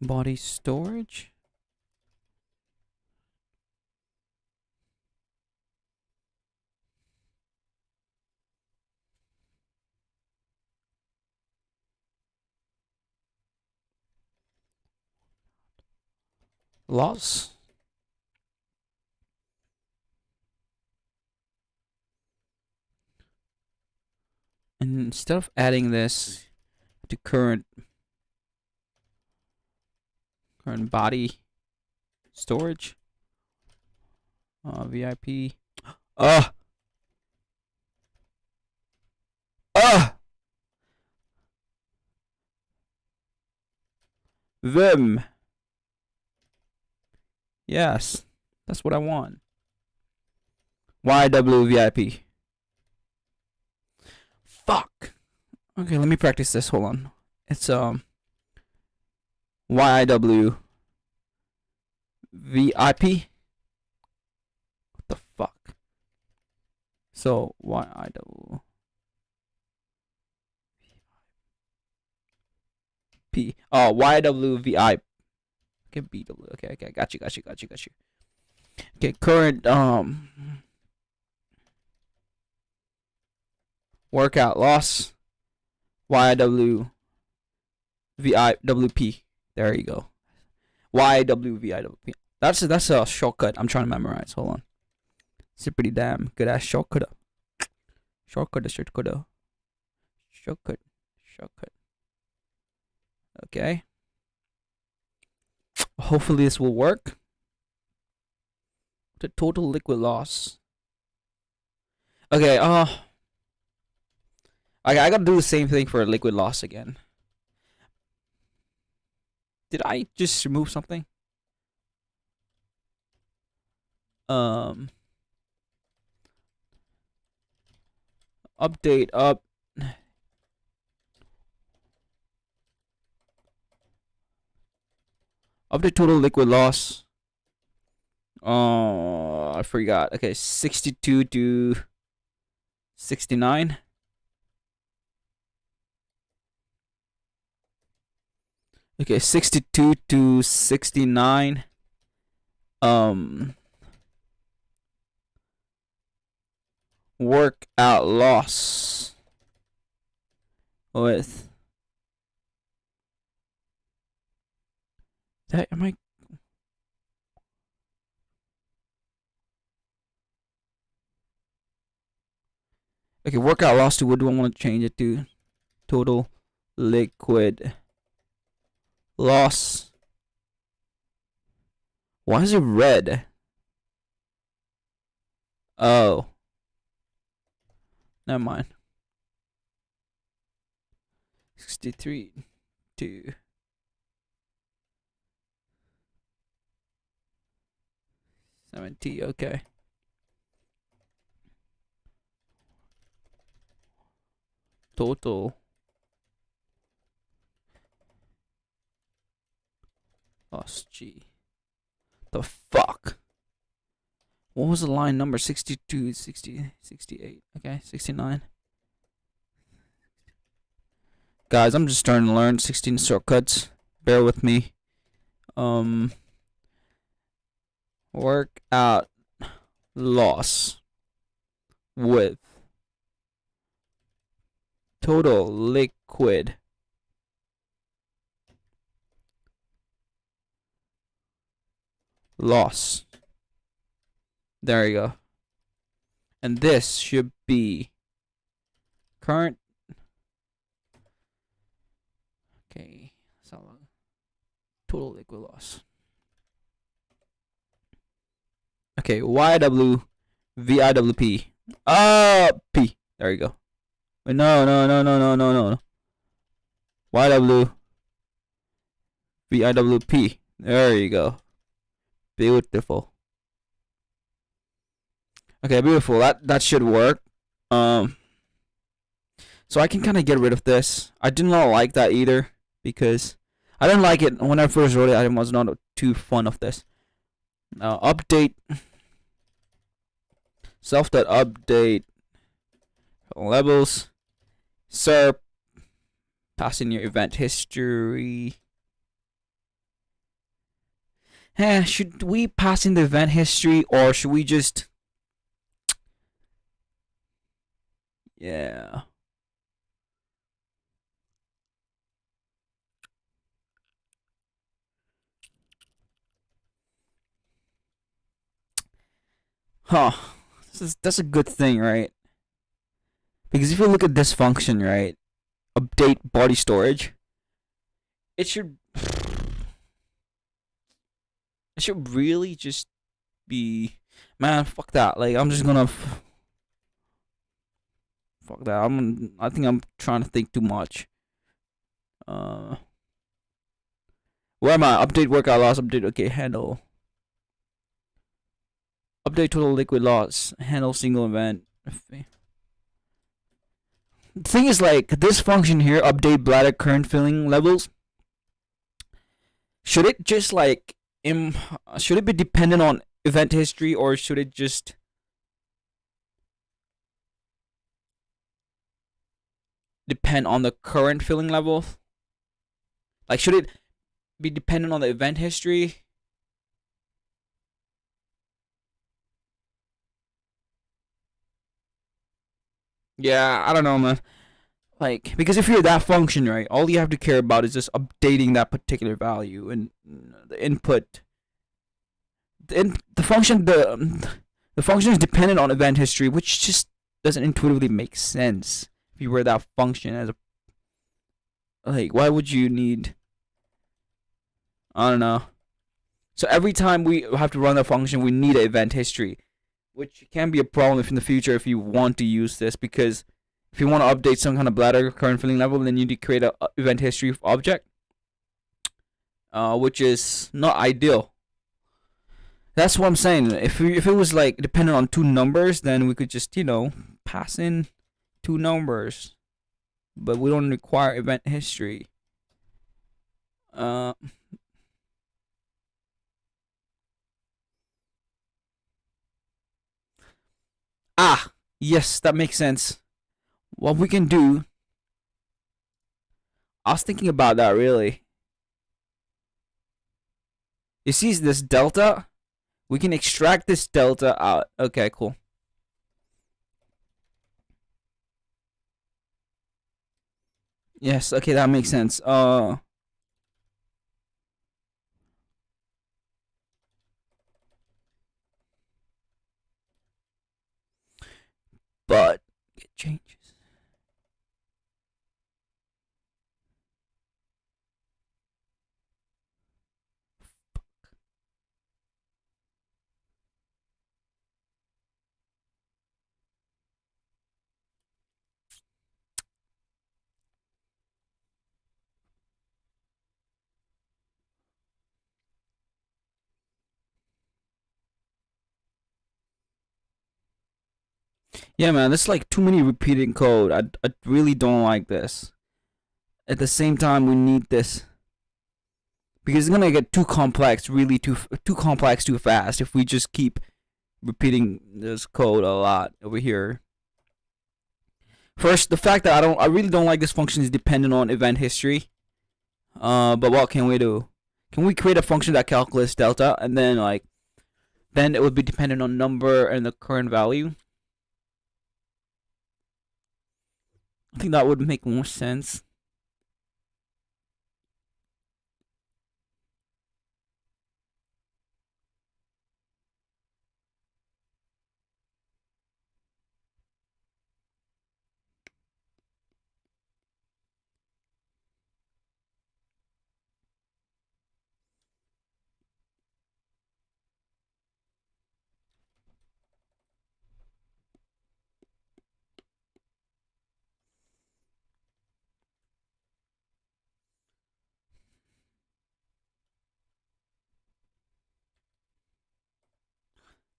body storage. Loss. And instead of adding this to current body storage, VIP. Vim. Yes, that's what I want. YWVIP. Fuck. Okay, let me practice this. Hold on. It's YIW VIP. What the fuck? So YIW P. Oh, YWVI. Okay, BW. Okay, got you. Okay, current workout loss. YWVIWP. There you go. YWVIWP. That's a shortcut I'm trying to memorize. Hold on. It's a pretty damn good ass shortcut. Shortcut. Okay. Hopefully this will work. The total liquid loss. Okay, I gotta do the same thing for liquid loss again. Did I just remove something? Update up. Update total liquid loss. Oh, I forgot. Okay, 62 to 69. Okay, 62 to 69. Workout loss with that. Am I? Okay, workout loss to what do I want to change it to? Total liquid loss. Why is it red? Oh. Never mind. 63 to 70. Okay. Total loss. G. The fuck? What was the line number? 62, 60, 68. Okay, 69. Guys, I'm just starting to learn 16 shortcuts. Bear with me. Workout loss with total liquid loss. There you go. And this should be current. Okay, so total liquid loss. Okay, YWVIWP. P. There you go. Wait, no. YWVIWP. There you go. Beautiful. Okay, beautiful. That should work. So I can kind of get rid of this. I did not like that either because I didn't like it when I first wrote it. I was not too fond of this. Update self.update levels. SERP. Passing your event history. Should we pass in the event history or should we just? Yeah. Huh. That's a good thing, right? Because if you look at this function, right? Update body storage. It should really just be, man, fuck that. Like I'm just gonna fuck that. I think I'm trying to think too much. Where am I? Update workout loss, update okay, handle. Update total liquid loss, handle single event. The thing is, like, this function here, update bladder current filling levels, should it just like should it be dependent on event history or should it just depend on the current filling level? Like, should it be dependent on the event history? Yeah, I don't know, man. Like, because if you're that function, right, all you have to care about is just updating that particular value and the input. The function is dependent on event history, which just doesn't intuitively make sense. If you were that function as a, like, why would you need? I don't know. So every time we have to run a function, we need an event history, which can be a problem if in the future if you want to use this, because if you want to update some kind of bladder current filling level, then you need to create a event history object, which is not ideal. That's what I'm saying. If it was like dependent on two numbers, then we could just pass in two numbers, but we don't require event history. Uh, yes, that makes sense. What we can do, I was thinking about that really. You see this delta? We can extract this delta out. Okay, cool. Yes, okay, that makes sense. But it changes. Yeah, man, there's like too many repeating code. I really don't like this. At the same time, we need this because it's gonna get too complex, really too complex too fast if we just keep repeating this code a lot over here. First, the fact that I really don't like this function is dependent on event history. But what can we do? Can we create a function that calculates delta and then it would be dependent on number and the current value? I think that would make more sense.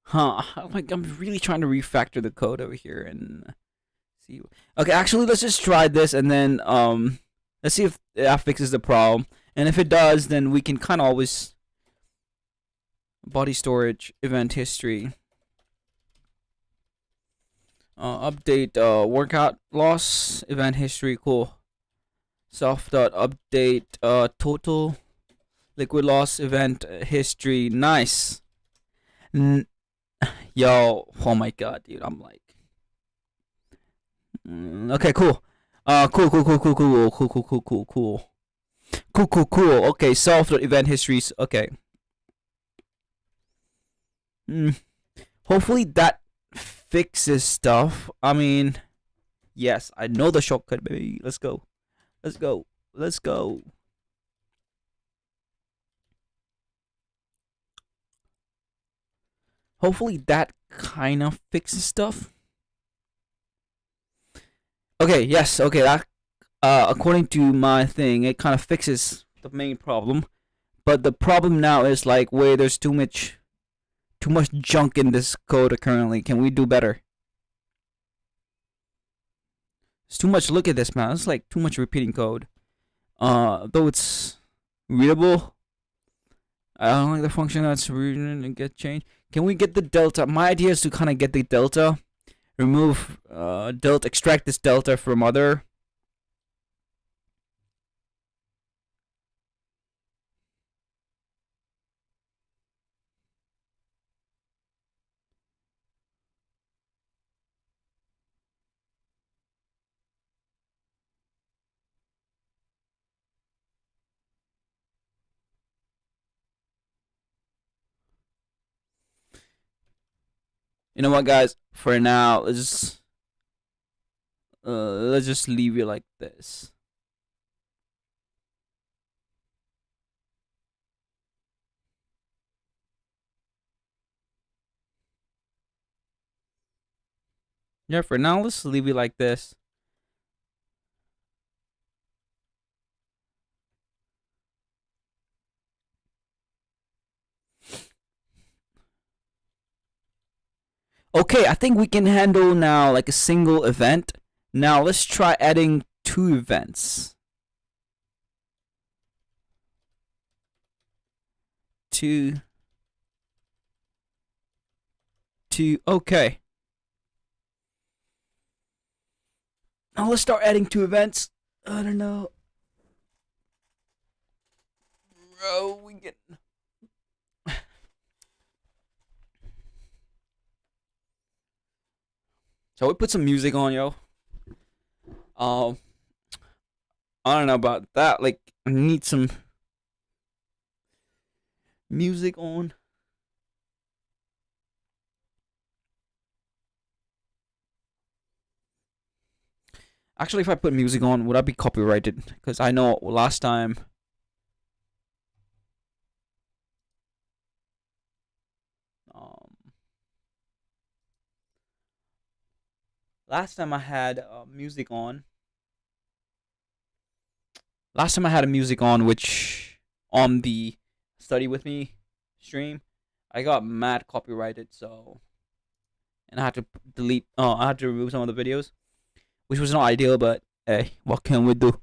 Huh? I'm really trying to refactor the code over here and see. Okay, actually, let's just try this and then let's see if that fixes the problem. And if it does, then we can kind of always body storage event history. Update workout loss event history. Cool. Self dot update total liquid loss event history. Nice. Yo, oh my god, dude, I'm like, okay, cool. Cool. Okay, solve the event histories. Okay. Hopefully that fixes stuff. I mean, yes, I know the shortcut, baby. Let's go. Hopefully that kind of fixes stuff. Okay, yes, okay, that according to my thing, it kind of fixes the main problem. But the problem now is like where there's too much junk in this code currently. Can we do better? It's too much. Look at this, man. It's like too much repeating code. Though it's readable, I don't like the function that's reading and get changed. Can we get the delta? My idea is to kind of get the delta, remove delta, extract this delta from other You know what, guys? For now, let's just leave it like this. Yeah, for now, let's leave it like this. Okay, I think we can handle now like a single event. Now let's try adding two events. Two, two. Okay. Now let's start adding two events. I don't know. Bro, we get. So we put some music on, yo. Um, I don't know about that. Like, I need some music on. Actually, if I put music on, would I be copyrighted? Because I know last time. Um, last time I had music on. Last time I had a music on, which on the study with me stream, I got mad copyrighted. So, and I had to delete. I had to remove some of the videos, which was not ideal. But hey, what can we do?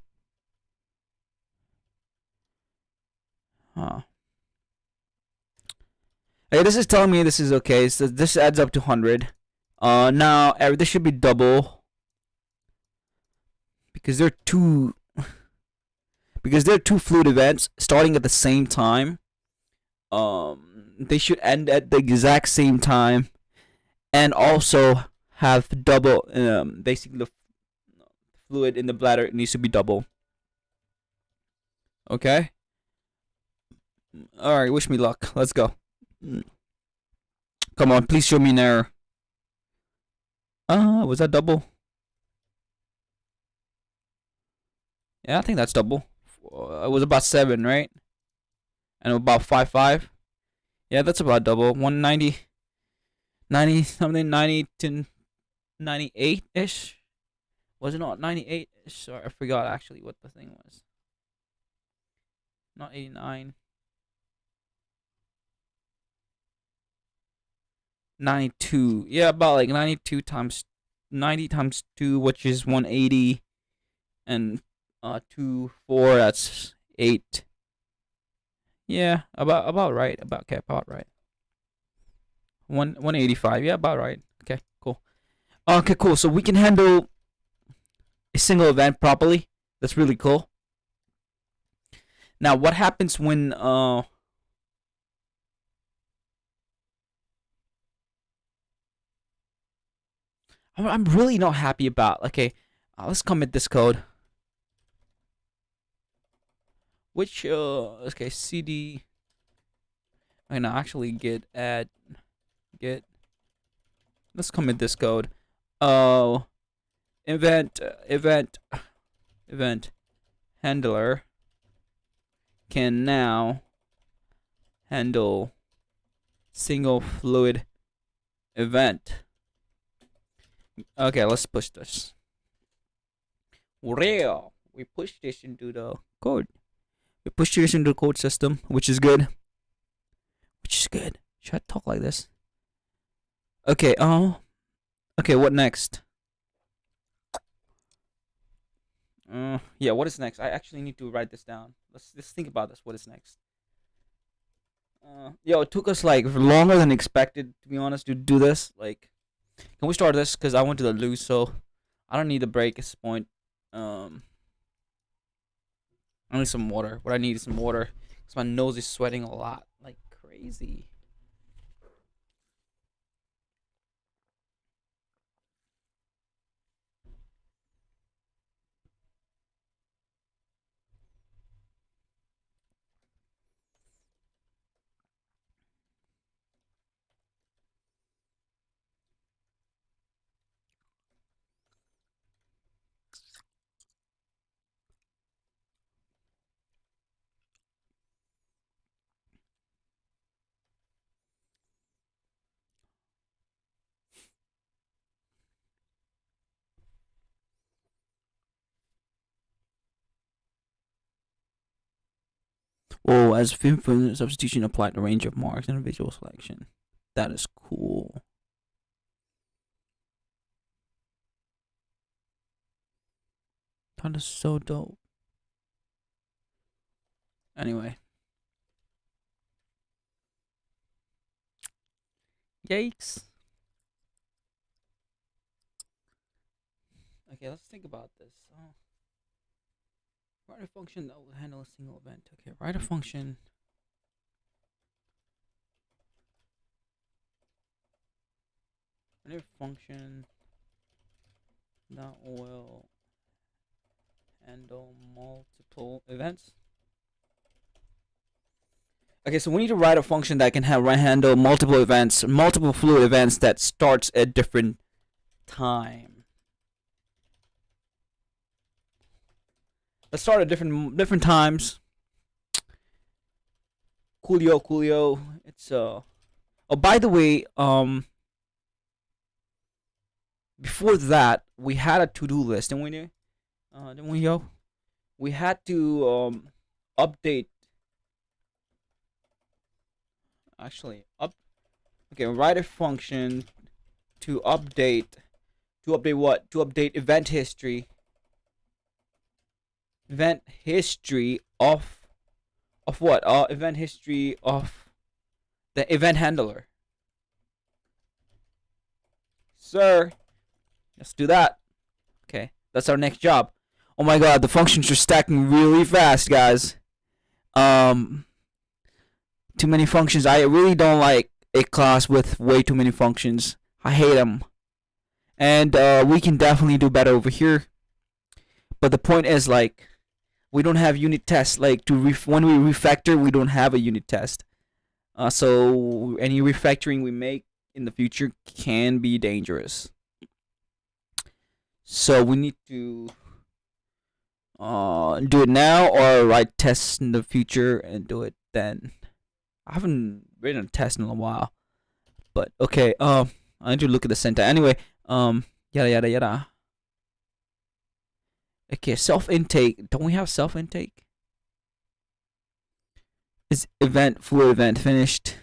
Huh. Hey, this is telling me this is okay. So this adds up to 100. Now this should be double because they're two fluid events starting at the same time. They should end at the exact same time, and also have double. Basically, the fluid in the bladder needs to be double. Okay. All right. Wish me luck. Let's go. Come on, please show me an error. Was that double? Yeah, I think that's double. It was about 7, right? And about 5.5. Yeah, that's about double. 190, 90 something, 90 to 98 ish. Was it not 98 ish? Sorry, I forgot actually what the thing was. Not 89. 92. Yeah, about like 92 times 90 times 2, which is 180, and 2 4, that's 8. Yeah, about right. About right. 185. Yeah, about right. Okay, cool. Okay, cool. So we can handle a single event properly. That's really cool. Now, what happens when I'm really not happy about. Okay, let's commit this code. Which okay, cd. I know actually git add git. Let's commit this code. Oh, event handler can now handle single fluid event. Okay, let's push this. Real. We push this into the code. We push this into the code system, which is good. Should I talk like this? Okay. Okay. What next? Yeah. What is next? I actually need to write this down. Let's think about this. What is next? Yo, it took us like longer than expected, to be honest, to do this. Like, can we start this? Cause I went to the loo, so I don't need a break at this point. I need some water. What I need is some water, cause my nose is sweating a lot, like crazy. Oh, as film substitution applied a range of marks and visual selection. That is cool. That is so dope. Anyway. Yikes. Okay, let's think about this. Write a function that will handle a single event. Okay, write a function. Write a function that will handle multiple events. Okay, so we need to write a function that can handle multiple events, multiple fluid events that starts at different time. Let's start at different times. Coolio. It's Oh, by the way, before that we had a to-do list, didn't we? Didn't we, yo? We had to update. Actually, Okay, write a function to update. To update what? To update event history. Event history of what? Event history of the event handler. Sir, let's do that. Okay, that's our next job. Oh my god, the functions are stacking really fast, guys. Too many functions. I really don't like a class with way too many functions. I hate them. And we can definitely do better over here. But the point is, like, we don't have unit tests. Like, when we refactor, we don't have a unit test. So any refactoring we make in the future can be dangerous. So we need to do it now or write tests in the future and do it then. I haven't written a test in a while, but okay. I need to look at the syntax anyway. Yada. Okay, self intake. Don't we have self intake? Is fluid event finished?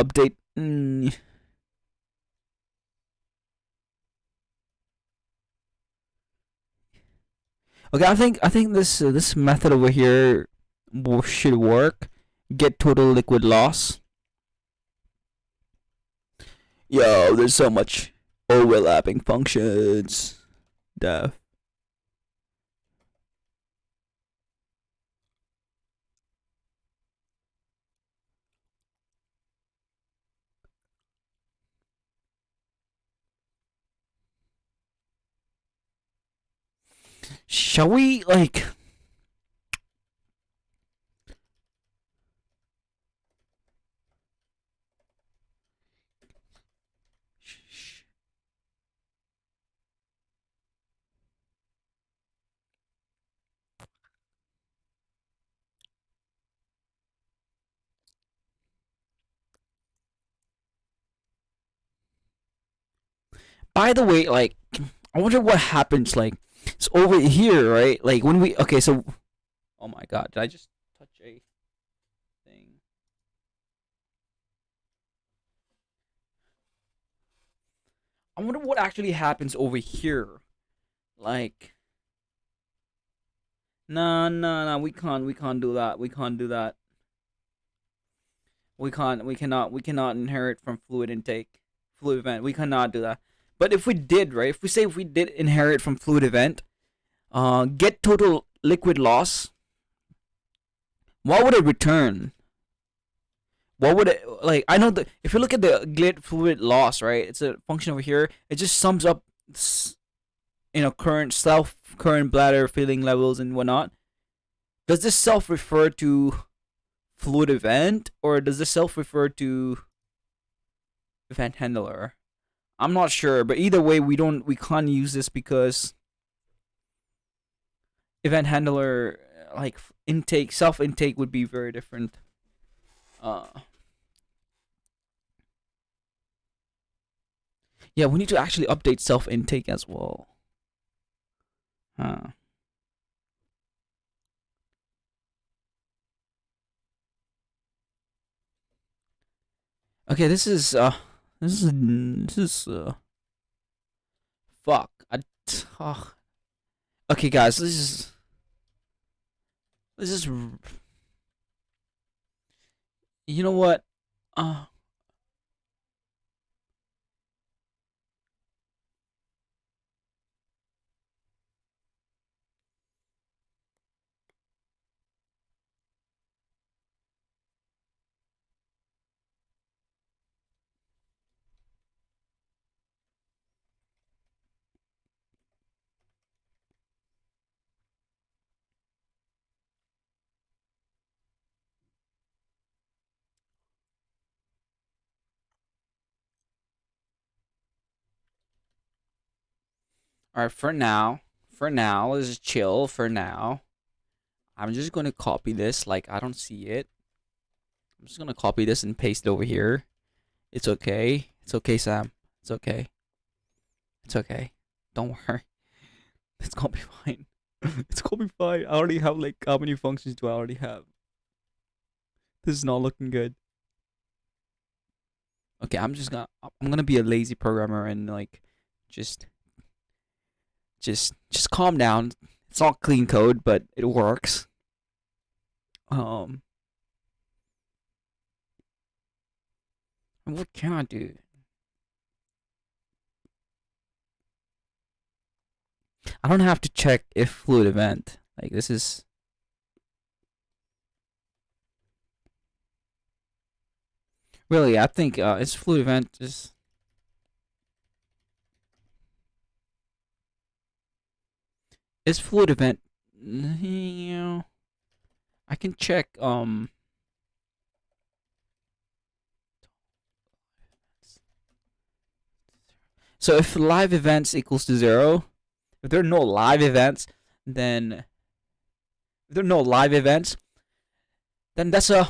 Update. Okay, I think this method over here should work. Get total liquid loss. Yo, there's so much overlapping functions. Def. Shall we, like... By the way, like, I wonder what happens, like, it's over here, right? Like, when we... Okay, so... Oh my god, did I just touch a thing? I wonder what actually happens over here. Like... No, we can't do that. We cannot inherit from fluid intake. Fluid event. We cannot do that. But if we did, right? If we did inherit from fluid event, get total liquid loss, what would it return? What would it, like, I know that if you look at the get fluid loss, right? It's a function over here. It just sums up current bladder filling levels and whatnot. Does this self refer to fluid event or does this self refer to event handler? I'm not sure, but either way we can't use this because event handler, like, self intake would be very different. Yeah, we need to actually update self intake as well. Huh. Okay, this is fuck. Oh. Okay, guys, this is you know what? Uh, all right, for now, let's just chill. For now, I'm just gonna copy this. Like I don't see it. I'm just gonna copy this and paste it over here. It's okay. It's okay, Sam. It's okay. It's okay. Don't worry. It's gonna be fine. It's gonna be fine. I already have like how many functions do I already have? This is not looking good. Okay, I'm gonna be a lazy programmer and like just just calm down. It's not clean code, but it works. Um, what can I do? I don't have to check if fluid event. Like this is really. I think it's fluid event. Is fluid event. You know, I can check. So if live events equals to 0, if there are no live events, then if there are no live events, then that's a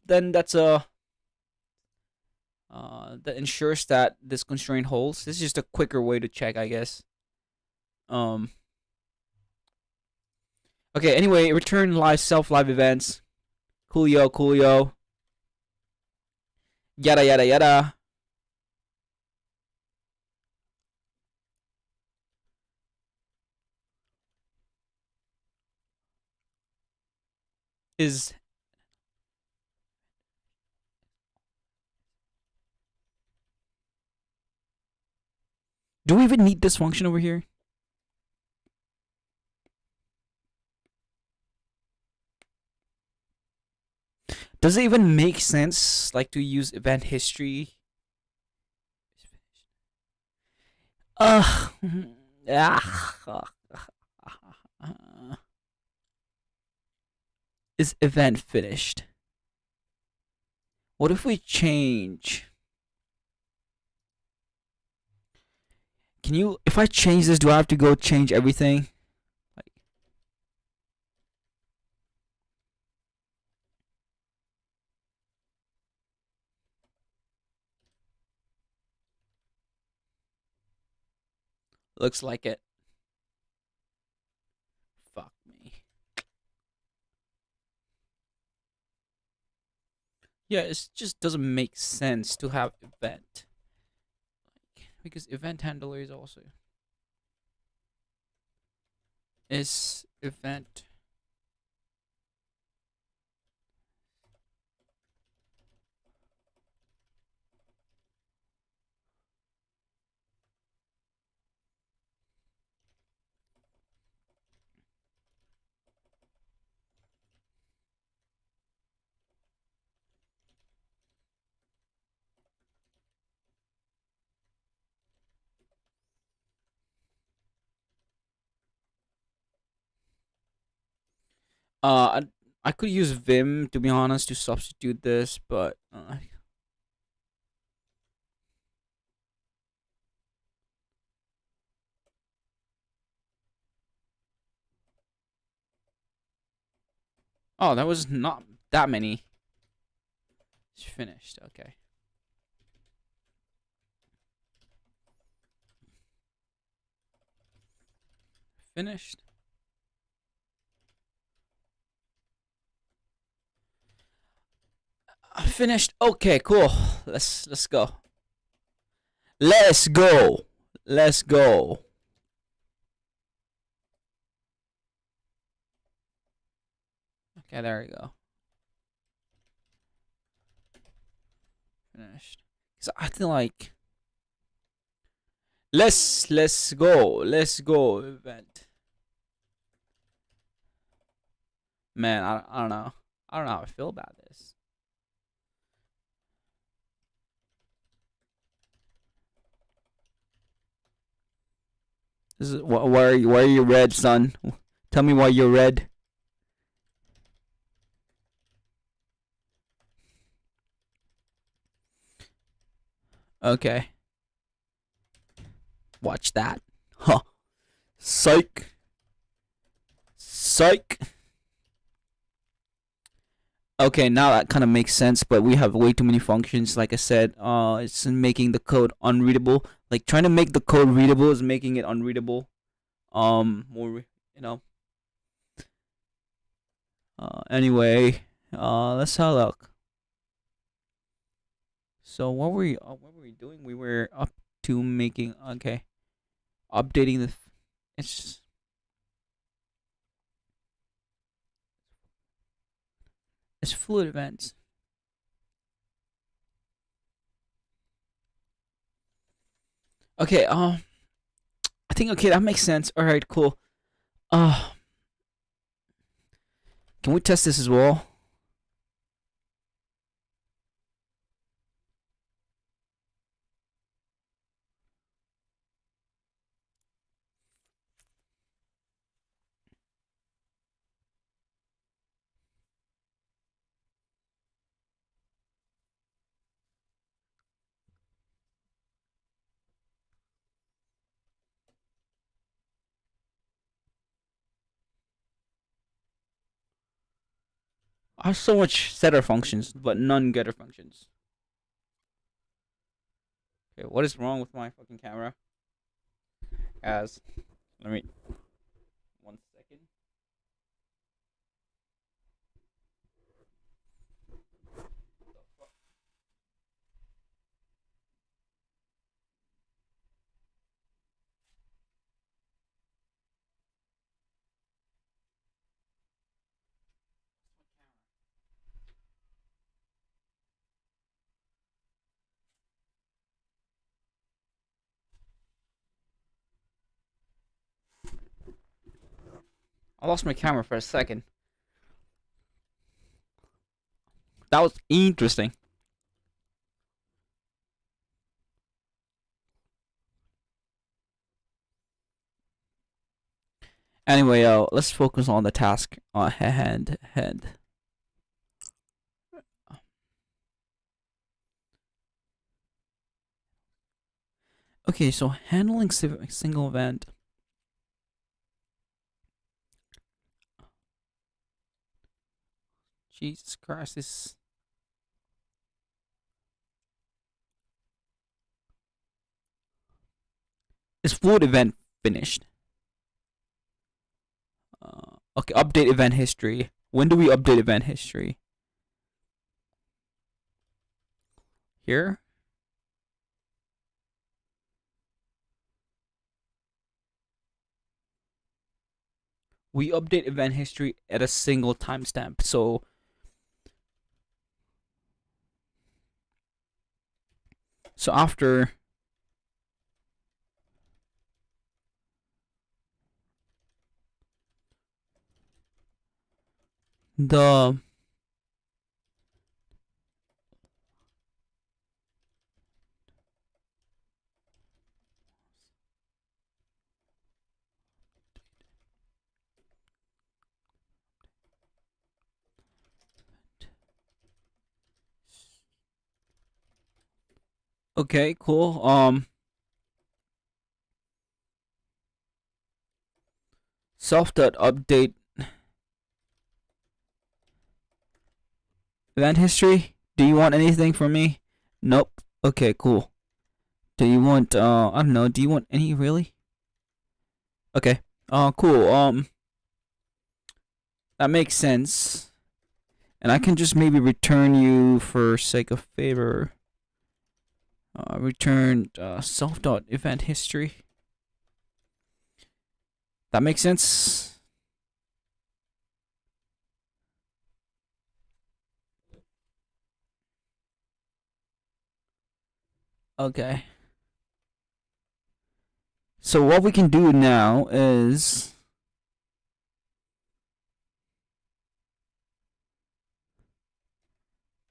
then that's a that ensures that this constraint holds. This is just a quicker way to check, I guess. Um. Okay. Anyway, return live events. Coolio, coolio. Yada yada yada. Is do we even need this function over here? Does it even make sense, like, to use event history? Ugh. Ah. Is event finished? What if we change? Can you? If I change this, do I have to go change everything? Like, looks like it. Fuck me. Yeah, it just doesn't make sense to have event, because event handler is also is event. I could use Vim, to be honest, to substitute this, but oh, that was not that many. It's finished. Okay. Finished. Finished. Okay, cool. Let's go. Let's go. Let's go. Okay, there we go. Finished. Cause I feel like let's go. Let's go event. Man, I don't know. I don't know how I feel about this. This is why are you red, son? Tell me why you're red. Okay. Watch that. Huh. Psych. Psych. Okay, now that kind of makes sense, but we have way too many functions. Like I said, it's making the code unreadable. Like trying to make the code readable is making it unreadable. More, you know. Anyway, let's have a look. So what were we doing? We were up to making okay, updating the. It's it's fluid events. Okay, I think okay that makes sense. All right, cool. Uh, can we test this as well? I have so much setter functions, but none getter functions. Okay, what is wrong with my fucking camera? As let me 1 second. I lost my camera for a second. That was interesting. Anyway, let's focus on the task on hand. Okay, so handling single event. Jesus Christ, this. Is fluid event finished? Okay, update event history. When do we update event history? Here? We update event history at a single timestamp. So after the okay, cool. Self.update event history. Do you want anything from me? Nope. Okay, cool. Do you want I don't know, do you want any really? Okay. Cool. That makes sense. And I can just maybe return you for sake of favor. Returned self dot event history. That makes sense. Okay. So what we can do now is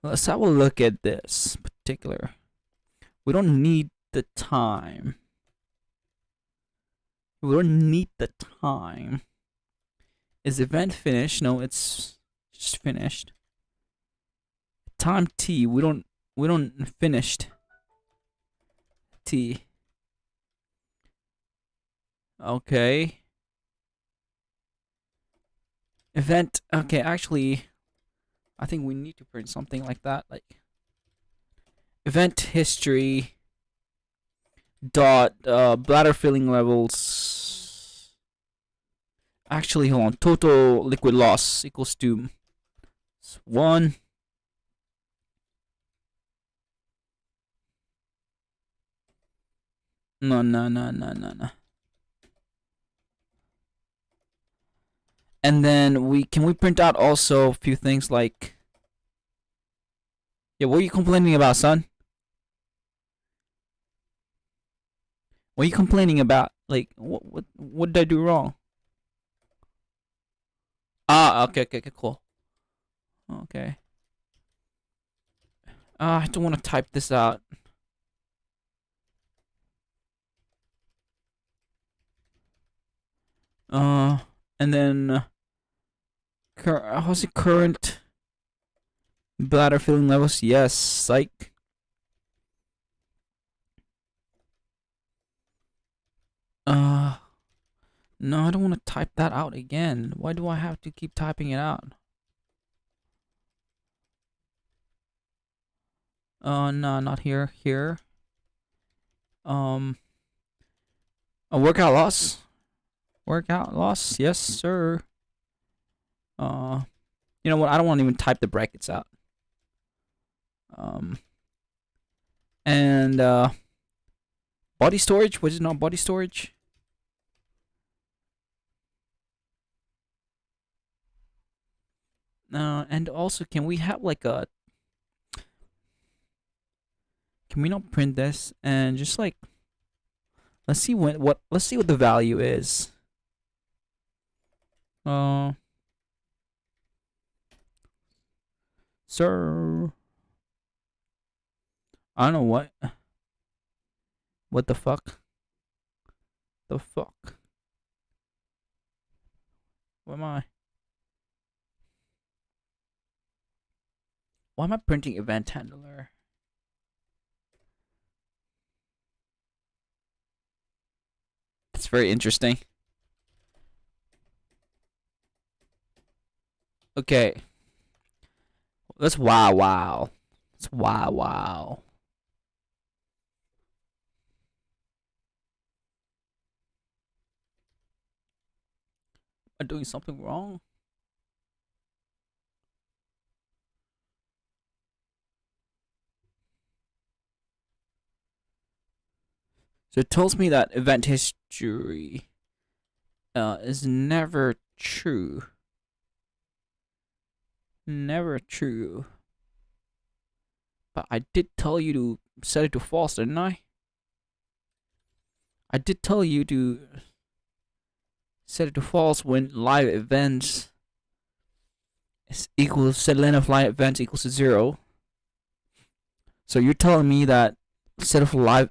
let's have a look at this particular. We don't need the time. We don't need the time. Is event finished? No, it's just finished. Time T. We don't finished T. Okay. Event. Okay, actually, I think we need to print something like that, like event history dot bladder filling levels. Actually, hold on. Total liquid loss equals to 1. No. And then we print out also a few things like, yeah, what are you complaining about, son? What are you complaining about? Like, what did I do wrong? Ah, okay, cool. Okay. I don't want to type this out. And then how's the current bladder filling levels? Yes, psych. No, I don't want to type that out again. Why do I have to keep typing it out? No, not here. Here. A workout loss. Workout loss. Yes, sir. You know what? I don't want to even type the brackets out. And body storage. Was it not body storage? And also, can we have like a? Can we not print this and just like? Let's see what. Let's see what the value is. Sir. I don't know what. What the fuck? The fuck? What am I? Why am I printing event handler? That's very interesting. Okay. Let's wow. Let's wow. Am I doing something wrong? So it tells me that event history is never true. Never true. But I did tell you to set it to false, didn't I? I did tell you to set it to false when live events is equals set length of live events equals to 0. So you're telling me that set of live.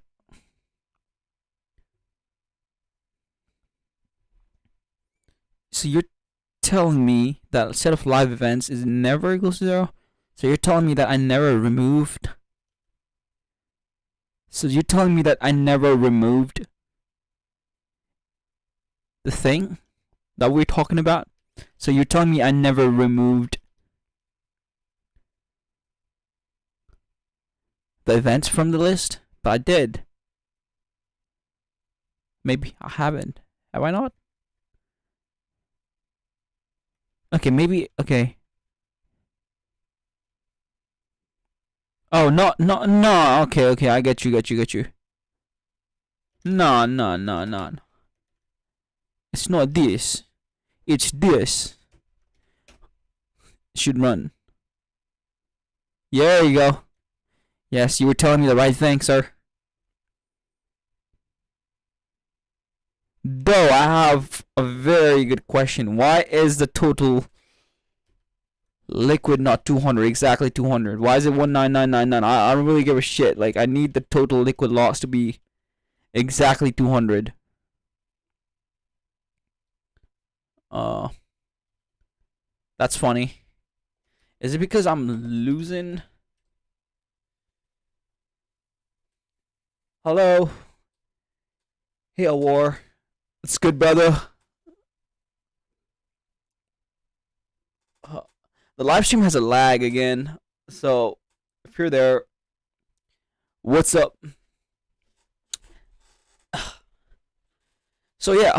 So you're telling me that set of live events is never equals to 0. So you're telling me that I never removed. So you're telling me that I never removed the thing that we're talking about. So you're telling me I never removed the events from the list, but I did. Maybe I haven't. Have I not? Okay, maybe. Okay. Oh no no no. Okay okay. I get you get you get you. No no no no. It's not this. It's this. Should run. Yeah, there you go. Yes, you were telling me the right thing, sir. Though I have a very good question. Why is the total liquid not 200? Exactly 200. Why is it 19999? I don't really give a shit. Like, I need the total liquid loss to be exactly 200. Uh, that's funny. Is it because I'm losing? Hello? Hey, war. It's good, brother. The live stream has a lag again. So, if you're there, what's up? So yeah,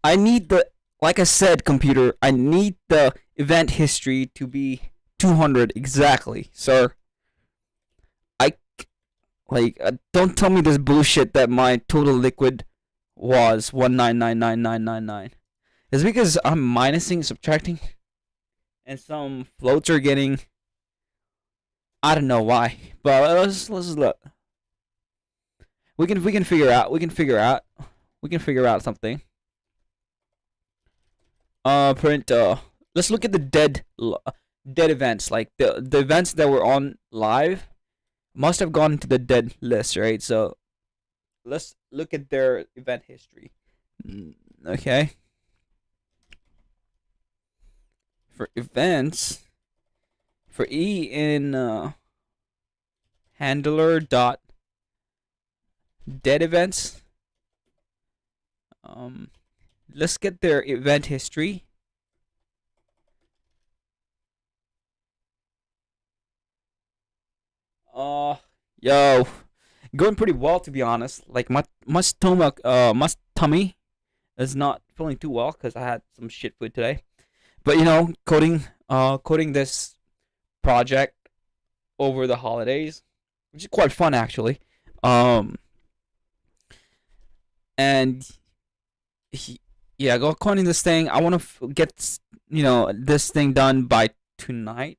I need the, like I said, computer, I need the event history to be 200 exactly, sir. I like don't tell me this bullshit that my total liquid was 1999999. It's because I'm minusing, subtracting, and some floats are getting. I don't know why, but let's look. We can figure out. We can figure out something. Print. Let's look at the dead events. Like the events that were on live must have gone to the dead list, right? So let's look at their event history. Okay. For events, for E in handler dot dead events. Let's get their event history. Yo, going pretty well to be honest. Like my stomach, my tummy is not feeling too well because I had some shit food today. But you know, coding this project over the holidays, which is quite fun actually. And yeah, go coding this thing. I want to get this thing done by tonight.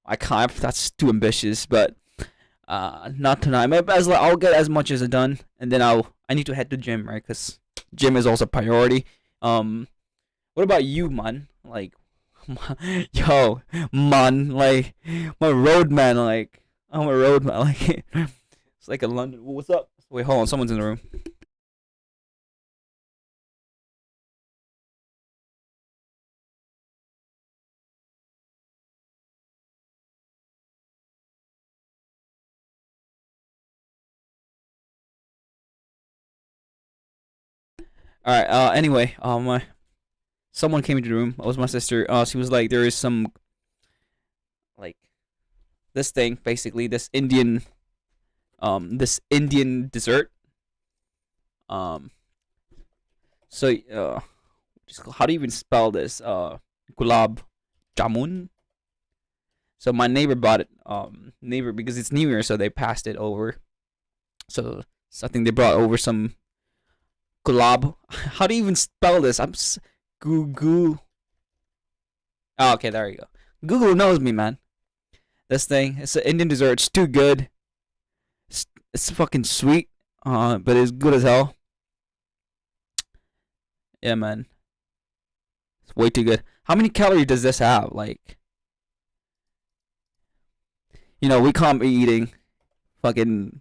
I can't. That's too ambitious, but not tonight. Maybe I'll get as much as it done, and then I need to head to gym, right? Cause gym is also a priority. What about you, man? Like, yo, man, like my road man, like I'm a road man, like it's like a London. What's up? Wait, hold on, someone's in the room. All right. Anyway, someone came into the room. It was my sister. She was like, there is some like this thing, basically this Indian dessert. Um, so how do you even spell this? Gulab jamun. So my neighbor bought it. Neighbor because it's New Year, so they passed it over. So I think they brought over some gulab. How do you even spell this? Goo goo. Oh, okay, there you go. Google knows me, man. This thing, it's an Indian dessert. It's too good. It's fucking sweet. But it's good as hell. Yeah, man. It's way too good. How many calories does this have? Like, we can't be eating fucking.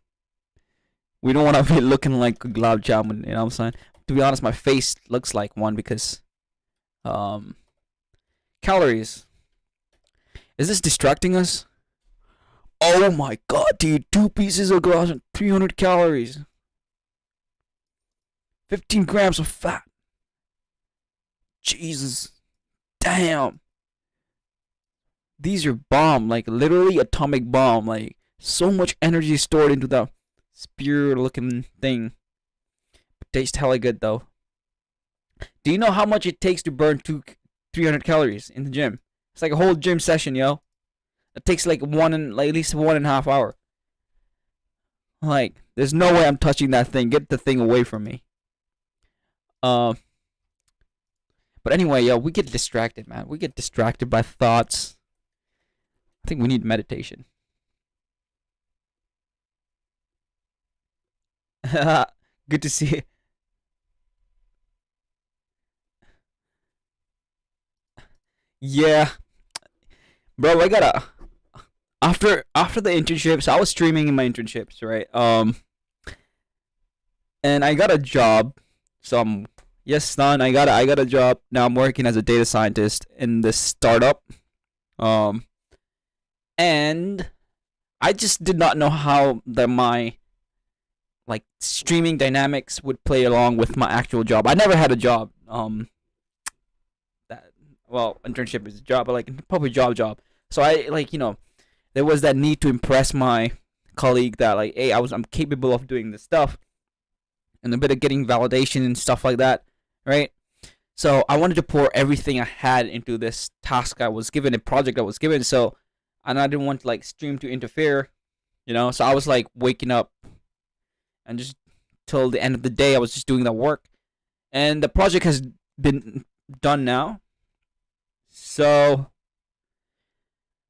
We don't want to be looking like gulab jamun. You know what I'm saying? To be honest, my face looks like one because, calories. Is this distracting us? Oh my god, dude! 2 pieces of glass and 300 calories. 15 grams of fat. Jesus, damn. These are bomb, like literally atomic bomb. Like so much energy stored into the spear-looking thing. Tastes hella good though. Do you know how much it takes to burn 300 calories in the gym? It's like a whole gym session, yo. It takes like like at least 1.5 hours. Like, there's no way I'm touching that thing. Get the thing away from me. Uh, but anyway, yo, we get distracted, man. We get distracted by thoughts. I think we need meditation. Good to see you. Yeah, bro. I gotta after the internships. I was streaming in my internships, right? And I got a job. So I'm yes, son. I got a job now. I'm working as a data scientist in this startup. Um, and I just did not know how my like streaming dynamics would play along with my actual job. I never had a job. That well, internship is a job, but like probably job. So I like there was that need to impress my colleague that like, hey, I'm capable of doing this stuff, and a bit of getting validation and stuff like that, right? So I wanted to pour everything I had into this task I was given, a project I was given. So, and I didn't want like stream to interfere, So I was like waking up and just till the end of the day, I was just doing that work, and the project has been done now. So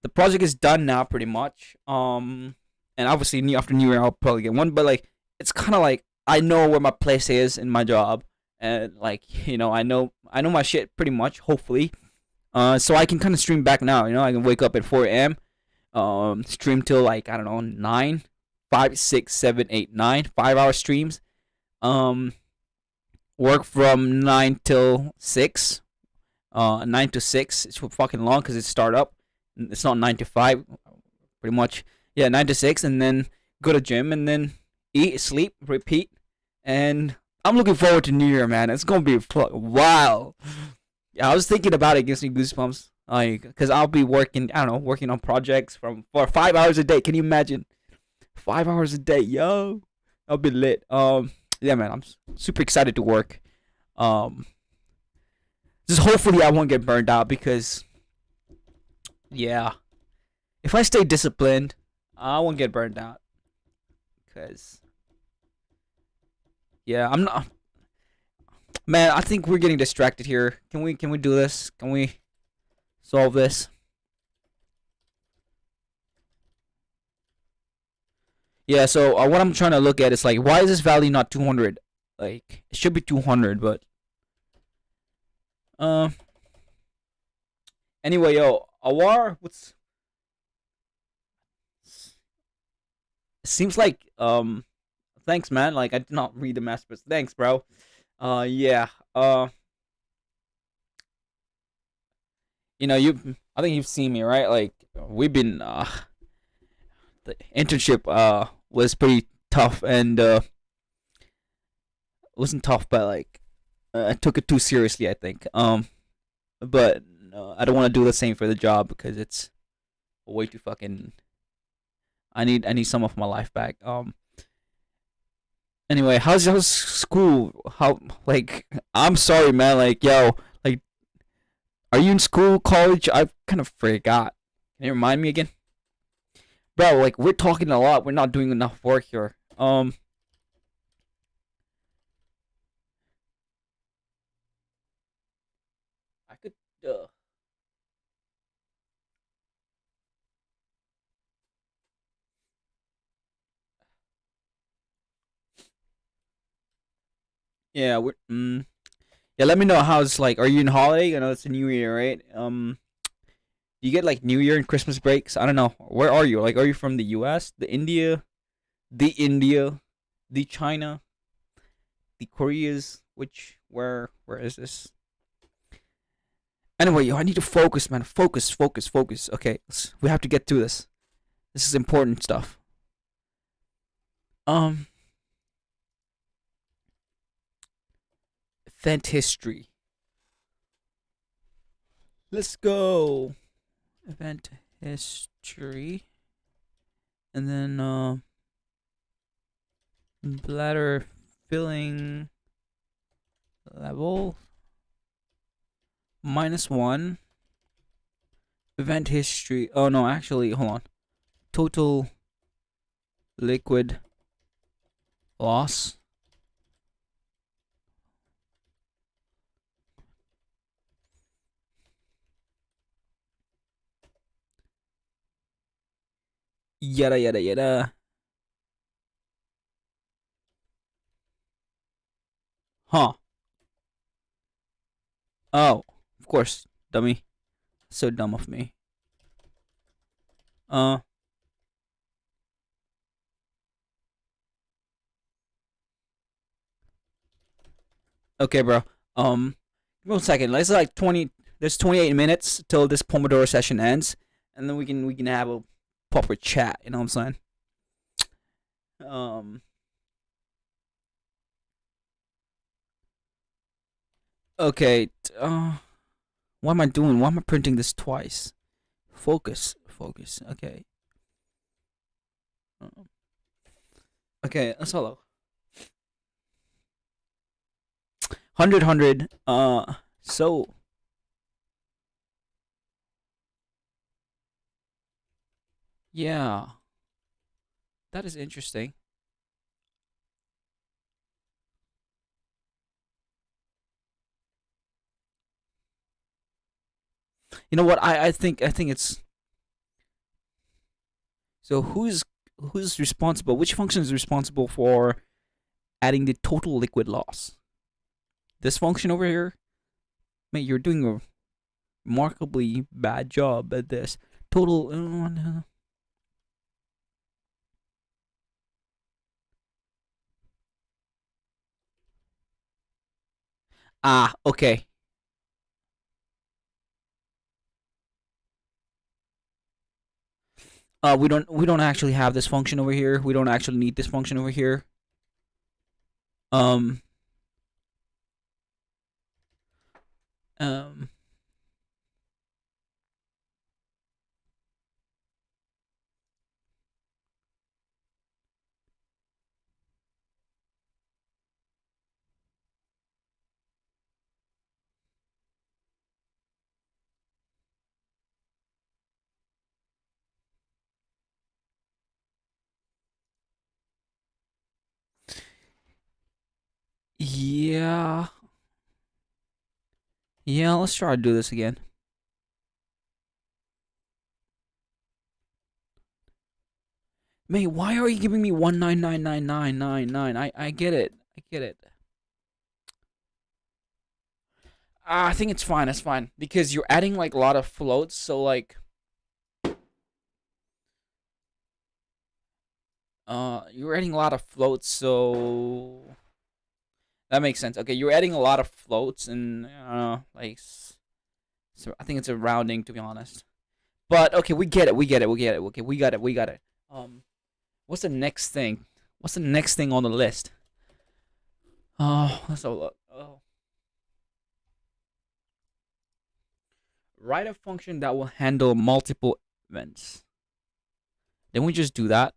the project is done now, pretty much. And obviously, after New Year, I'll probably get one. But like, it's kind of like I know where my place is in my job, and like I know my shit pretty much. Hopefully, so I can kind of stream back now. I can wake up at 4 a.m. Stream till like I don't know 9, 5, 6, 7, 8, 9, 5 hour streams. Um, work from 9 till 6. 9 to 6. It's fucking long because it's startup. It's not 9 to 5, pretty much. Yeah, 9 to 6, and then go to gym, and then eat, sleep, repeat. And I'm looking forward to New Year, man. It's gonna be wow. Yeah, I was thinking about it. It gives me goosebumps. Like, cause I'll be working. I don't know, working on projects for 5 hours a day. Can you imagine? 5 hours a day, yo. I'll be lit. Yeah, man. I'm super excited to work. Um, just hopefully I won't get burned out because yeah, if I stay disciplined, I won't get burned out. Cause yeah, I'm not. Man, I think we're getting distracted here. Can we do this? Can we solve this? Yeah. So what I'm trying to look at is like, why is this value not 200? Like, it should be 200, but uh. Anyway, yo, Awar, seems like thanks, man. Like, I did not read the messages. Thanks, bro. Yeah. I think you've seen me, right? Like, we've been the internship was pretty tough, and wasn't tough, but like I took it too seriously, I think. But I don't want to do the same for the job because it's way too fucking. I need some of my life back. Anyway, how's school? How like I'm sorry, man. Like yo, like are you in school, college? I kind of forgot. Can you remind me again, bro? Like we're talking a lot. We're not doing enough work here. I could. Yeah, we're. Yeah, let me know how it's like. Are you in holiday? I know it's a New Year, right? Do you get like New Year and Christmas breaks? I don't know. Where are you? Like, are you from the U.S., the India, the China, the Koreas? Where is this? Anyway, yo, I need to focus, man. Focus, focus, focus. Okay, we have to get through this. This is important stuff. Um, event history. Let's go. Event history, and then bladder filling level -1. Event history. Oh no, actually, hold on. Total liquid loss. Yada yada yada. Huh. Oh, of course, dummy. So dumb of me. Uh, okay, bro. Give me 1 second. Let's like 20. There's 28 minutes till this Pomodoro session ends, and then we can have a proper chat. You know what I'm saying? Okay. What am I doing? Why am I printing this twice? Focus, focus. Okay. Um, okay. Let's hello. 100. So yeah, that is interesting. You know what? I think it's so who's responsible? Which function is responsible for adding the total liquid loss? This function over here? Mate, you're doing a remarkably bad job at this. Total. Ah, okay. We don't actually have this function over here. We don't actually need this function over here. Um um yeah. Yeah, let's try to do this again. Mate, why are you giving me 1999999? I get it. I get it. I think it's fine. It's fine because you're adding like a lot of floats. So like, you're adding a lot of floats. So that makes sense. Okay, you're adding a lot of floats, and like, so I think it's a rounding to be honest. But okay, we get it. We get it. We get it. Okay, we got it. We got it. What's the next thing? What's the next thing on the list? Oh, let's have a look. Oh, write a function that will handle multiple events. Then we just do that.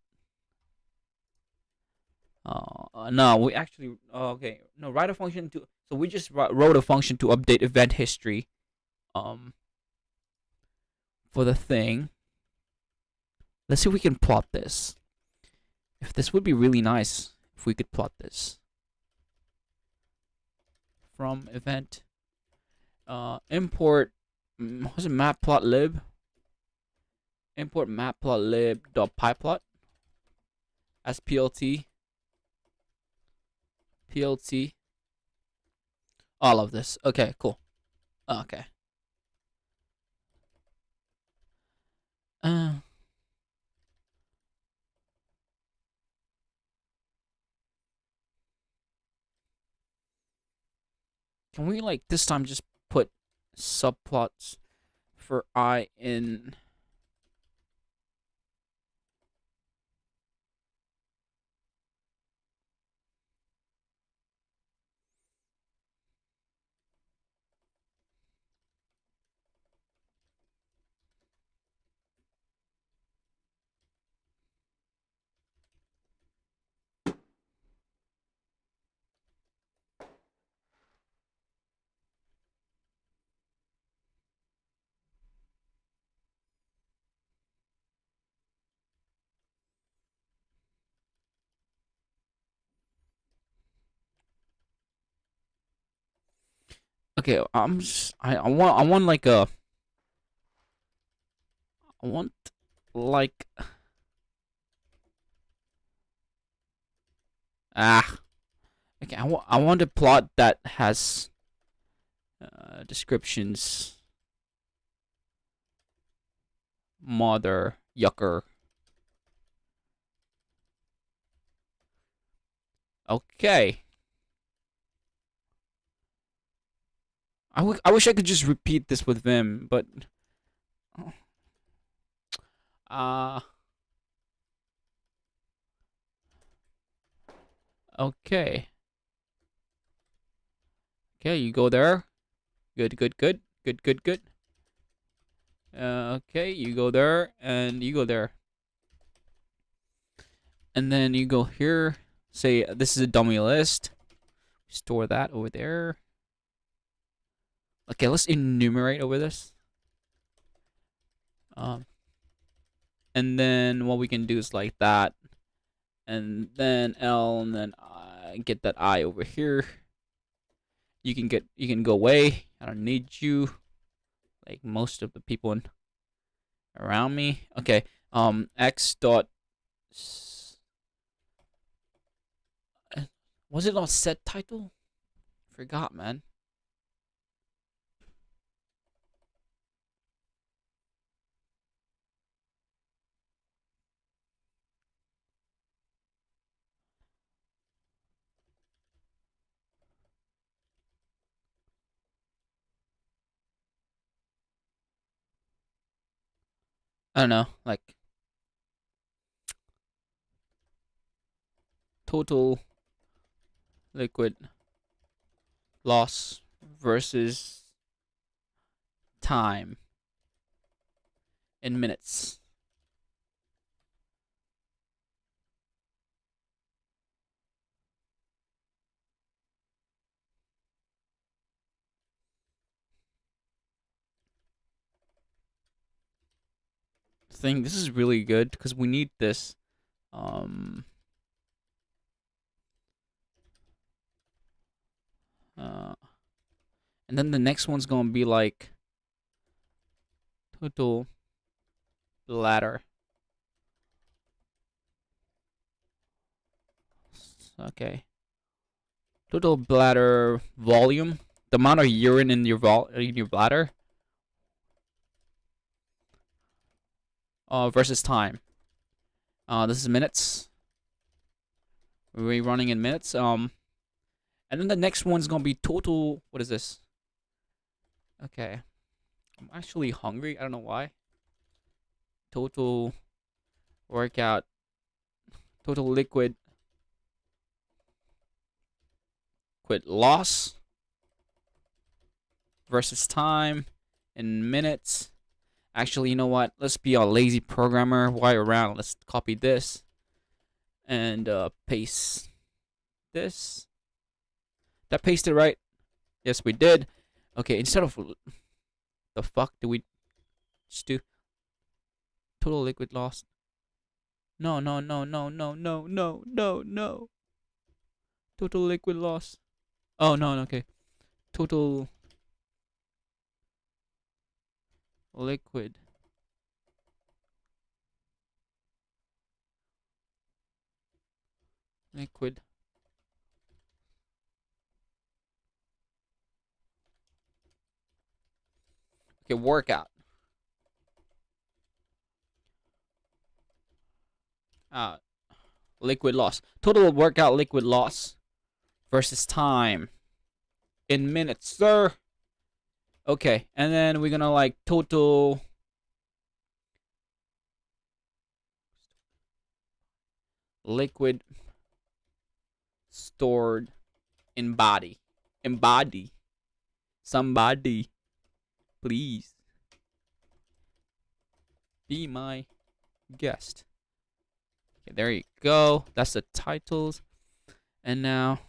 No, we actually. Okay, no, write a function to. So we just wrote a function to update event history. Um, for the thing. Let's see if we can plot this. If this would be really nice if we could plot this from event. Import. What's it? Matplotlib. Import matplotlib.pyplot as plt. Plt. All of this. Okay, cool. Okay. Uh, can we like this time just put subplots for I in. Okay, I want like a I want like ah okay I want a plot that has descriptions. Mother yucker. Okay. I wish I could just repeat this with Vim, but uh okay. Okay, you go there. Good, good, good. Good, good, good. Okay, you go there and you go there. And then you go here. Say this is a dummy list. Store that over there. Okay, let's enumerate over this. Um, and then what we can do is like that, and then L, and then get that I over here. You can go away. I don't need you. Like most of the people around me. Okay. X dot. Was it not set title? Forgot, man. I don't know. Like total liquid loss versus time in minutes. Thing. This is really good because we need this. Um. Uh. And then the next one's gonna be like total bladder. Okay. Total bladder volume. The amount of urine in your bladder. Versus time. This is minutes. We're running in minutes. And then the next one's gonna be total. What is this? Okay. I'm actually hungry. I don't know why. Total workout. Total liquid. Quit loss versus time in minutes. Actually, you know what? Let's be a lazy programmer. Why around? Let's copy this and paste this. That pasted right? Yes, we did. Okay, instead of the fuck do we just do total liquid loss? No, no, no, no, no, no, no, no, no. Total liquid loss. Oh no, okay. Total liquid. Liquid. Okay, workout. Uh, liquid loss. Total workout liquid loss versus time in minutes, sir. Okay, and then we're gonna like total liquid stored in body. In body. Somebody, please be my guest. Okay, there you go. That's the titles. And now,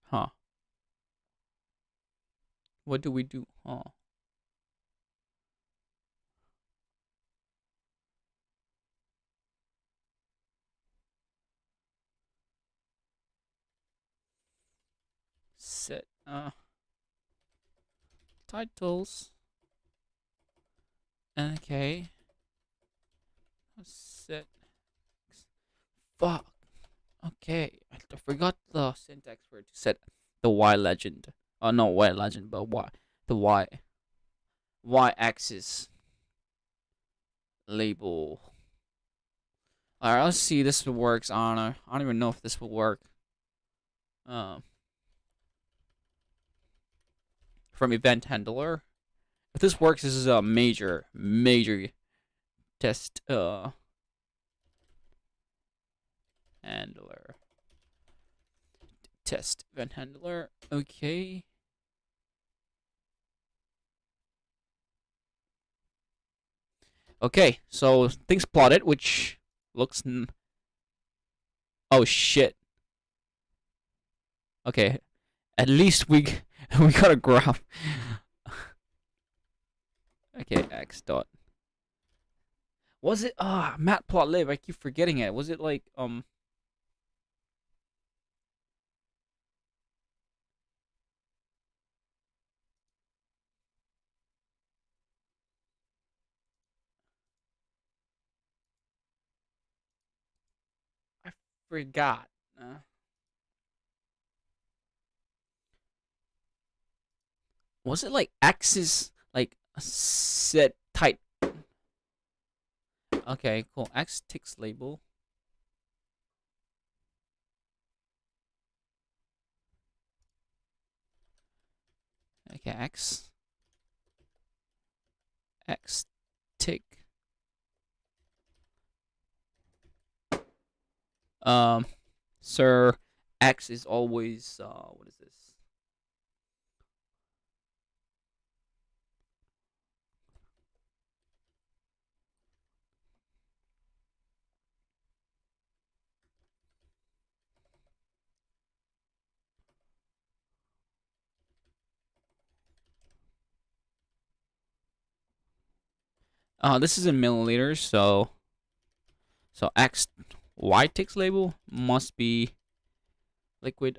huh? What do we do? Huh? Set. titles. Okay. Set. Fuck. Okay. I forgot the syntax for it to set the Y legend. Oh, no, Y legend, but Y. The Y axis label. Alright, let's see if this works on I don't even know if this will work. From event handler. If this works, this is a major test handler. Test event handler. Okay. Okay, so things plotted, which looks. Oh shit. Okay, at least we got a graph. Okay, x dot. Was it matplotlib? I keep forgetting it. Was it like I forgot. Was it like axis like set type? Okay, cool. X ticks label. Okay, X tick. Sir, X is always what is this? This is in milliliters, so X Y ticks label must be liquid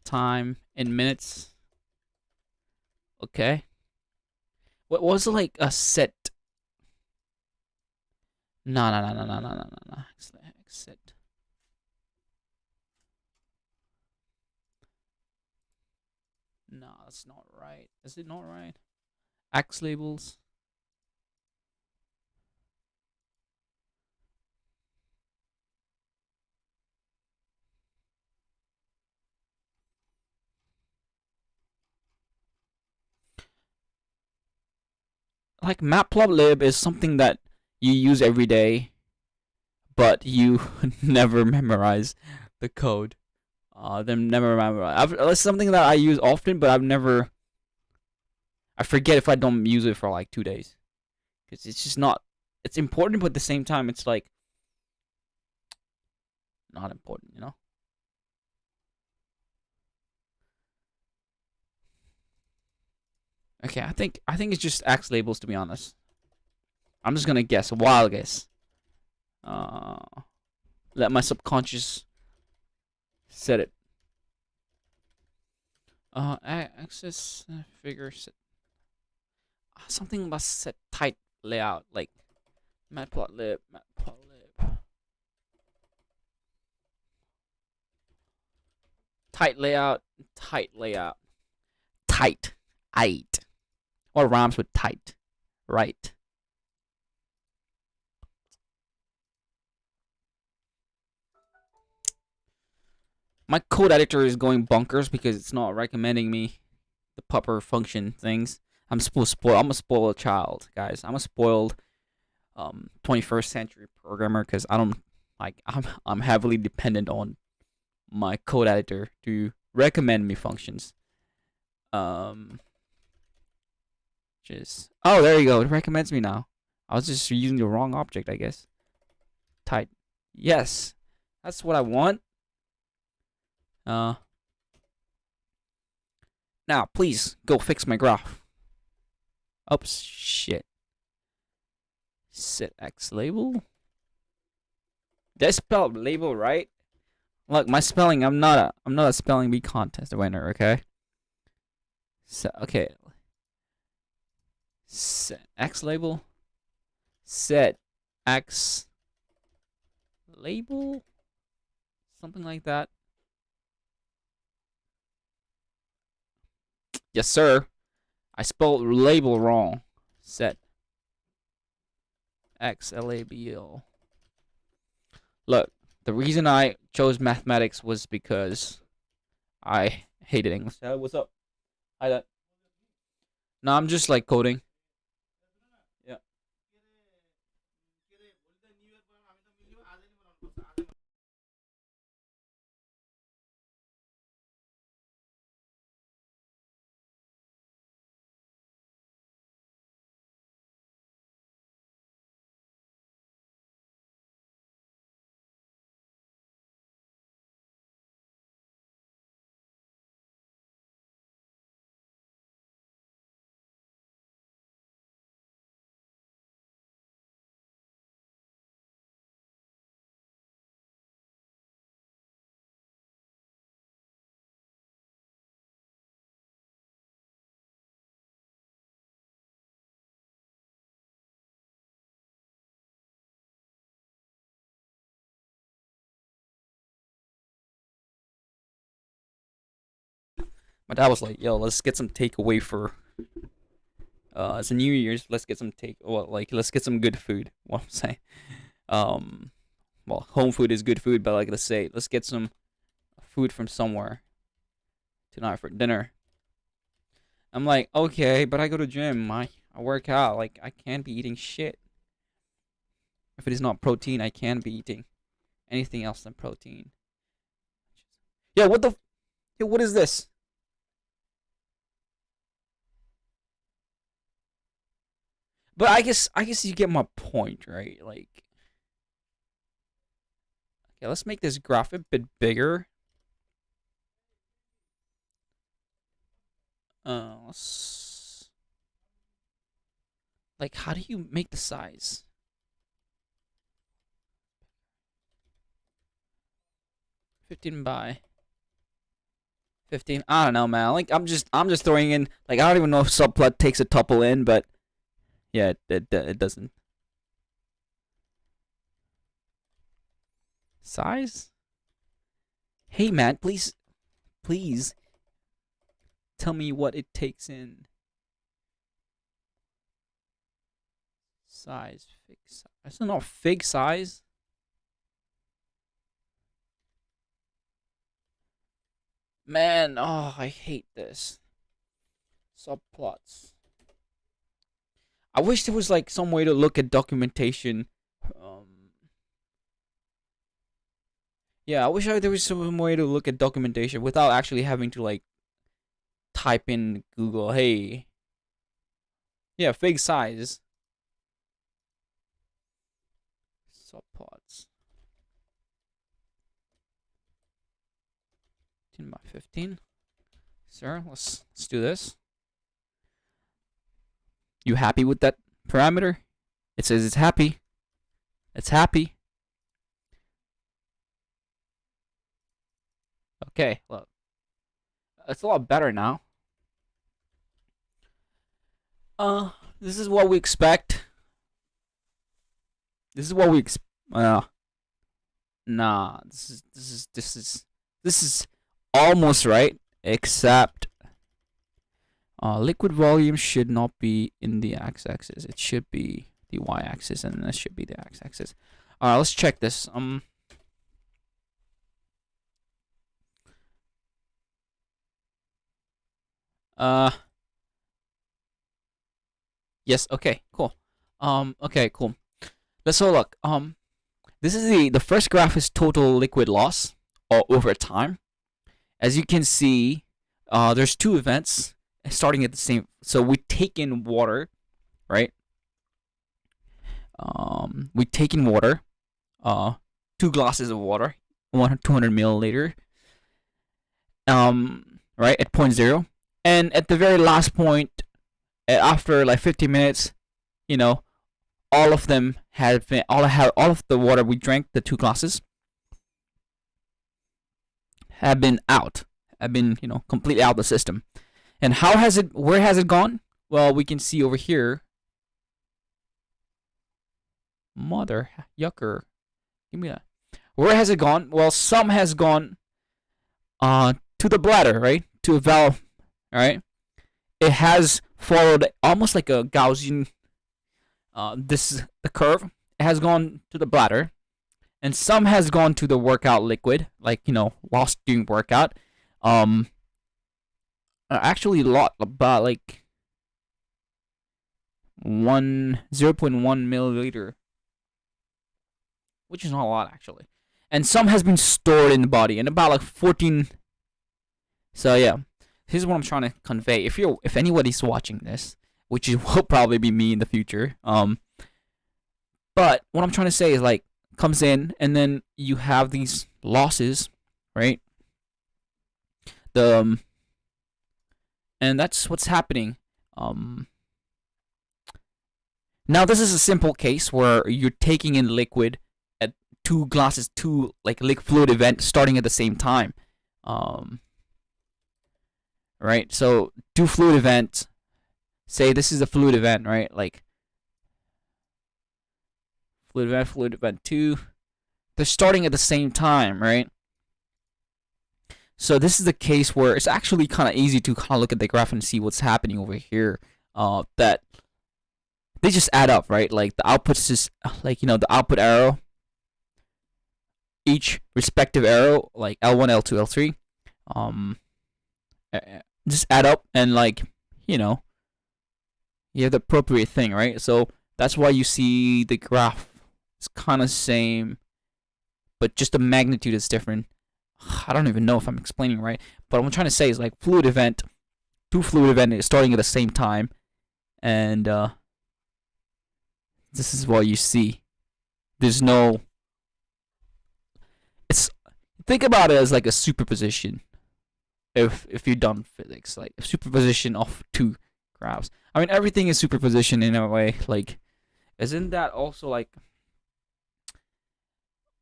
time in minutes. Okay. What was it like a set? No. Set. No, that's not right. Is it not right? X labels. Like matplotlib is something that you use every day, but you never memorize the code. Them never memorize. It's something that I use often, but I've never. I forget if I don't use it for like 2 days, because it's just not. It's important, but at the same time, it's like not important, you know. Okay, I think it's just X labels, to be honest. I'm just gonna guess, a wild guess. Uh, Let my subconscious set it. Access figure set. Something about set tight layout, like matplotlib. Tight layout. Tight. Eight. What rhymes with tight? Right. My code editor is going bonkers because it's not recommending me the proper function things. I'm a spoiled child, guys. I'm a spoiled 21st century programmer because I don't like I'm heavily dependent on my code editor to recommend me functions. Just oh, there you go. It recommends me now. I was just using the wrong object, I guess. Tight. Yes, that's what I want. Now please go fix my graph. Oops, shit. Set X label. Did I spell label right? Look, my spelling. I'm not a spelling bee contest winner. Okay. Okay. Set X label. Set X label. Something like that. Yes, sir. I spelled label wrong. Set X label. Look, the reason I chose mathematics was because I hated English. What's up? Hi, that. No, I'm just like coding. Yeah. My dad was like, "Yo, let's get some takeaway for it's a New Year's. Let's get some let's get some good food." What I'm saying, um, well, home food is good food, but like let's get some food from somewhere tonight for dinner. I'm like, okay, but I go to gym. I work out. Like I can't be eating shit. If it is not protein, I can't be eating anything else than protein. Yeah, what the? Yo, what is this? But I guess you get my point, right? Like, okay, let's make this graph a bit bigger. Like, how do you make the size? 15 by 15. I don't know, man. Like, I'm just throwing in. Like, I don't even know if subplot takes a tuple in, but yeah, it doesn't. Size? Hey, man, please tell me what it takes in. Size, fig size. That's not fig size. Man, oh, I hate this. Subplots. I wish there was like some way to look at documentation. Um, yeah, I wish there was some way to look at documentation without actually having to like type in Google. Hey, yeah, fig size. Subplots. 15 by 15. Sir, let's do this. You happy with that parameter? It says it's happy. It's happy. Okay, look. It's a lot better now. This is what we expect. This is what we expect. Nah, this is almost right, except liquid volume should not be in the x-axis. It should be the y-axis, and this should be the x-axis. All right, let's check this. Yes. Okay. Cool. Okay. Cool. Let's have a look. This is the first graph is total liquid loss over time. As you can see, there's two events starting at the same. So we take in water, right? We take in water, 2 glasses of water, 200 milliliter, right at point zero, and at the very last point, after like 15 minutes, you know, all of them have been, all of the water we drank, the 2 glasses, have been out, have been completely out of the system, And how has it? Where has it gone? Well, we can see over here. Mother yucker. Give me that. Where has it gone? Well, some has gone to the bladder, right? To a valve, all right? It has followed almost like a Gaussian this is the curve. It has gone to the bladder, and some has gone to the workout liquid, like whilst doing workout. Actually, a lot, about like 0.1 milliliter, which is not a lot actually. And some has been stored in the body, and about like 14. So yeah, here's what I'm trying to convey. If anybody's watching this, which will probably be me in the future, but what I'm trying to say is like comes in, and then you have these losses, right? And that's what's happening. Now this is a simple case where you're taking in liquid at two glasses, two like liquid fluid event starting at the same time. Right? So two fluid events. Say this is a fluid event, right? Like fluid event 2. They're starting at the same time, right? So this is the case where it's actually kind of easy to kind of look at the graph and see what's happening over here. That they just add up, right? Like the outputs is like the output arrow, each respective arrow, like L1, L2, L3, just add up, and like you have the appropriate thing, right? So that's why you see the graph is kind of same, but just the magnitude is different. I don't even know if I'm explaining right, but what I'm trying to say is like two fluid event is starting at the same time, and this is what you see. There's no. Think about it as like a superposition. If you've done physics, like a superposition of two graphs. I mean, everything is superposition in a way. Like, isn't that also like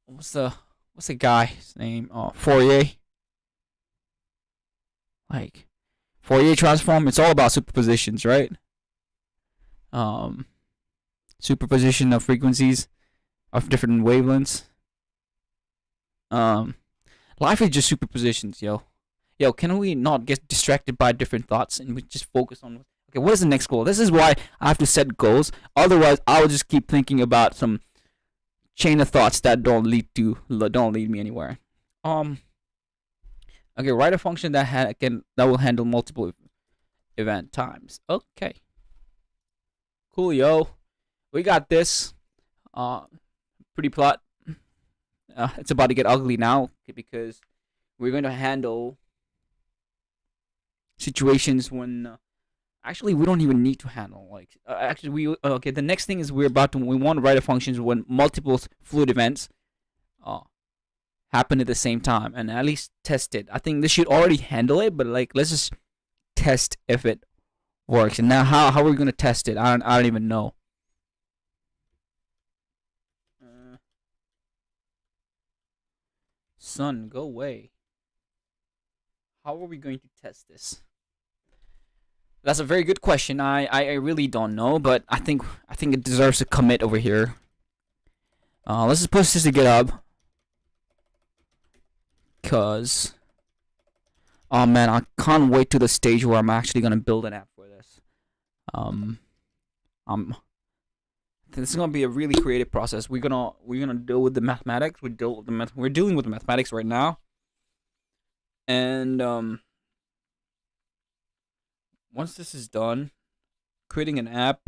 what's the guy's name? Fourier. Like Fourier transform. It's all about superpositions, right? Superposition of frequencies of different wavelengths. Life is just superpositions, yo. Yo, can we not get distracted by different thoughts and we just focus on okay, what is the next goal? This is why I have to set goals. Otherwise, I will just keep thinking about some chain of thoughts that don't lead me anywhere. Okay, write a function that will handle multiple event times. Okay. Cool, yo. We got this. Pretty plot. It's about to get ugly now because we're going to handle situations when actually we don't even need to handle the next thing is we want to write a function when multiple fluid events happen at the same time and at least test it. I think this should already handle it, but like let's just test if it works. And now how are we going to test it? I don't even know. Son, go away. How are we going to test this? That's a very good question. I really don't know, but I think it deserves a commit over here. Let's just push this to GitHub. Cause oh man, I can't wait to the stage where I'm actually gonna build an app for this. This is gonna be a really creative process. We're gonna deal with the mathematics. We're dealing with the mathematics right now, and once this is done, creating an app,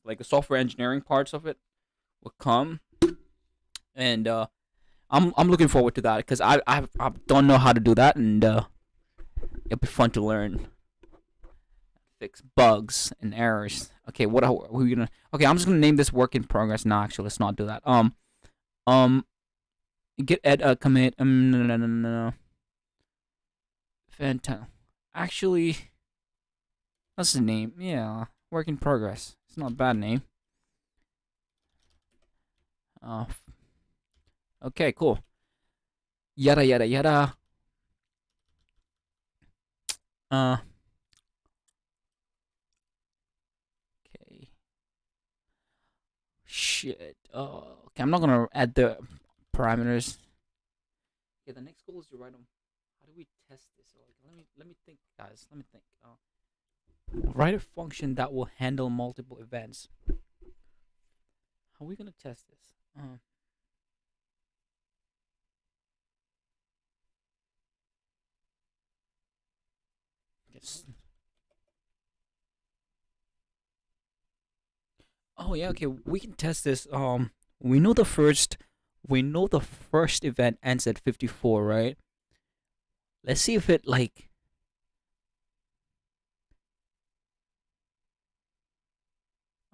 like the software engineering parts of it, will come, and I'm looking forward to that because I don't know how to do that, and it'll be fun to learn. Fix bugs and errors. Okay, what are we gonna? Okay, I'm just gonna name this work in progress. No, actually, let's not do that. Git ed commit. No. Fantastic. Actually, that's the name. Yeah, work in progress. It's not a bad name. Okay, cool. Yada yada yada. Shit. Okay, I'm not gonna add the parameters. Okay, the next goal is to write them. How do we test this? Like, let me think, guys. Let me think. Write a function that will handle multiple events. How are we gonna test this? Yes. Oh yeah. Okay, we can test this. We know the first. We know the first event ends at 54, right? Let's see if it like.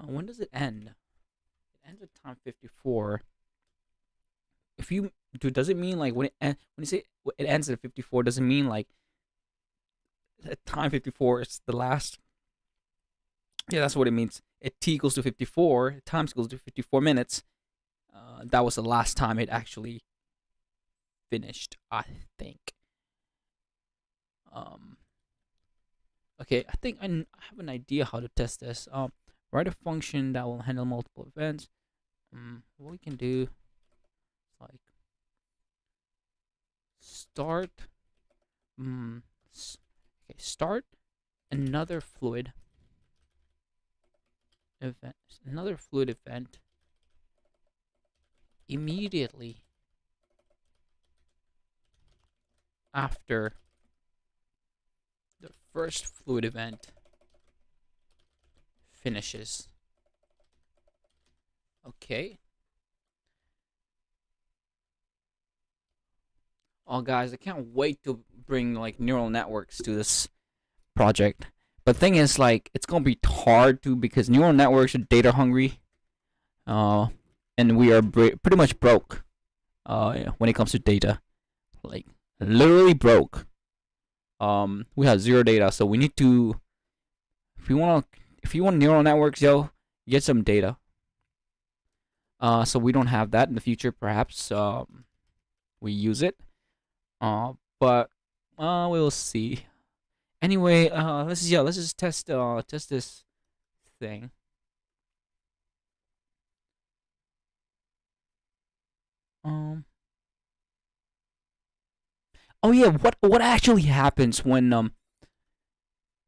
When does it end? It ends at time 54. If you do, does it mean like when you say it ends at 54? Does it mean like at time 54 is the last? Yeah, that's what it means. At t equals to 54, time equals to 54 minutes. That was the last time it actually finished, I think. Um. Okay, I think I have an idea how to test this. Write a function that will handle multiple events. What we can do, like, start. Okay, start another fluid event. Another fluid event immediately after the first fluid event finishes. Okay. Oh, guys, I can't wait to bring like neural networks to this project. But thing is, like, it's gonna be hard to because neural networks are data hungry. And we are pretty much broke. Yeah, when it comes to data, like literally broke. We have zero data, so we need to. If you want neural networks, yo, get some data. So we don't have that in the future. Perhaps we use it. But we'll see. Anyway, let's just test this thing. Oh yeah, what actually happens when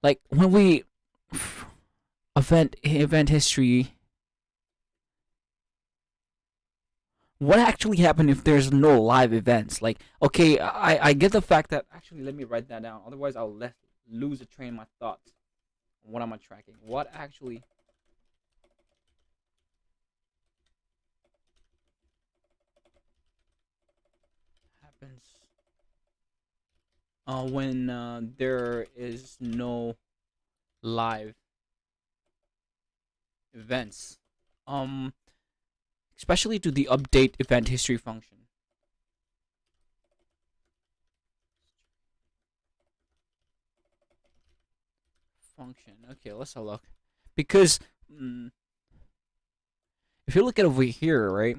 like when we event history? What actually happened if there's no live events? Like, okay, I get the fact that actually let me write that down. Otherwise, I'll lose the train of my thoughts. What am I tracking? What actually happens when there is no live events? Um, Especially to the update event history function. Okay, let's have a look. Because if you look at over here, right?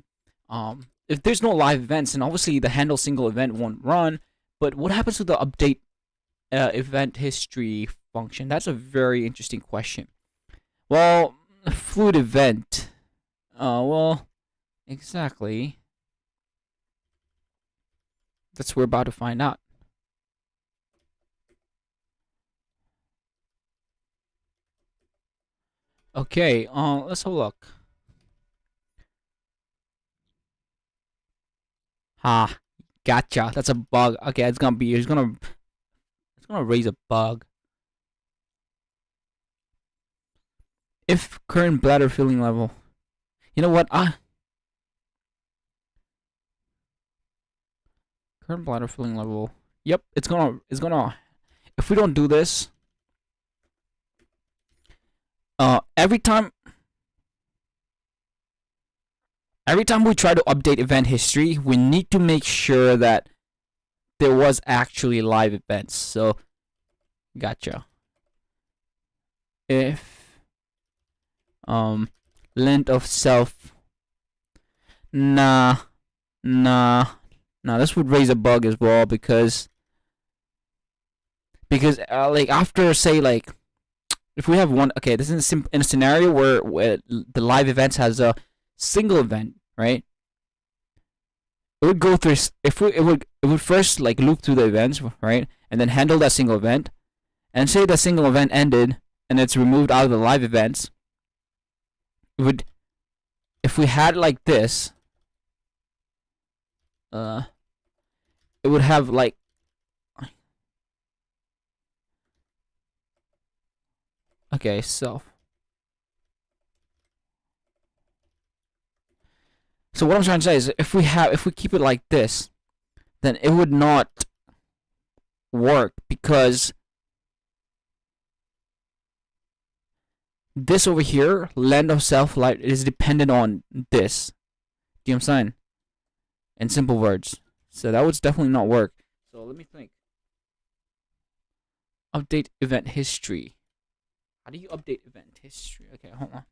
If there's no live events, and obviously the handle single event won't run. But what happens to the update event history function? That's a very interesting question. Well, fluid event. Well, exactly. That's what we're about to find out. Okay, let's have a look. Ha, gotcha. That's a bug. Okay, it's gonna raise a bug. If current bladder filling level. You know what? Current bladder filling level. Yep, it's gonna if we don't do this, every time we try to update event history, we need to make sure that there was actually live events. So, gotcha. If length of self, nah, this would raise a bug as well because like after say like if we have one, okay, this is in a scenario where the live events has a single event, right? It would go through if we, it would first like loop through the events, right, and then handle that single event, and say the single event ended and it's removed out of the live events. It would, if we had like this, it would have like, okay, so what I'm trying to say is if we keep it like this, then it would not work because this over here, land of self light, is dependent on this. Do you know what I'm saying? In simple words. So that would definitely not work. So let me think. Update event history. How do you update event history? Okay, hold on.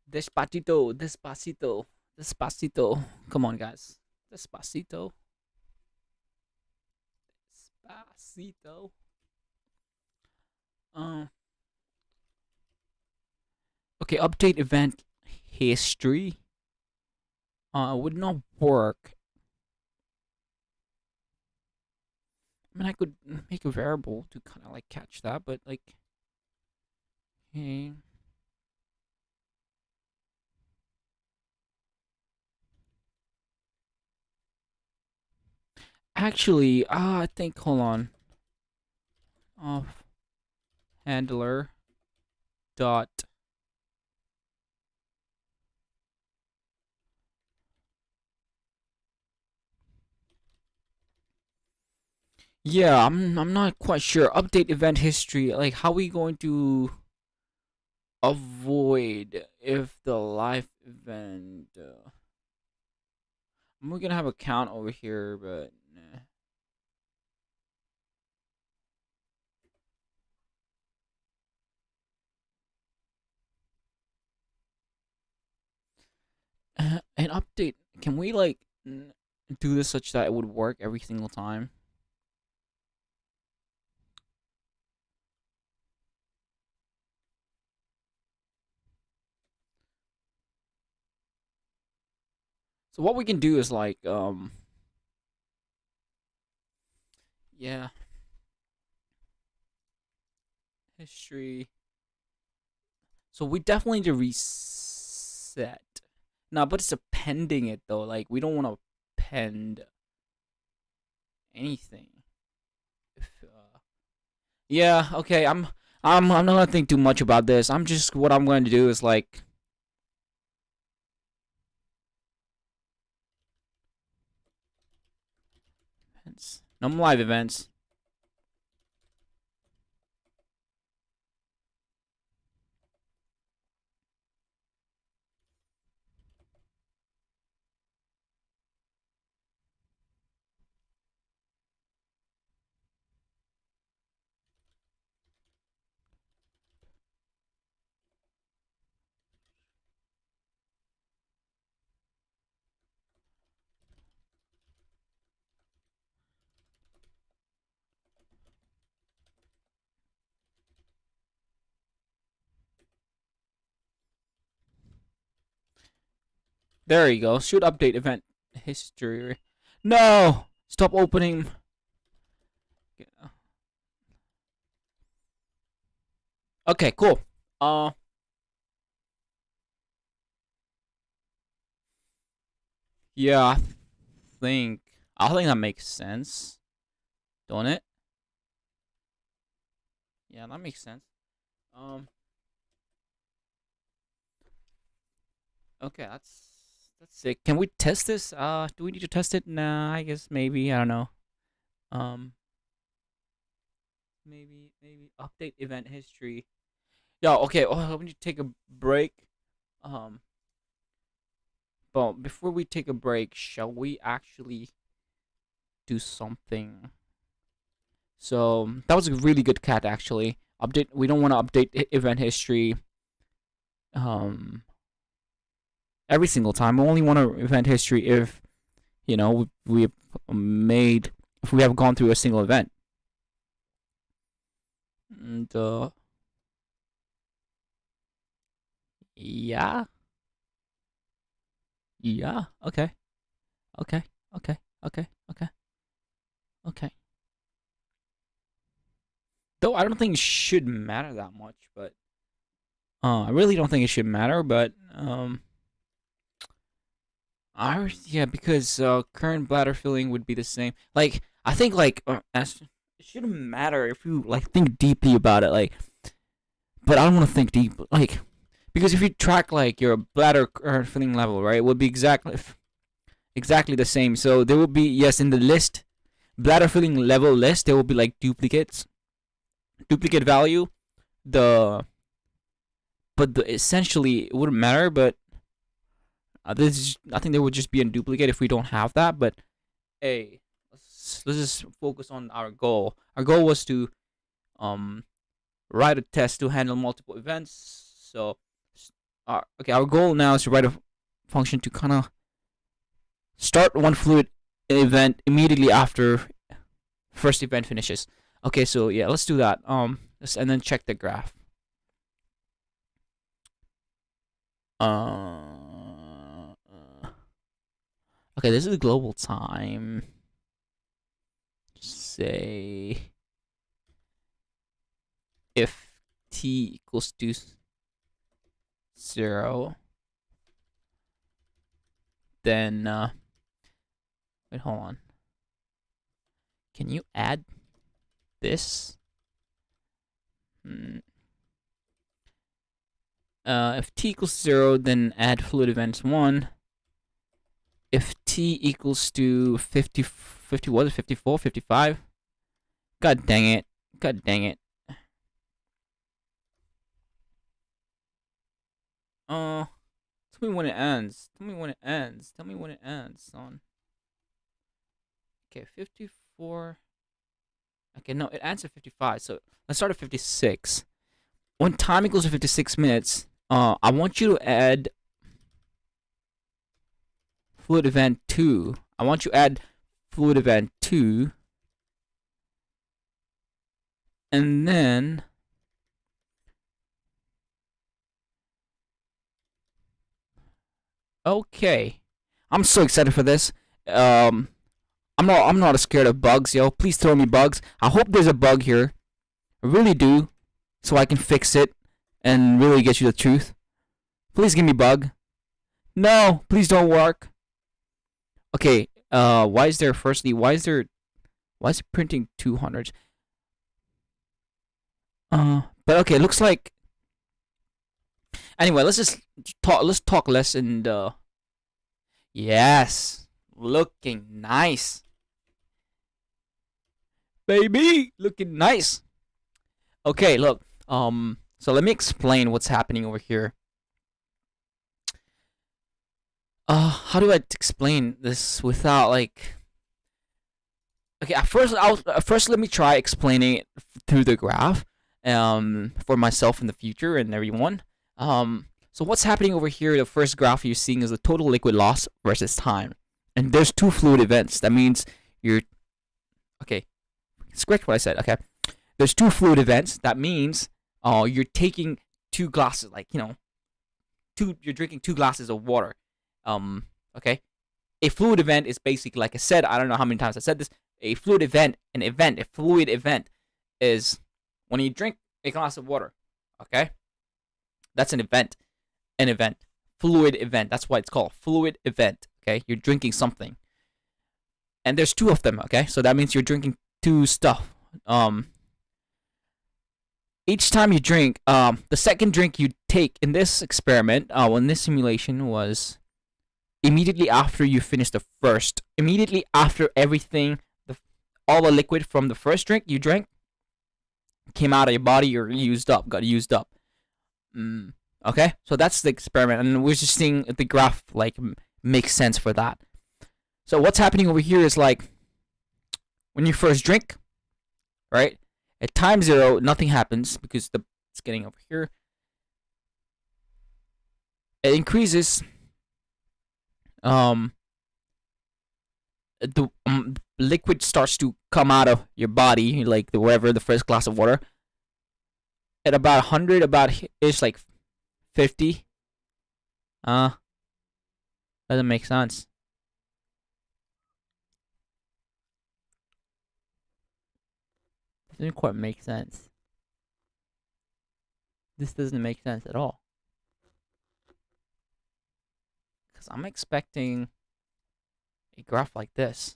Despacito, despacito, despacito. Come on, guys. Despacito. Despacito. Okay, update event history. Would not work. I mean, I could make a variable to kind of like catch that, but like, okay. Actually, I think, hold on. Of handler dot yeah, I'm not quite sure. Update event history. Like, how are we going to avoid if the live event? We're gonna have a count over here, but nah. An update. Can we like do this such that it would work every single time? So what we can do is like yeah, history. So we definitely need to reset. No, but it's appending it though. Like we don't want to append anything. If, yeah, okay. I'm not gonna think too much about this. I'm just what I'm going to do is like events. No live events. There you go. Should update event history. No! Stop opening. Okay, cool. Yeah, I think that makes sense. Don't it? Yeah, that makes sense. Um okay, that's sick. Can we test this? Do we need to test it? Nah, I guess maybe. I don't know. Um maybe update event history. Yo, okay, oh, we need to take a break. Um but before we take a break, shall we actually do something? So that was a really good cat actually. Update, we don't want to update event history um every single time. We only want to event history if you know, we made, if we have gone through a single event. And yeah, yeah, okay, okay, okay, okay, okay, okay. Though I don't think it should matter that much, but I really don't think it should matter, but yeah, because current bladder filling would be the same. Like I think like it shouldn't matter if you like think deeply about it. Like, but I don't want to think deep. Like because if you track like your bladder current filling level, right, it would be exactly the same. So there will be, yes, in the list, bladder filling level list, there will be like duplicate value. The but essentially it wouldn't matter. But I think there would just be a duplicate if we don't have that. But hey, let's just focus on our goal. Our goal was to um write a test to handle multiple events. So okay, our goal now is to write a function to kind of start one fluid event immediately after first event finishes. Okay, so yeah, let's do that. And then check the graph. Okay, this is global time. Say if t equals to 0, then wait, hold on. Can you add this? If t equals 0, then add fluid events 1. If t equals to 50, what is it, 54, 55? God dang it. God dang it. Tell me when it ends. Tell me when it ends. Tell me when it ends, son. Okay, 54. Okay, no, it ends at 55. So let's start at 56. When time equals to 56 minutes, I want you to add fluid event 2. I want you to add fluid event 2. And then okay. I'm so excited for this. I'm not scared of bugs, yo. Please throw me bugs. I hope there's a bug here. I really do. So I can fix it and really get you the truth. Please give me bug. No, please don't work. Okay, why is it printing 200s? But okay, looks like anyway, let's talk less and yes, looking nice. Baby, looking nice. Okay, look. So let me explain what's happening over here. How do I explain this without like? Okay, first let me try explaining it through the graph, for myself in the future and everyone. So what's happening over here? The first graph you're seeing is the total liquid loss versus time, and there's two fluid events. That means you're okay. Scratch what I said. Okay, there's two fluid events. That means you're taking two glasses, like you're drinking two glasses of water. Okay, a fluid event is basically, like I said, I don't know how many times I said this. A fluid event, a fluid event is when you drink a glass of water. Okay, that's an event, fluid event. That's why it's called fluid event. Okay, you're drinking something, and there's two of them. Okay, so that means you're drinking two stuff. Each time you drink, the second drink you take in this experiment, in this simulation, was immediately after you finish the first. Immediately after everything, all the liquid from the first drink you drank came out of your body or got used up. Okay, so that's the experiment, and we're just seeing the graph like makes sense for that. So what's happening over here is like when you first drink, right? At time 0, nothing happens because it's getting over here. It increases. the liquid starts to come out of your body, like wherever the first glass of water, at about 100, about is like 50. Uh, doesn't make sense. Doesn't quite make sense. This doesn't make sense at all. Because I'm expecting a graph like this.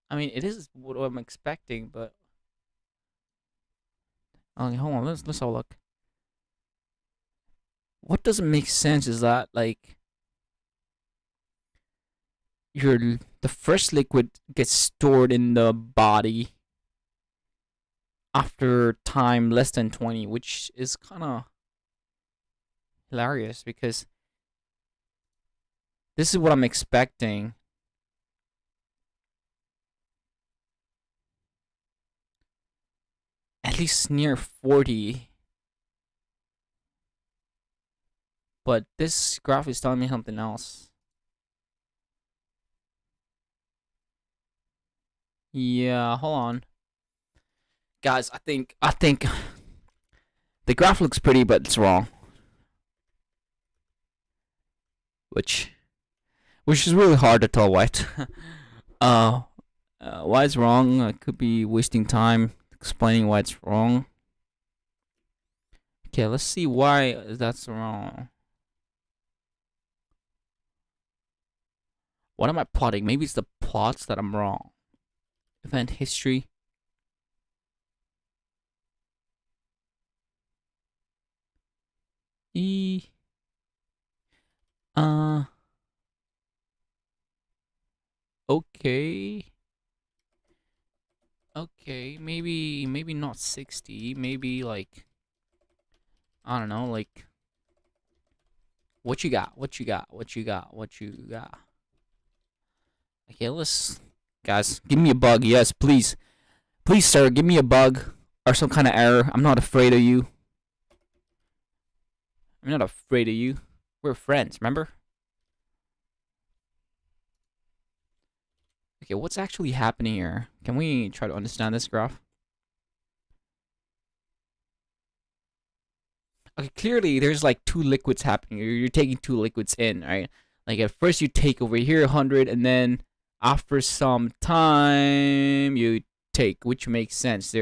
I mean, it is what I'm expecting, but okay, hold on. Let's have a look. What doesn't make sense is that like the first liquid gets stored in the body after time less than 20, which is kind of hilarious because this is what I'm expecting. At least near 40. But this graph is telling me something else. Yeah, hold on. Guys, I think the graph looks pretty, but it's wrong. Which is really hard to tell what. Why it's wrong? I could be wasting time explaining why it's wrong. Okay, let's see why that's wrong. What am I plotting? Maybe it's the plots that I'm wrong. Event history. Okay. Okay, maybe not 60, maybe like I don't know, like what you got? What you got? What you got? What you got? Okay, let's guys, give me a bug. Yes, please. Please, sir, give me a bug or some kind of error. I'm not afraid of you. I'm not afraid of you. We're friends, remember? Okay, what's actually happening here? Can we try to understand this graph? Okay, clearly there's like two liquids happening. You're taking two liquids in, right? Like at first you take over here 100, and then after some time you take, which makes sense.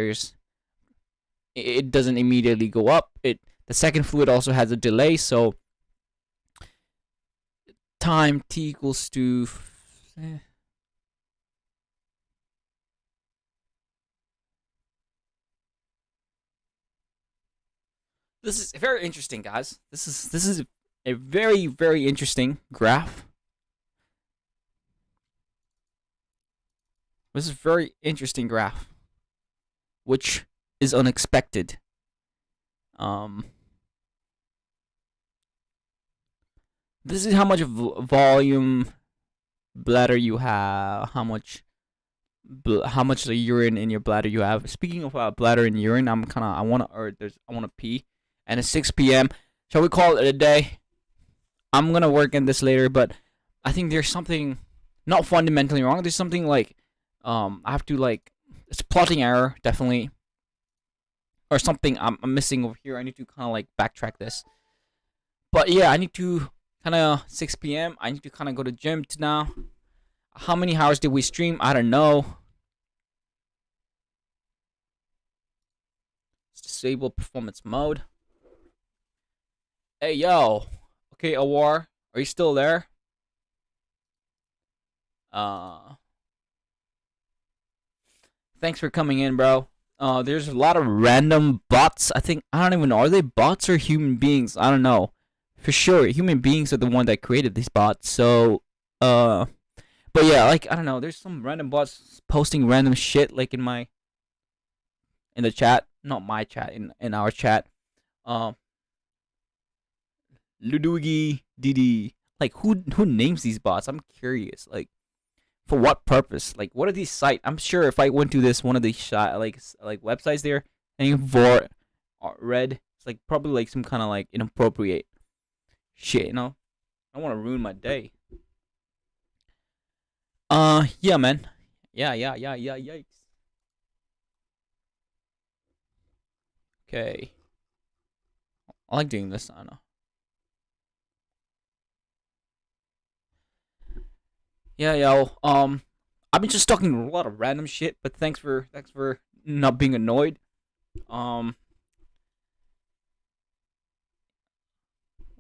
It doesn't immediately go up. The second fluid also has a delay, so time t equals to this is very interesting, guys. This is a very, very interesting graph. This is a very interesting graph, which is unexpected. This is how much volume bladder you have, how much the urine in your bladder you have. Speaking of bladder and urine, I want to pee, and it's 6 p.m. Shall we call it a day? I'm gonna work in this later, but I think there's something not fundamentally wrong. There's something like I have to like it's a plotting error definitely, or something I'm missing over here. I need to kind of like backtrack this. But yeah, I need to kind of 6 p.m. I need to kind of go to gym now. How many hours did we stream? I don't know. Let's disable performance mode. Hey, yo. Okay, Awar. Are you still there? Thanks for coming in, bro. There's a lot of random bots. I don't even know. Are they bots or human beings? I don't know. For sure, human beings are the one that created these bots. So, but yeah, like I don't know. There's some random bots posting random shit like in the chat, not my chat, in our chat. Ludugi Didi. Like who names these bots? I'm curious. Like for what purpose? Like what are these sites? I'm sure if I went to this one of these like websites there, and for red like probably like some kind of like inappropriate shit. I don't want to ruin my day. Yeah, man. Yeah. Yikes. Okay. I like doing this. I don't know. Yeah, yo. I've been just talking a lot of random shit, but thanks for not being annoyed. Um,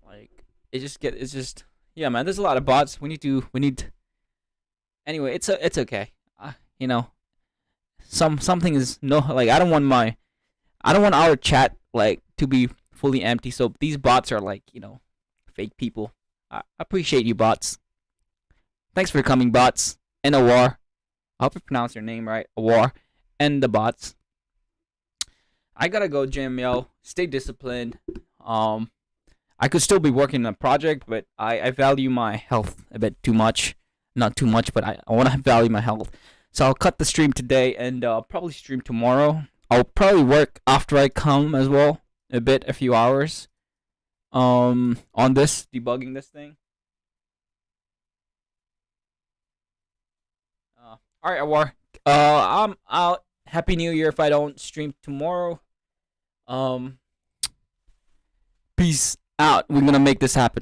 like it's just yeah, man. There's a lot of bots. We need. Anyway, it's okay. You know, something is no like I don't want our chat like to be fully empty. So these bots are like fake people. I appreciate you, bots. Thanks for coming, bots. And a war. I hope you pronounce your name right. A war. And the bots. I gotta go, Jim, yo. Stay disciplined. Um, I could still be working on a project, but I value my health a bit too much. Not too much, but I want to value my health. So I'll cut the stream today and probably stream tomorrow. I'll probably work after I come as well, a few hours. On this debugging this thing. All right, Awar. I'm out. Happy New Year if I don't stream tomorrow. Um, peace out. We're gonna make this happen.